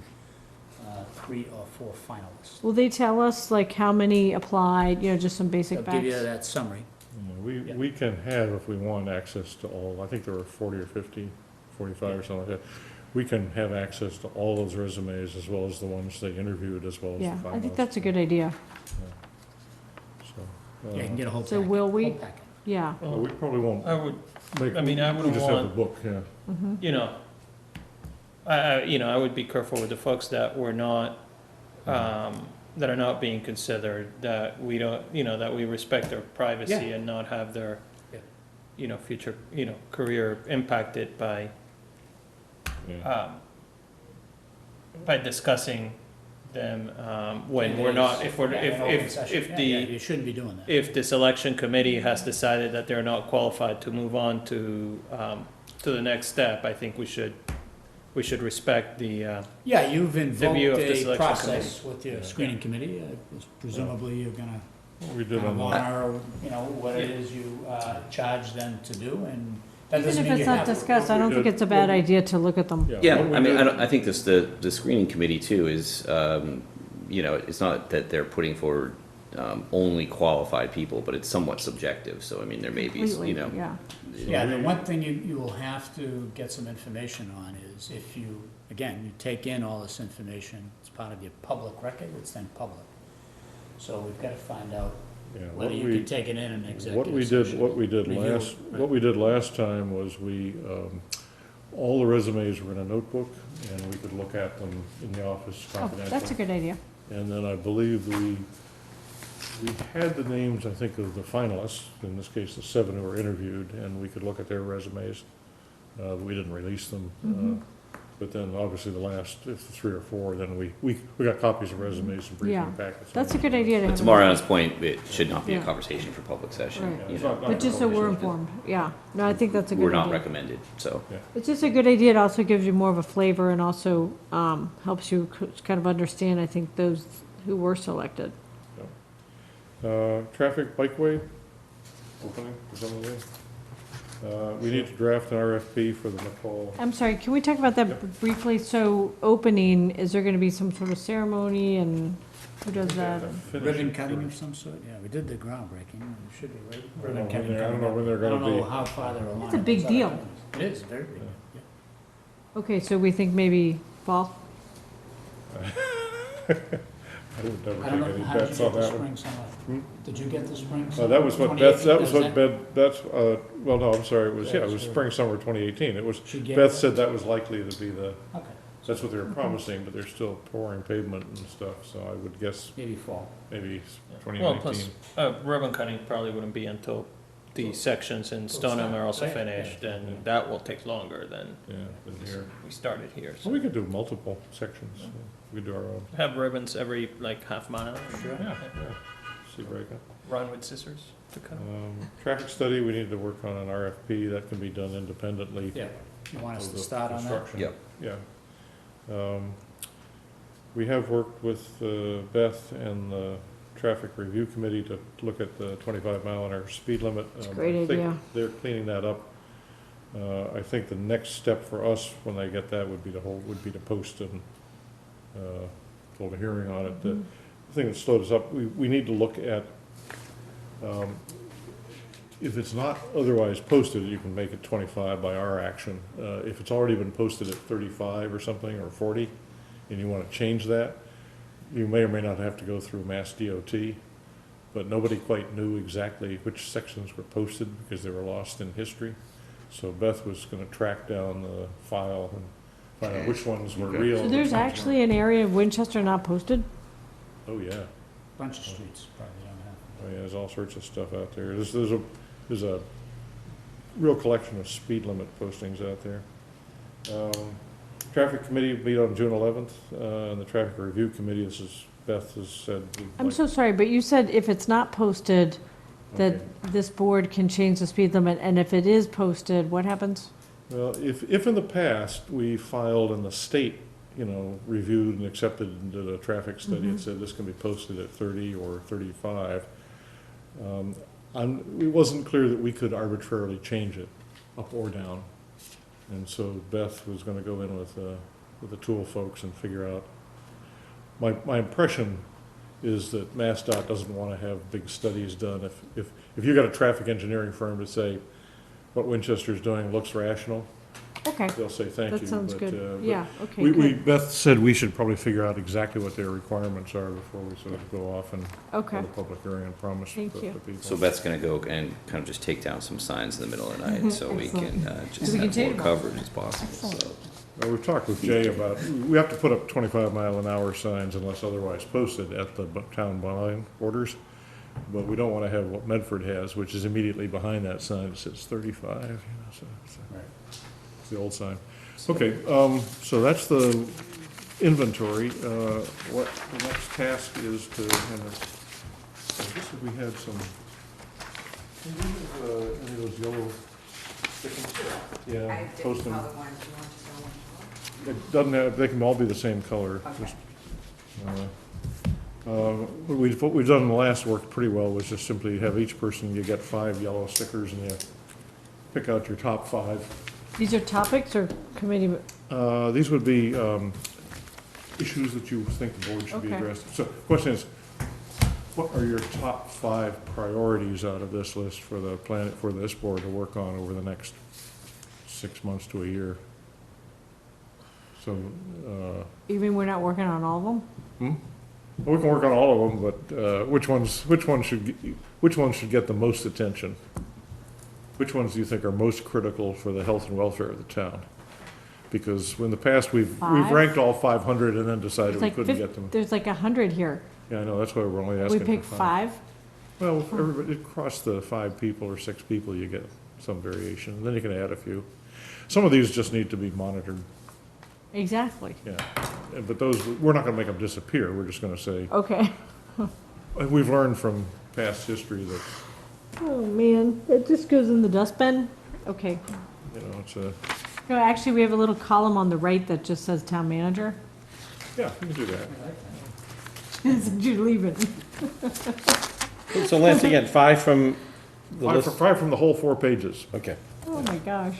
3 or 4 finalists. will they tell us like how many applied, you know, just some basic They'll facts? give you that summary. Yeah, we can have, if we want, access to all, I think there were 40 or 50, 45 or something like that. We can have access to all those resumes as well as the ones they interviewed as well as the Yeah, finalists. I think that's a good idea, So, Yeah, you can get a whole So packet. will we- whole packet. yeah. we probably won't I would, make, I mean, I we wouldn't just have the want, book, yeah. Mhm. you know, I would be careful with the folks that were not, that are not being considered, that we don't, you know, that we respect their privacy and not have their, Yeah. you know, future, you know, career impacted Yeah. by discussing them, when we're not, if we're, Yeah, in open if session. if Yeah, the, yeah, you shouldn't be doing that. if the selection committee has decided that they're not qualified to move on to the next step, I think we should we should respect the, Yeah, you've view invoked of the a selection process with your screening committee. Presumably, you're gonna We did on the, honor, what it is you charge them to do, and that doesn't Even mean if you it's have not to. discussed, I don't think it's a bad idea to look at them. Yeah, what we I mean, did- I think this, the screening committee too is, it's not that they're putting forward only qualified people, but it's somewhat subjective, so I mean, there may be, Completely, yeah. Yeah, the one thing you will have to get some information on is if you, again, you take in all this information, it's part of your public record, it's then public. So we've gotta find out yeah, whether what you we, can take it in an executive what we session. did review last, it, right. what we did last time was we, all the resumes were in a notebook, and we could look at them in the office Oh, confidentially. that's a good idea. And then I believe we had the names, I think, of the finalists, in this case, the 7 who were interviewed, and we could look at their resumes. We didn't release them. But then, obviously, the last, if the 3 or 4, then we got copies of resumes and briefing Yeah. packets. That's a good idea to But have. to Mariana's point, it should not be a Yeah. conversation for public session. Right. you It's know. not- But just so we're informed, yeah. No, I think that's a good We're idea. not recommended, so. It's just a good idea. It also gives you more of a flavor and also helps you kind of understand, I think, those who were selected. Traffic bikeway, opening, presumably. We need to draft an RFP for the McCall. I'm sorry, can we talk about that briefly? So opening, is there gonna be some sort of ceremony and who does that? Ribbon cutting of some sort, yeah, we did the groundbreaking, it should be, right? I don't know Ribbon when cutting they're- I don't coming know up. when they're gonna I don't know be. how far they're along. It's a big deal. It is, very big, yeah. Okay, so we think maybe fall? I would never I don't take know, any how did you bets get on the that one. spring summer? Hmm? Did you get the spring Oh, summer? that was what 2018? Beth, that was what that- Beth, that's, well, no, I'm sorry, it was, yeah, it was That's her. spring, summer 2018. It was, She gave Beth it? said that was likely to be the, Okay, that's what they were promising, but they're still pouring pavement and stuff, so I would guess maybe fall. maybe well, 2019. plus, ribbon cutting probably wouldn't be until the sections in Stoneham are also Right, yeah. finished, and that will take longer than Yeah, been here. we started here. Well, So we could do multiple sections. We could do our own. have ribbons every, half mile, Sure. Yeah, see break up. run with scissors to cut. Traffic study, we need to work on an RFP. That can be done independently. Yeah, you want us of to the start on that? construction. Yep. Yeah. We have worked with Beth and the Traffic Review Committee to look at the 25-mile-an-hour speed limit. It's a great I think idea. they're cleaning that up. I think the next step for us, when they get that, would be to post and hold a hearing on it. The thing that slowed us up, we need to look at, if it's not otherwise posted, you can make it 25 by our action. If it's already been posted at 35 or something, or 40, and you want to change that, you may or may not have to go through Mass DOT, but nobody quite knew exactly which sections were posted because they were lost in history. So Beth was going to track down the file and find out which ones were Okay. real. So and there's which ones actually an area of Winchester not posted? weren't. Oh, yeah. Bunch of streets probably don't have. Oh, yeah, there's all sorts of stuff out there. There's a real collection of speed limit postings out there. Traffic Committee will meet on June 11th, and the Traffic Review Committee, this is, Beth has said. we'd I'm like- so sorry, but you said if it's not posted, that Okay. this board can change the speed limit, and if it is posted, what happens? Well, if in the past, we filed and the state, reviewed and accepted and did a traffic study and said this can be posted at 30 or 35, it wasn't clear that we could arbitrarily change it up or down. And so Beth was gonna go in with the tool folks and figure out. My impression is that MassDOT doesn't wanna have big studies done. If you got a traffic engineering firm to say, what Winchester's doing looks rational, Okay, they'll say thank you. that sounds but, good. but Yeah, okay, we, good. Beth said we should probably figure out exactly what their requirements are before we sort of go off and Okay, hold a public hearing and promise Thank the you. people. So Beth's gonna go and kind of just take down some signs in the middle of the night, so we Excellent. can just we can have change more them all. coverage as possible, Excellent. so. Well, we've talked with Jay about, we have to put up 25-mile-an-hour signs unless otherwise posted at the town line borders. But we don't want to have what Medford has, which is immediately behind that sign that says 35, so it's the old sign. Okay, so that's the inventory. What the next task is to kind of, I guess if we had some, can you have, any of those yellow stickers? Yeah, post them. It doesn't have, they can all be the same color. Just, what we've done in the last worked pretty well was just simply have each person, you get 5 yellow stickers and you pick out your top 5. These are topics or committee? These would be issues that you think the board should be Okay. addressed. So question is, what are your top 5 priorities out of this list for the planet, for this board to work on over the next 6 months to a year? So, You mean we're not working on all of them? well, we can work on all of them, but which ones should get the most attention? Which ones do you think are most critical for the health and welfare of the town? Because in the past, we've 5? ranked all 500 and then decided There's we like couldn't get them. There's like 100 here. Yeah, I know, that's why we're only We asking for picked 5? Well, everybody, across the 5 people or 6 people, you get some variation, then you can add a few. Some of these just need to be monitored, Exactly. yeah. But those, we're not gonna make them disappear, we're just gonna say, Okay. we've learned from past history that, Oh, man, it just goes in the dustbin? Okay. you know, it's a, No, actually, we have a little column on the right that just says town manager. yeah, you can do that. Since you're leaving. So Lance, again, 5 from the Five list? from, 5 from the whole 4 pages. Okay, Oh, my gosh.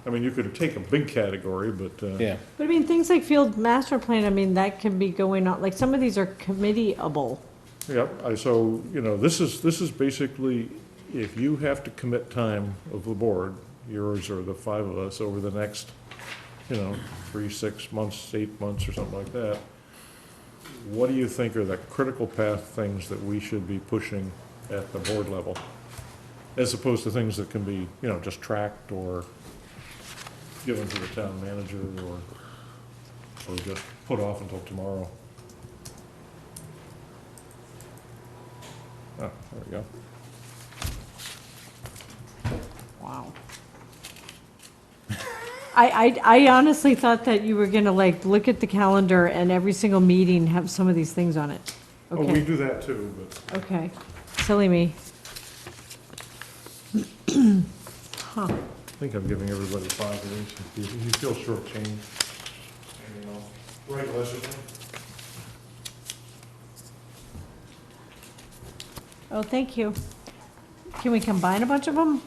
I mean, you could take a big category, but, yeah. But I mean, things like field master plan, I mean, that can be going on, like, some of these are committeeable. yep, so, you know, this is basically, if you have to commit time of the board, yours or the 5 of us, over the next, you know, 3, 6 months, 8 months, or something like that, what do you think are the critical path things that we should be pushing at the board level? As opposed to things that can be, you know, just tracked or given to the town manager or just put off until tomorrow. Ah, there we go. Wow. I honestly thought that you were gonna like look at the calendar and every single meeting have some of these things on it. Oh, we Okay, do that too, but okay. Silly me. Huh. I think I'm giving everybody 5 of these. If you feel shortchanged, you know, write less of them. Oh, thank you. Can we combine a bunch of them?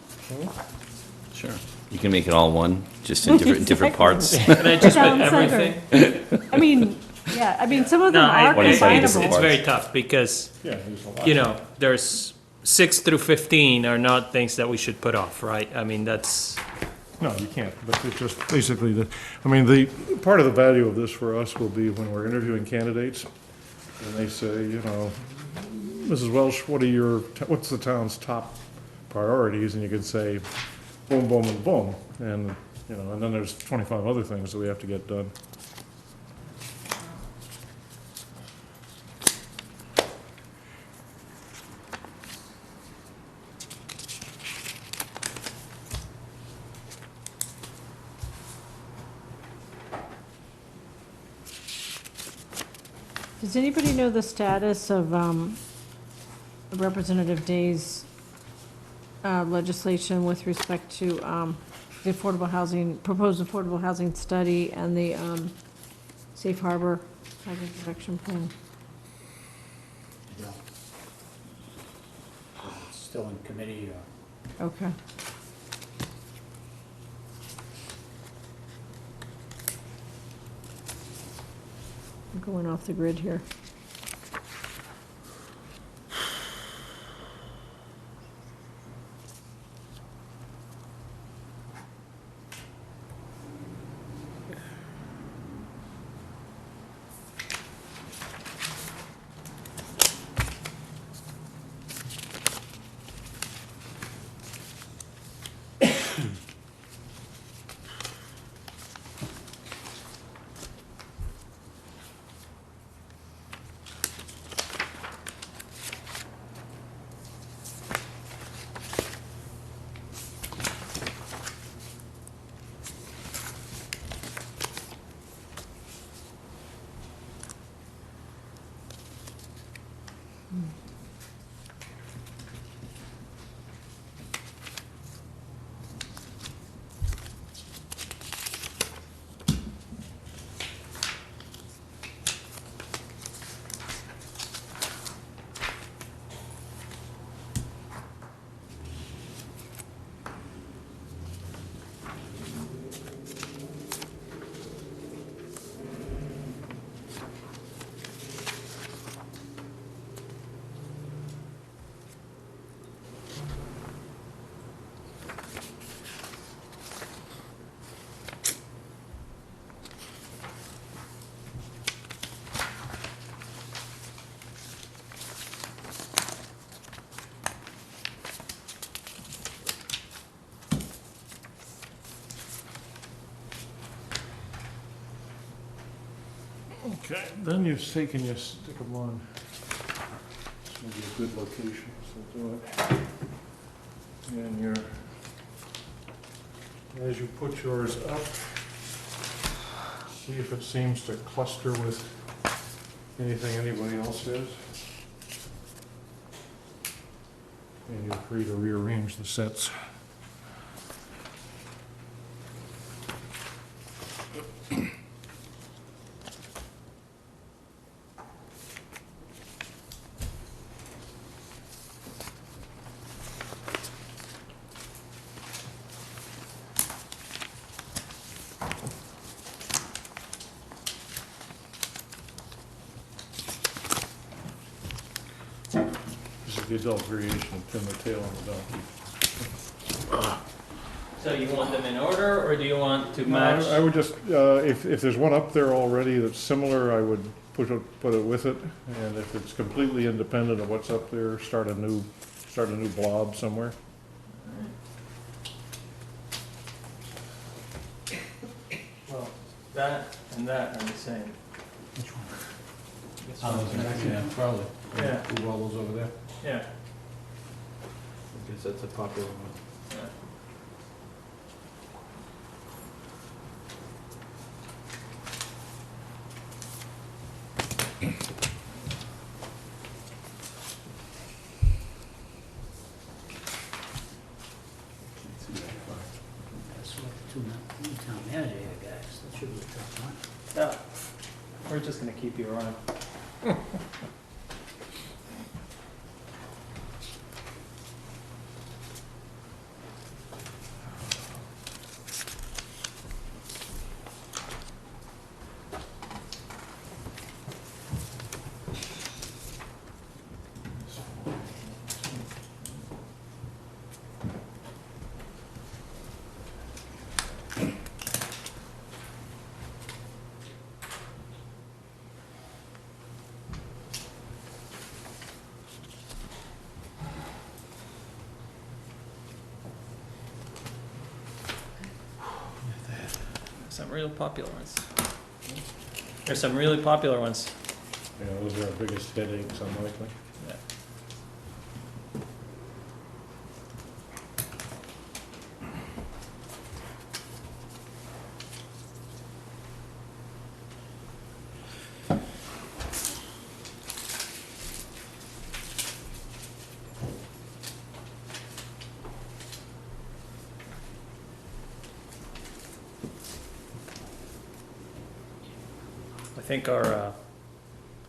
Sure. You can make it all one, just in different parts. Can I just put Sounds like everything? I mean, yeah, I mean, some of them No, are What I, is it? it's combinable. very tough because, Yeah, there's a lot. you know, there's 6 through 15 are not things that we should put off, right? I mean, that's, No, you can't, but it's just basically I mean, the, part of the value of this for us will be when we're interviewing candidates, and they say, you know, Mrs. Welsh, what's the town's top priorities? And you could say, boom, boom, and boom, and, you know, and then there's 25 other things that we have to get done. Does anybody know the status of Representative Day's legislation with respect to the affordable housing, proposed affordable housing study and the safe harbor hazard reduction plan? It's still in committee. Okay. I'm going off the grid here. Okay, then you take and you stick them on, this may be a good location, so do it. And your, as you put yours up, see if it seems to cluster with anything anybody else has. And you're free to rearrange the sets. This is the adult variation of Pin the Tail on the donkey. So you want them in order, or do you want to No, match? I would just, if there's one up there already that's similar, I would put it with it. And if it's completely independent of what's up there, start a new blob somewhere. Well, that and that are the same. Oh, yeah, probably. Yeah. Move all those over there. Yeah. I guess that's a popular one. That's what two town manager here, guys. That should be a tough one. Yeah. We're just gonna keep you around. Some real popular ones. There's some really popular ones. Yeah, those are our biggest headaches, unlikely. Yeah. I think our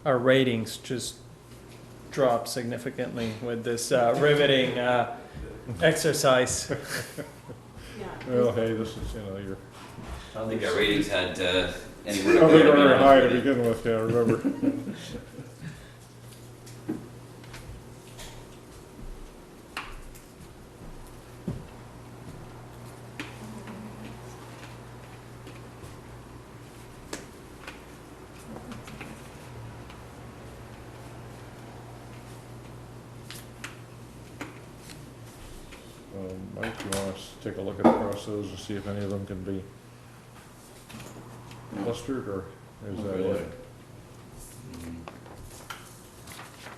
ratings just dropped significantly with this riveting exercise. Well, hey, this is, your. I don't think our ratings had I anywhere don't think to we were be high to honest with you. begin with, yeah, remember. Mike, you want us to take a look across those and see if any of them can be clustered, or is that Really? it?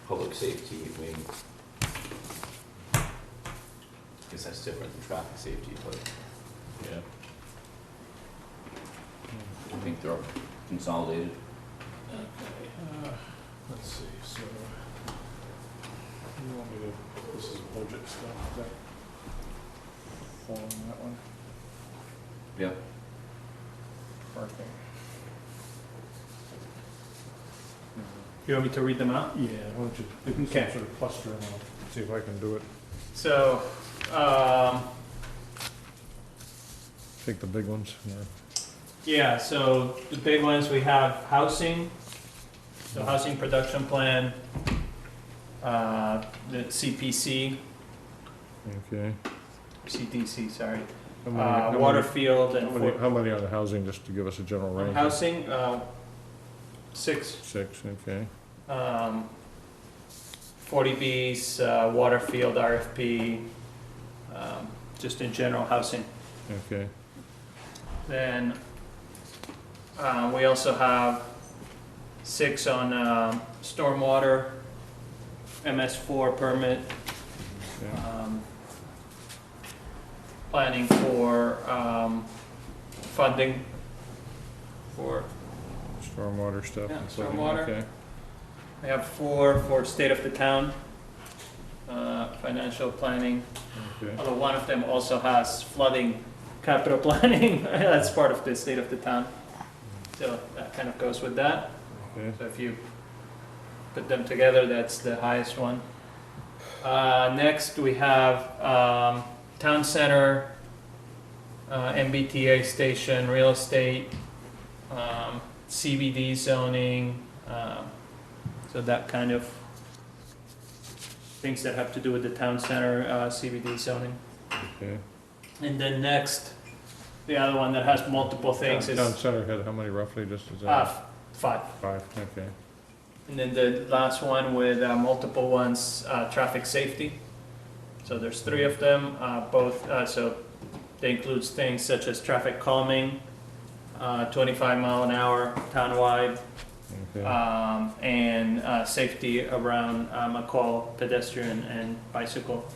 Public safety, I mean, guess that's different than traffic safety, but, yeah. I think they're consolidated. Let's see, so, you want me to, this is budget stuff, is that following that one? Yep. Parking. You want me to read them out? Yeah, why don't you, give me some Okay. sort of cluster, and I'll see if I can do it. So, Take the big ones, yeah. yeah, so the big ones, we have housing, so housing production plan, the CPC, Okay. CDC, sorry, How many- how many- Waterfield and How many on the housing, just to give us a general range? housing, 6, 6, okay. 40Bs, Waterfield, RFP, just in general housing. Okay, Then, we also have 6 on stormwater, MS4 permit, planning for funding for, Stormwater stuff. Yeah, and flooding, stormwater. okay. I have 4 for state of the town, financial planning. Okay. Although one of them also has flooding capital planning, that's part of the state of the town. So that kind of goes with that. Okay. So if you put them together, that's the highest one. Next, we have town center, MBTA station, real estate, CBD zoning, so that kind of things that have to do with the town center, CBD zoning. Okay. And then next, the other one that has multiple things is Town center had how many roughly, just as a? 5. 5, okay. And then the last one with multiple ones, traffic safety. So there's 3 of them, both, so they includes things such as traffic calming, 25 mile an hour townwide, Okay. and safety around McCall pedestrian and bicycle.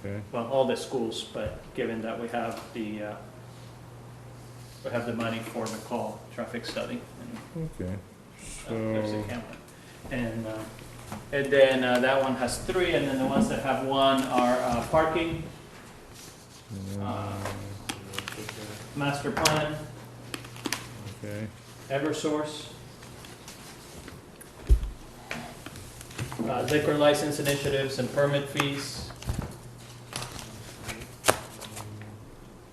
Okay. Well, all the schools, but given that we have the money for McCall traffic study. Okay. There's a So, camera. And then that one has 3, and then the ones that have 1 are parking, master plan, okay. Eversource, liquor license initiatives and permit fees,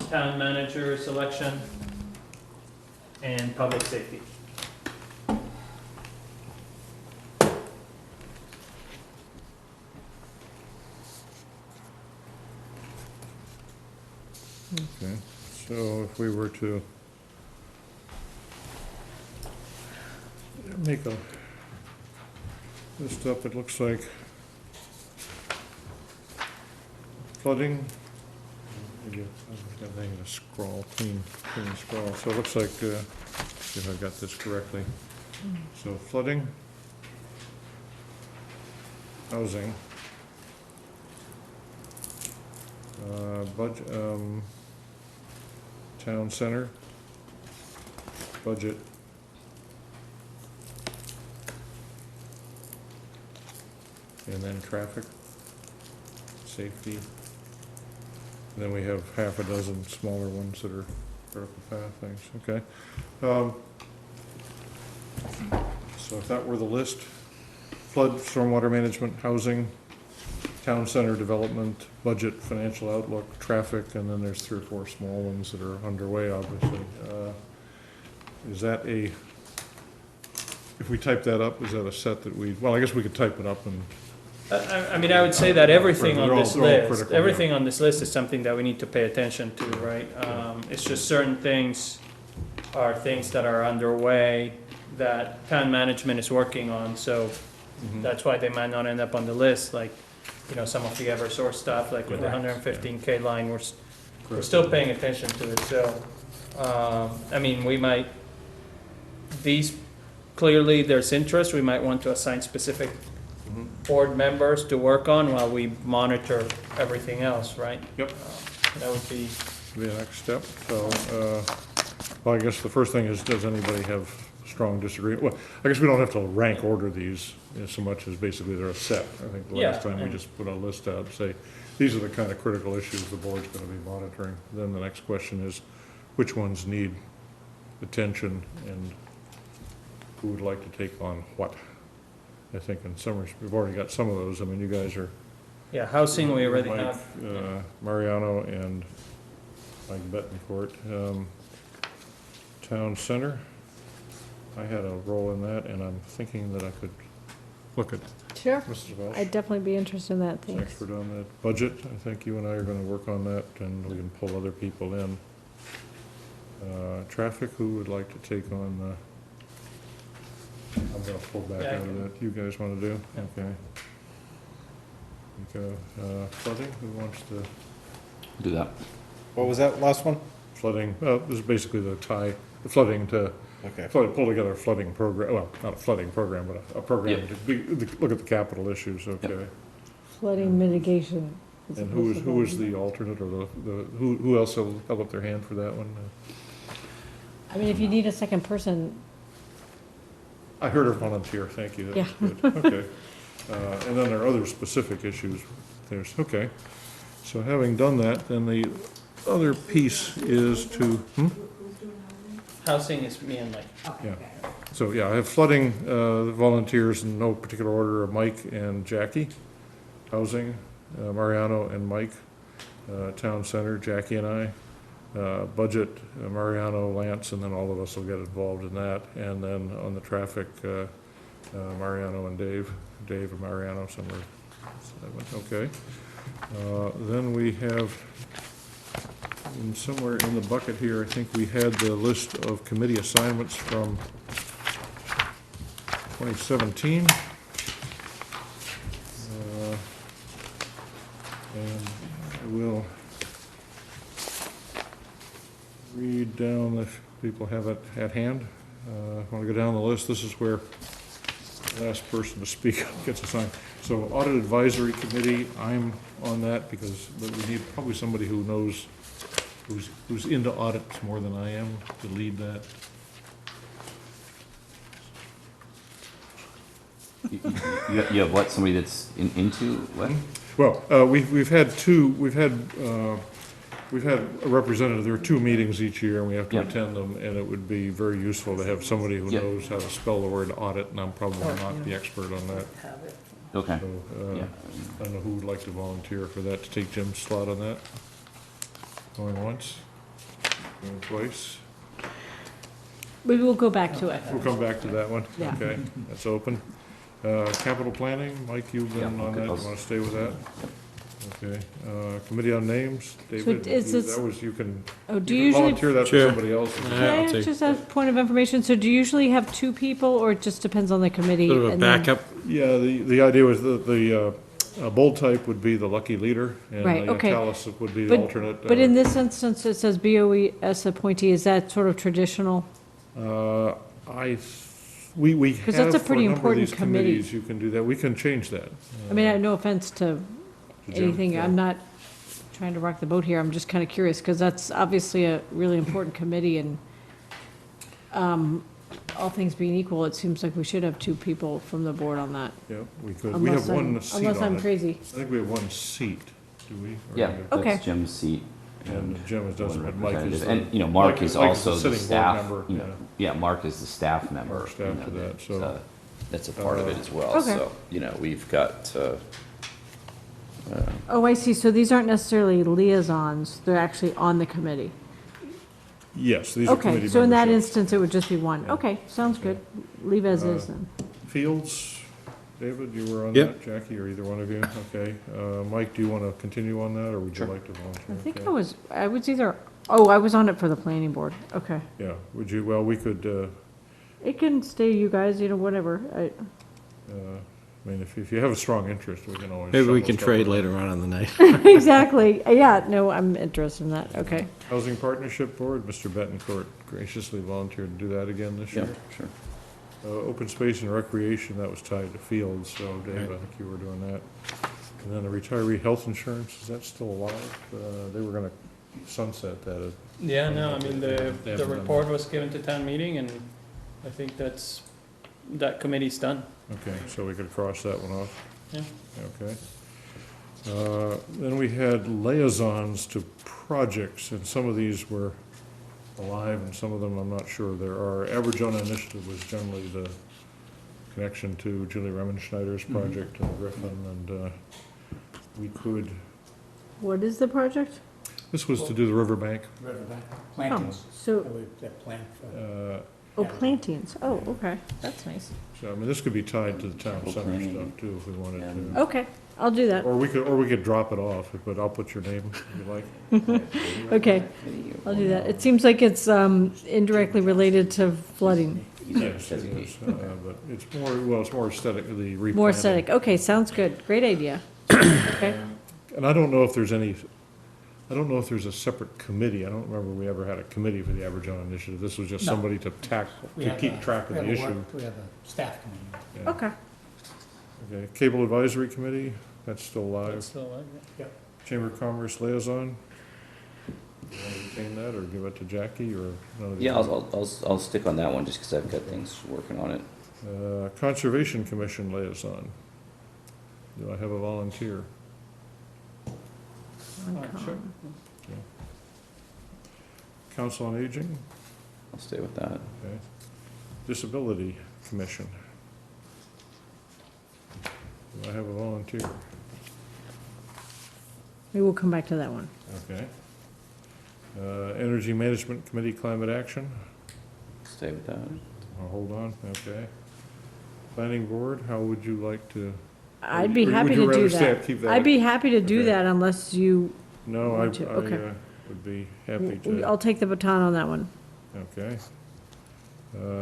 town manager selection, and public safety. Okay, so if we were to make a list up, it looks like flooding, maybe I'm having a scroll, clean scroll, so it looks like, if I got this correctly. So flooding, housing, budget, town center, budget, and then traffic, safety. And then we have half a dozen smaller ones that are critical path things, okay? So if that were the list, flood, stormwater management, housing, town center development, budget, financial outlook, traffic, and then there's 3 or 4 small ones that are underway, obviously. Is that a, if we type that up, is that a set that we, well, I guess we could type it up and. I mean, I would say that everything on this They're all list, critical, yeah. everything on this list is something that we need to pay attention to, right? It's just certain things are things that are underway that town management is working on, so that's why they might not end up on the list, like, you know, some of the Eversource stuff, like with the Correct. 115K line, we're still paying attention to it, so, I mean, we might, these, clearly there's interest, we might want to assign specific board members to work on while we monitor everything else, right? Yep. That would be, The next step, so, well, I guess the first thing is, does anybody have strong disagreement? Well, I guess we don't have to rank order these, so much as basically they're a set. I think the last Yeah, time we and- just put a list out, say, these are the kind of critical issues the board's gonna be monitoring. Then the next question is, which ones need attention and who would like to take on what? I think in some, we've already got some of those, I mean, you guys are. yeah, housing we already Mike, have. Mariano and Mike Betancourt. Town center, I had a role in that, and I'm thinking that I could look at Sure. Mrs. Welsh, I'd definitely be interested in that, thanks. expert on that. Budget, I think you and I are gonna work on that, and we can pull other people in. Traffic, who would like to take on, I'm gonna pull back Yeah, I out of can- that. You guys wanna do? Yeah. Okay. Flooding, who wants to? Do that. What was that last one? Flooding, this is basically the flooding to Okay. pull together a flooding program, well, not a flooding program, but a program to look at the capital issues, okay? Flooding mitigation. as And opposed to who was flooding. the alternate, or who else held up their hand for that one? I mean, if you need a second person, I heard her volunteer, thank you. That's Yeah. good. Okay. And then there are other specific issues. Okay. So having done that, then the other piece is to, Housing is me and Mike. Yeah. So, yeah, I have flooding volunteers in no particular order, Mike and Jackie. Housing, Mariano and Mike. Town Center, Jackie and I. Budget, Mariano, Lance, and then all of us will get involved in that. And then on the traffic, Mariano and Dave and Mariano, okay. Then we have, somewhere in the bucket here, I think we had the list of committee assignments from 2017. And I will read down if people have it at hand. I want to go down the list. This is where the last person to speak gets assigned. So Audit Advisory Committee, I'm on that because we need probably somebody who knows, who's into audits more than I am to lead that. You have what, somebody that's into what? Well, we've had a representative, there are 2 meetings each year, and we have to Yep. attend them, and it would be very useful to have somebody who Yep. knows how to spell the word audit, and I'm probably not the expert on that. Okay. So, Yeah. I don't know who would like to volunteer for that, to take Jim's slot on that. Going once, going twice. we will go back to it. We'll come back to that one. Yeah. Okay, that's open. Capital Planning, Mike, you've been Yeah, on okay, that, you I'll- wanna stay with that? Okay, Committee on Names, David, is this- that was, you can Oh, do you you can usually, volunteer that for Sure. somebody else. can I just have a point of information? So do you usually have 2 people, or it just depends on the committee? Bit of a and then- backup. Yeah, the idea was the bold type would be the lucky leader, and Right, the okay. italics would be the But- alternate. But in this instance, it says BOES appointee, is that sort of traditional? We Because have that's a for pretty a number of important these committee. committees, you can do that, we can change that. I mean, I have no offense to Jim, anything, yeah. I'm not trying to rock the boat here, I'm just kind of curious, because that's obviously a really important committee, and all things being equal, it seems like we should have 2 people from the board on that. Yeah, we could, we have Unless I'm, one seat unless I'm on it. crazy. I think we have 1 seat, do we? Or Yeah, do Okay. that's Jim's seat. we- And Jim doesn't, one and Mike is representative. the. And, you know, Mark is Mike also the sitting board staff, member, you know, yeah, Mark is the staff member. Mark's staff you know, to that, that's, so- That's a part of it as well, Okay. so, you know, we've got, Oh, I see, so these aren't necessarily liaisons, they're actually on the committee. Yes, these are committee Okay, so in that memberships. instance, it would just be 1. Yeah. Okay, sounds good. Leave as is then. Fields, David, you were on Yep. that, Jackie, or either one of you, okay. Mike, do you want to continue on that, or would you Sure. like to volunteer? I think Okay. I was either, oh, I was on it for the planning board, okay. Yeah, would you, well, we could, It can stay you guys, you know, whatever. I mean, if you have a strong interest, we can always. Maybe we shuffle can stuff trade around. later on in the night. Exactly, yeah, no, I'm interested in that, okay. Housing Partnership Board, Mr. Betancourt graciously volunteered to do that again this year. sure. Open Space and Recreation, that was tied to Fields, so Dave, I Right. think you were doing that. And then the retiree health insurance, is that still alive? They were gonna sunset that. Yeah, no, I mean, They the haven't done report was given to town meeting, and I think that committee's done. Okay, so we could cross that one off. Yeah. Okay. Then we had liaisons to projects, and some of these were alive, and some of them I'm not sure there are. Average-on Initiative was generally the connection to Julie Remenschneider's project in Griffin, and we could, What is the project? this was to do the riverbank. Riverbank, Oh, plantings, so, that we, that plan for. Uh, oh, plantings, oh, okay, that's nice. So, I mean, this could be tied to the town Capital center planning stuff too, if we wanted and- to. Okay, I'll do that, Or we could drop it off, but I'll put your name if you like. okay, I'll do that. It seems like it's indirectly related to flooding, Yes, it is, but it's more aesthetically replanting. more aesthetic, okay, sounds good, great idea. Okay, And I don't know if there's any I don't know if there's a separate committee. I don't remember we ever had a committee for the Aberdeen Initiative. This was just No. somebody to We to have keep a- track of we the have a issue. work- We have a staff committee. Yeah. Okay. Okay, Cable Advisory Committee, that's still live. That's still, Chamber of Commerce Liaison. Do you want to retain that or give it to Jackie or none of the? Yeah, I'll stick on that one just because I've got things working on it. Conservation Commission Liaison. Do I have a volunteer? sure. Council on Aging, I'll stay with that. okay. Disability Commission. Do I have a volunteer? Maybe we'll come back to that one. Okay. Energy Management Committee, Climate Action, Stay with that. I'll hold on, okay. Planning Board, how would you like to? I'd be Or happy would you to do rather stay- that. keep that? I'd be happy to do Okay. that unless you, No, I want to, okay. would be happy to. I'll take the baton on that one. Okay.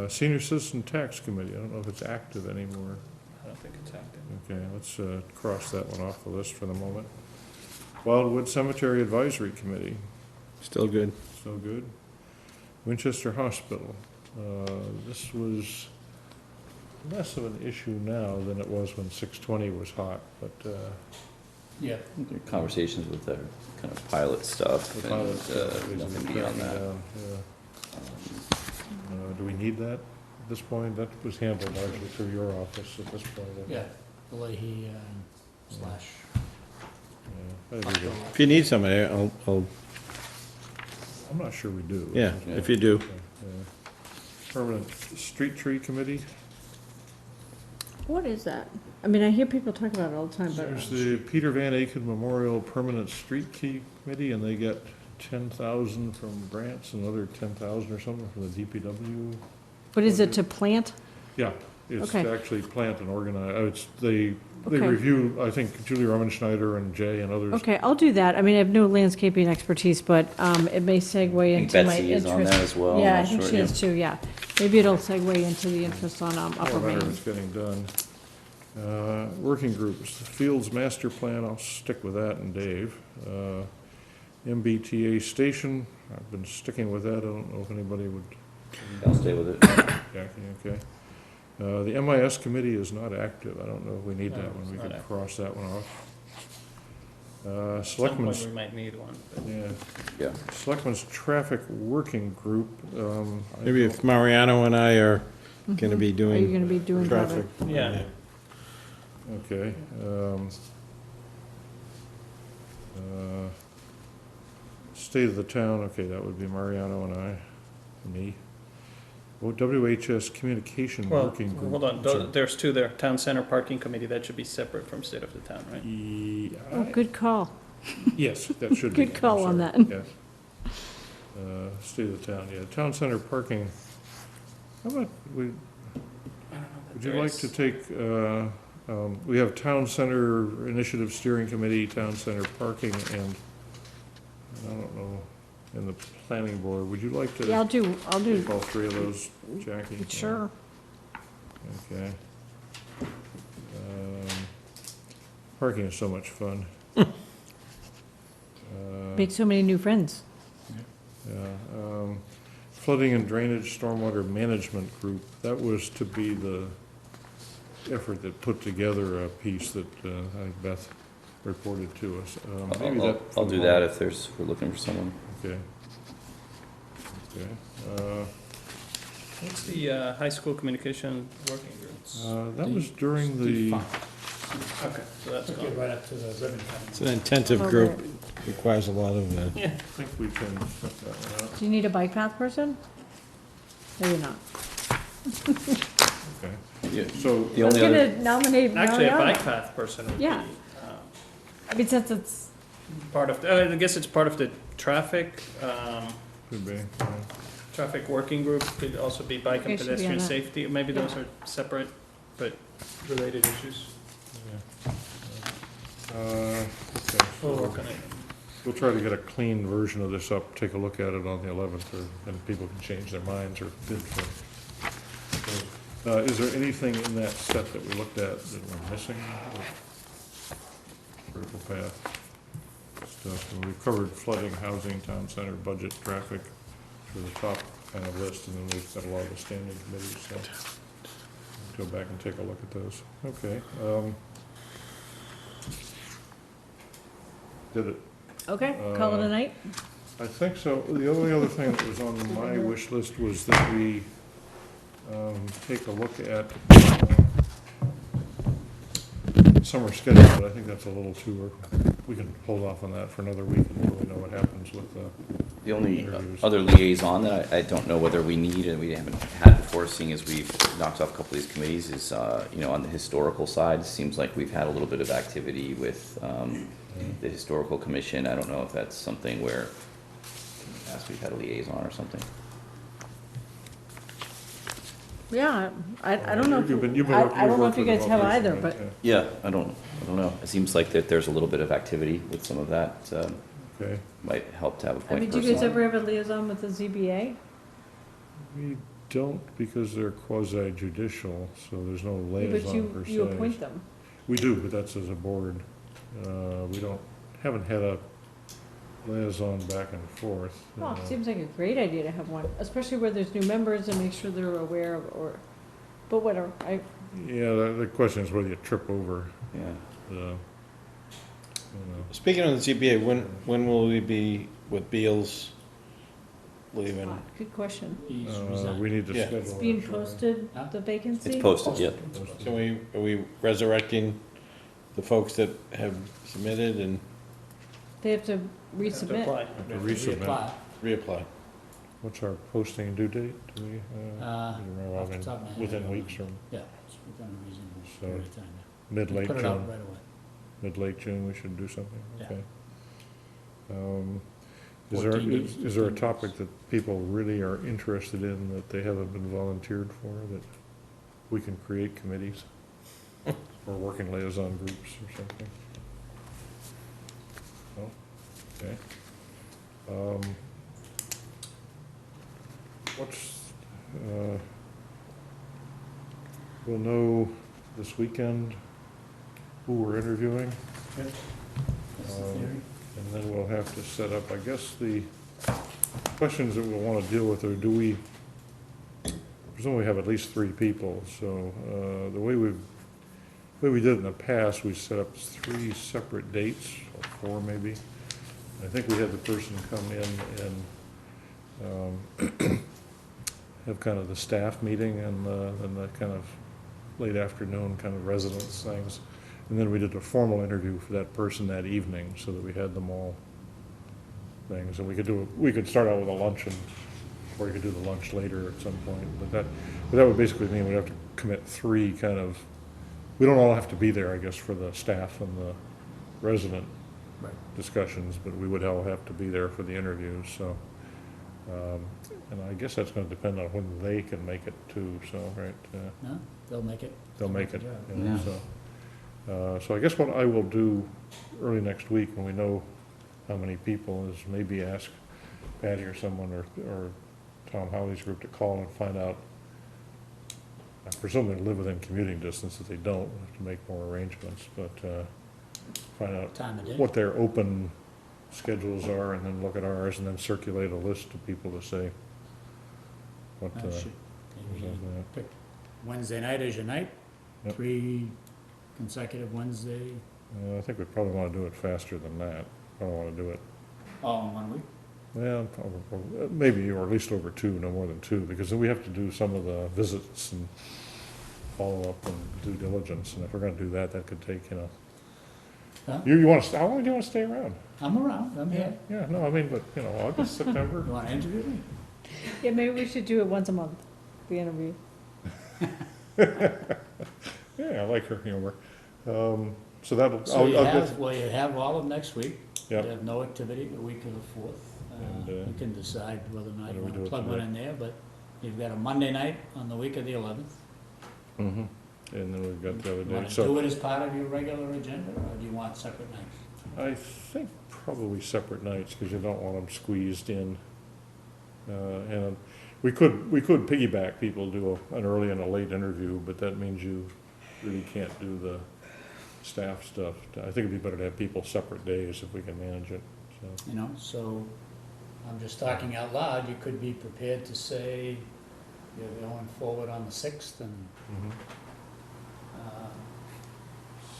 Senior Citizen Tax Committee, I don't know if it's active anymore. I don't think it's active. Okay, let's cross that one off the list for the moment. Wildwood Cemetery Advisory Committee, Still good. still good. Winchester Hospital, this was less of an issue now than it was when 620 was hot, but Yeah. Conversations with their kind of pilot stuff the and pilot stuff is nothing cracking beyond that. down, yeah. Do we need that at this point? That was handled largely through your office at this point. I think. Yeah, the Leahy slash. Yeah, I agree. If you need somebody, I'll, I'm not sure we do. yeah, if you do. Yeah. Permanent Street Tree Committee, What is that? I mean, I hear people talk about it all the time, but there's the Peter Van Aken Memorial Permanent Street Key Committee, and they get 10,000 from grants, another 10,000 or something from the DPW. what is it, to plant? Yeah, it's Okay. to actually plant and organize, they Okay. review, I think Julie Romenschneider and Jay and others. Okay, I'll do that. I mean, I have no landscaping expertise, but it may segue I think into my Betsy is on interest. that as well. I'm Yeah, I not think sure, she yeah. is too, yeah. Maybe it'll segue into the interest on Upper All Main. matter is getting done. Working groups, Fields Master Plan, I'll stick with that and Dave. MBTA Station, I've been sticking with that, I don't know if anybody would, I'll stay with it. Jackie, okay. The MIS Committee is not active, I don't know if we need No, that one, it's we not could active. cross that one off. At some point, Selectmen's, we might need one, but yeah, Yeah. Selectmen's Traffic Working Group, I Maybe don't- if Mariano and I are gonna be Are you doing gonna be doing traffic. yeah. Okay. State of the town, okay, that would be Mariano and I, me. Well, WHS Communication Well, Working Group. hold on, I'm sorry. there's two there. Town Center Parking Committee, that should be separate from State of the Town, right? Oh, good call. Yes, that should be. Good call on I'm that. sorry, yes. State of the town, yeah, town center parking. How about, would you like to take, we have Town Center Initiative Steering Committee, Town Center Parking, and, I don't know, and the Planning Board, would you like to? Yeah, I'll do, Take all three of those, Jackie? Yeah. sure. Okay. Parking is so much fun. Make so many new friends. Yeah, Flooding and Drainage Stormwater Management Group, that was to be the effort that put together a piece that I think Beth reported to us. Maybe that for I'll the do that moment. if we're looking for someone. Okay. Okay. What's the high school communication working groups? That was during the, Okay, so that's Took gone. you right up to the ribbon cutting. It's an intensive Over group, it. requires a lot of, I think we can cut that one out. Do you need a bike path person? Maybe not. Okay. Yeah. So, The I was only other, gonna nominate Actually, a Mariano. bike path person would be, Yeah. I mean, since it's, part of, I guess it's part of the traffic, could be, traffic working group, could also be bike and Okay, should be on pedestrian that. safety, maybe Yeah. those are separate, but related issues. okay. We'll so work on it. We'll try to get a clean version of this up, take a look at it on the 11th, and people can change their minds or bid for it. So, is there anything in that set that we looked at that we're missing? Critical path, stuff. And we've covered flooding, housing, town center, budget, traffic, for the top kind of list, and then we've got a lot of the standing committees, so go back and take a look at those. Okay. Did it? Okay, call it a night? I think so. The only other thing that was on my wish list was that we take a look at summer schedule, but I think that's a little too, we can hold off on that for another week until we know what happens with The only interviews. other liaison that I don't know whether we need, and we haven't had before, seeing as we've knocked off a couple of these committees, is, on the historical side, it seems like we've had a little bit of activity with the Historical Commission. I don't know if that's something where in the past we've had a liaison or something. Yeah, I don't know, You've been I don't know if worked you with guys them have all either, recently, but Yeah, I don't know. It seems like that there's a little bit of activity with some of that. Okay. Might help to have a I point mean, do person. you guys ever have a liaison with the ZBA? We don't, because they're quasi judicial, so there's no Yeah, liaison but per se. you appoint them. We do, but that's as a board. We haven't had a liaison back and forth. Well, it seems like a great idea to have one, especially where there's new members and make sure they're aware of, but whatever, Yeah, the question is whether you trip over Yeah. the, Speaking of the ZBA, when will we be with Beals leaving? good question. He's we resigned. need to Yeah. schedule. It's that being shortly. posted, Huh? the vacancy? It's posted, yeah. Are we resurrecting the folks that have submitted and They have to Have to resubmit. apply. Have to resubmit. reapply? What's our posting due date? Do we, Off the top of my head, I within don't weeks know. or Yeah, it's within a reasonable So, period of time. mid-late Put it out June? right away. Mid-late June, we should do something, Yeah. okay. Is 14 days, is there a 15 days. topic that people really are interested in that they haven't been volunteered for, that we can create committees? Or working liaison groups or something? No? Okay. We'll know this weekend who we're interviewing. That's the Um, theory. And then we'll have to set up, I guess, the questions that we'll want to deal with are, presumably we have at least 3 people, so the way we did it in the past, we set up 3 separate dates, or 4 maybe. I think we had the person come in and have kind of the staff meeting and the kind of late afternoon kind of residence things. And then we did a formal interview for that person that evening, so that we had them all things. And we could start out with a luncheon, or you could do the lunch later at some point. But that would basically mean we'd have to commit 3 kind of, we don't all have to be there, I guess, for the staff and the resident Right. discussions, but we would all have to be there for the interviews, so. And I guess that's gonna depend on when they can make it too, so, right? No, they'll make it. They'll make it, Yeah. you know, Yeah. so. So I guess what I will do early next week, when we know how many people, is maybe ask Patty or someone, or Tom Howley's group to call and find out. I presume they live within commuting distance. If they don't, we'll have to make more arrangements, but, find out Time of day. what their open schedules are, and then look at ours, and then circulate a list to people to say what, That should- maybe pick Wednesday night as your night, Yep. 3 consecutive Wednesday, I think we probably wanna do it faster than that. Probably wanna do it, all in 1 week. well, probably, maybe, or at least over 2, no more than 2, because then we have to do some of the visits and follow up and due diligence, and if we're gonna do that, that could take, Huh? You wanna, how long do you wanna stay around? I'm around, I'm here. Yeah, no, I mean, but, August, September, You wanna interview me? Yeah, maybe we should do it once a month, the interview. yeah, I like her humor. So that'll, So you I'll have, get, well, you have all of next week. Yep. You have no activity the week of the 4th. And, You can decide whether or not how do you we want do to it plug one today? in there, but you've got a Monday night on the week of the 11th. mhm, and then we've got the other You day, want to so. do it as part of your regular agenda, or do you want separate nights? I think probably separate nights, because you don't want them squeezed in. And we could piggyback people, do an early and a late interview, but that means you really can't do staff stuff. I think it'd be better to have people separate days if we can manage it, so. You know, so I'm just talking out loud, you could be prepared to say you're going forward on the 6th and, uh,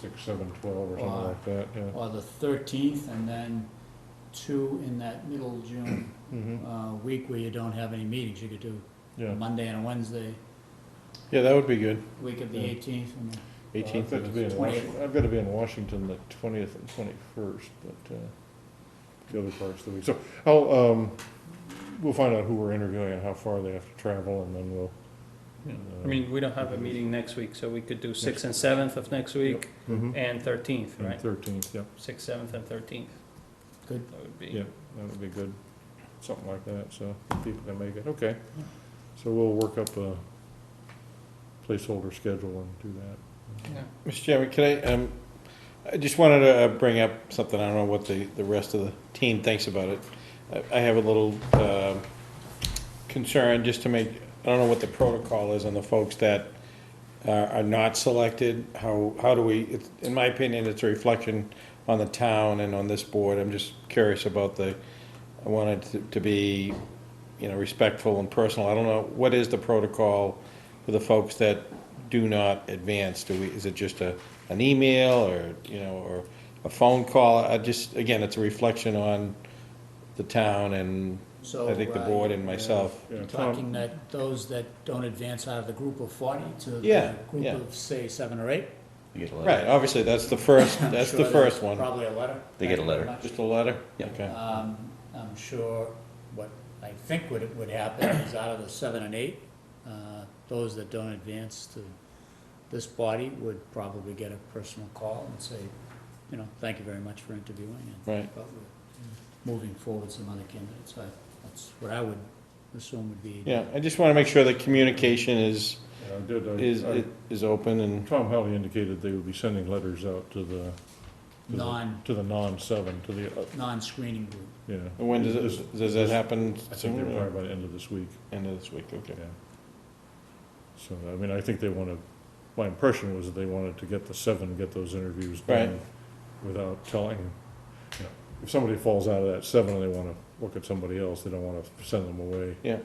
6, 7, 12 or something Or- like that, yeah. or the 13th, and then 2 in that middle June week where you don't have any meetings. You could do Yeah. a Monday and a Wednesday, Yeah, that would be good. week of the Yeah. 18th. And 18th. I've got to be in 20th. Washington, I've got to be in Washington the 20th and 21st, but, the other parts of the week. So I'll, we'll find out who we're interviewing and how far they have to travel, and then we'll. I mean, we don't have a meeting next week, so we could do 6th and 7th of next week, and 13th, right? 13th, yep, 6th, 7th, and 13th. Good. That would be. yeah, that would be good, something like that, so if people can make it, okay. So we'll work up a placeholder schedule and do that. Yeah. Mr. Chairman, can I just wanted to bring up something, I don't know what the rest of the team thinks about it. I have a little concern, just to make, I don't know what the protocol is on the folks that are not selected. How do we, in my opinion, it's a reflection on the town and on this board. I'm just curious about I wanted to be, respectful and personal. I don't know, what is the protocol for the folks that do not advance? Is it just an email or, or a phone call? Again, it's a reflection on the town and So, I think the board and myself. Yeah, You're Tom- talking that those that don't advance out of the group of 40 to Yeah, the group yeah. of, say, 7 or 8? You get a letter. Right, obviously, that's the first, I'm that's sure the there's first one. Probably a letter. They get a Thank you very letter. much. Just a letter? Yeah. Okay. I'm sure what I think would happen is out of the 7 and 8, those that don't advance to this body would probably get a personal call and say, thank you very much for interviewing. And Right. but we're moving forward some other candidates. That's what I would assume would be. Yeah, I just want to make sure the communication is Yeah, I did, is open and, Tom Howley indicated they would be sending letters out to the to the non-7, to the, Non-screening group. yeah. and when does that happen I think soon? they're or probably by the end of this week, End of this week, okay. yeah. So, I mean, I think they wanted, my impression was that they wanted to get the 7, get those interviews Right. done without telling, if somebody falls out of that 7 and they wanna look at somebody else, they don't wanna send them away Yeah.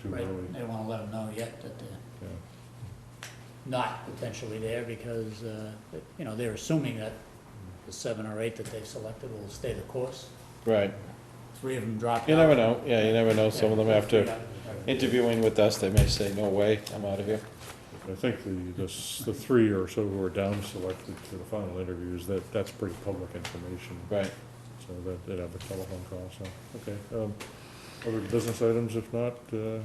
too Right. early, They want to let them know yet that they're yeah. not potentially there because, they're assuming that the 7 or 8 that they've selected will stay the course. Right. 3 of them dropped out. You never know, yeah, you never know. Some of them Yeah, after 3 out. interviewing with us, they may say, no way, I'm out of here. I think the 3 or so who are down selected to the final interviews, that's pretty public information. Right. So that, they'd have a telephone call, so, okay. Other business items, if not, you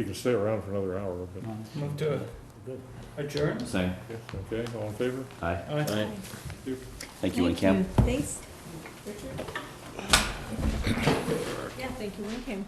can stay around for another hour, but, Move to Good. adjourn? Same. okay, all in favor? Aye. Aye. Thank you, and Kim. Thanks, Richard. Yeah, thank you, Win Kim.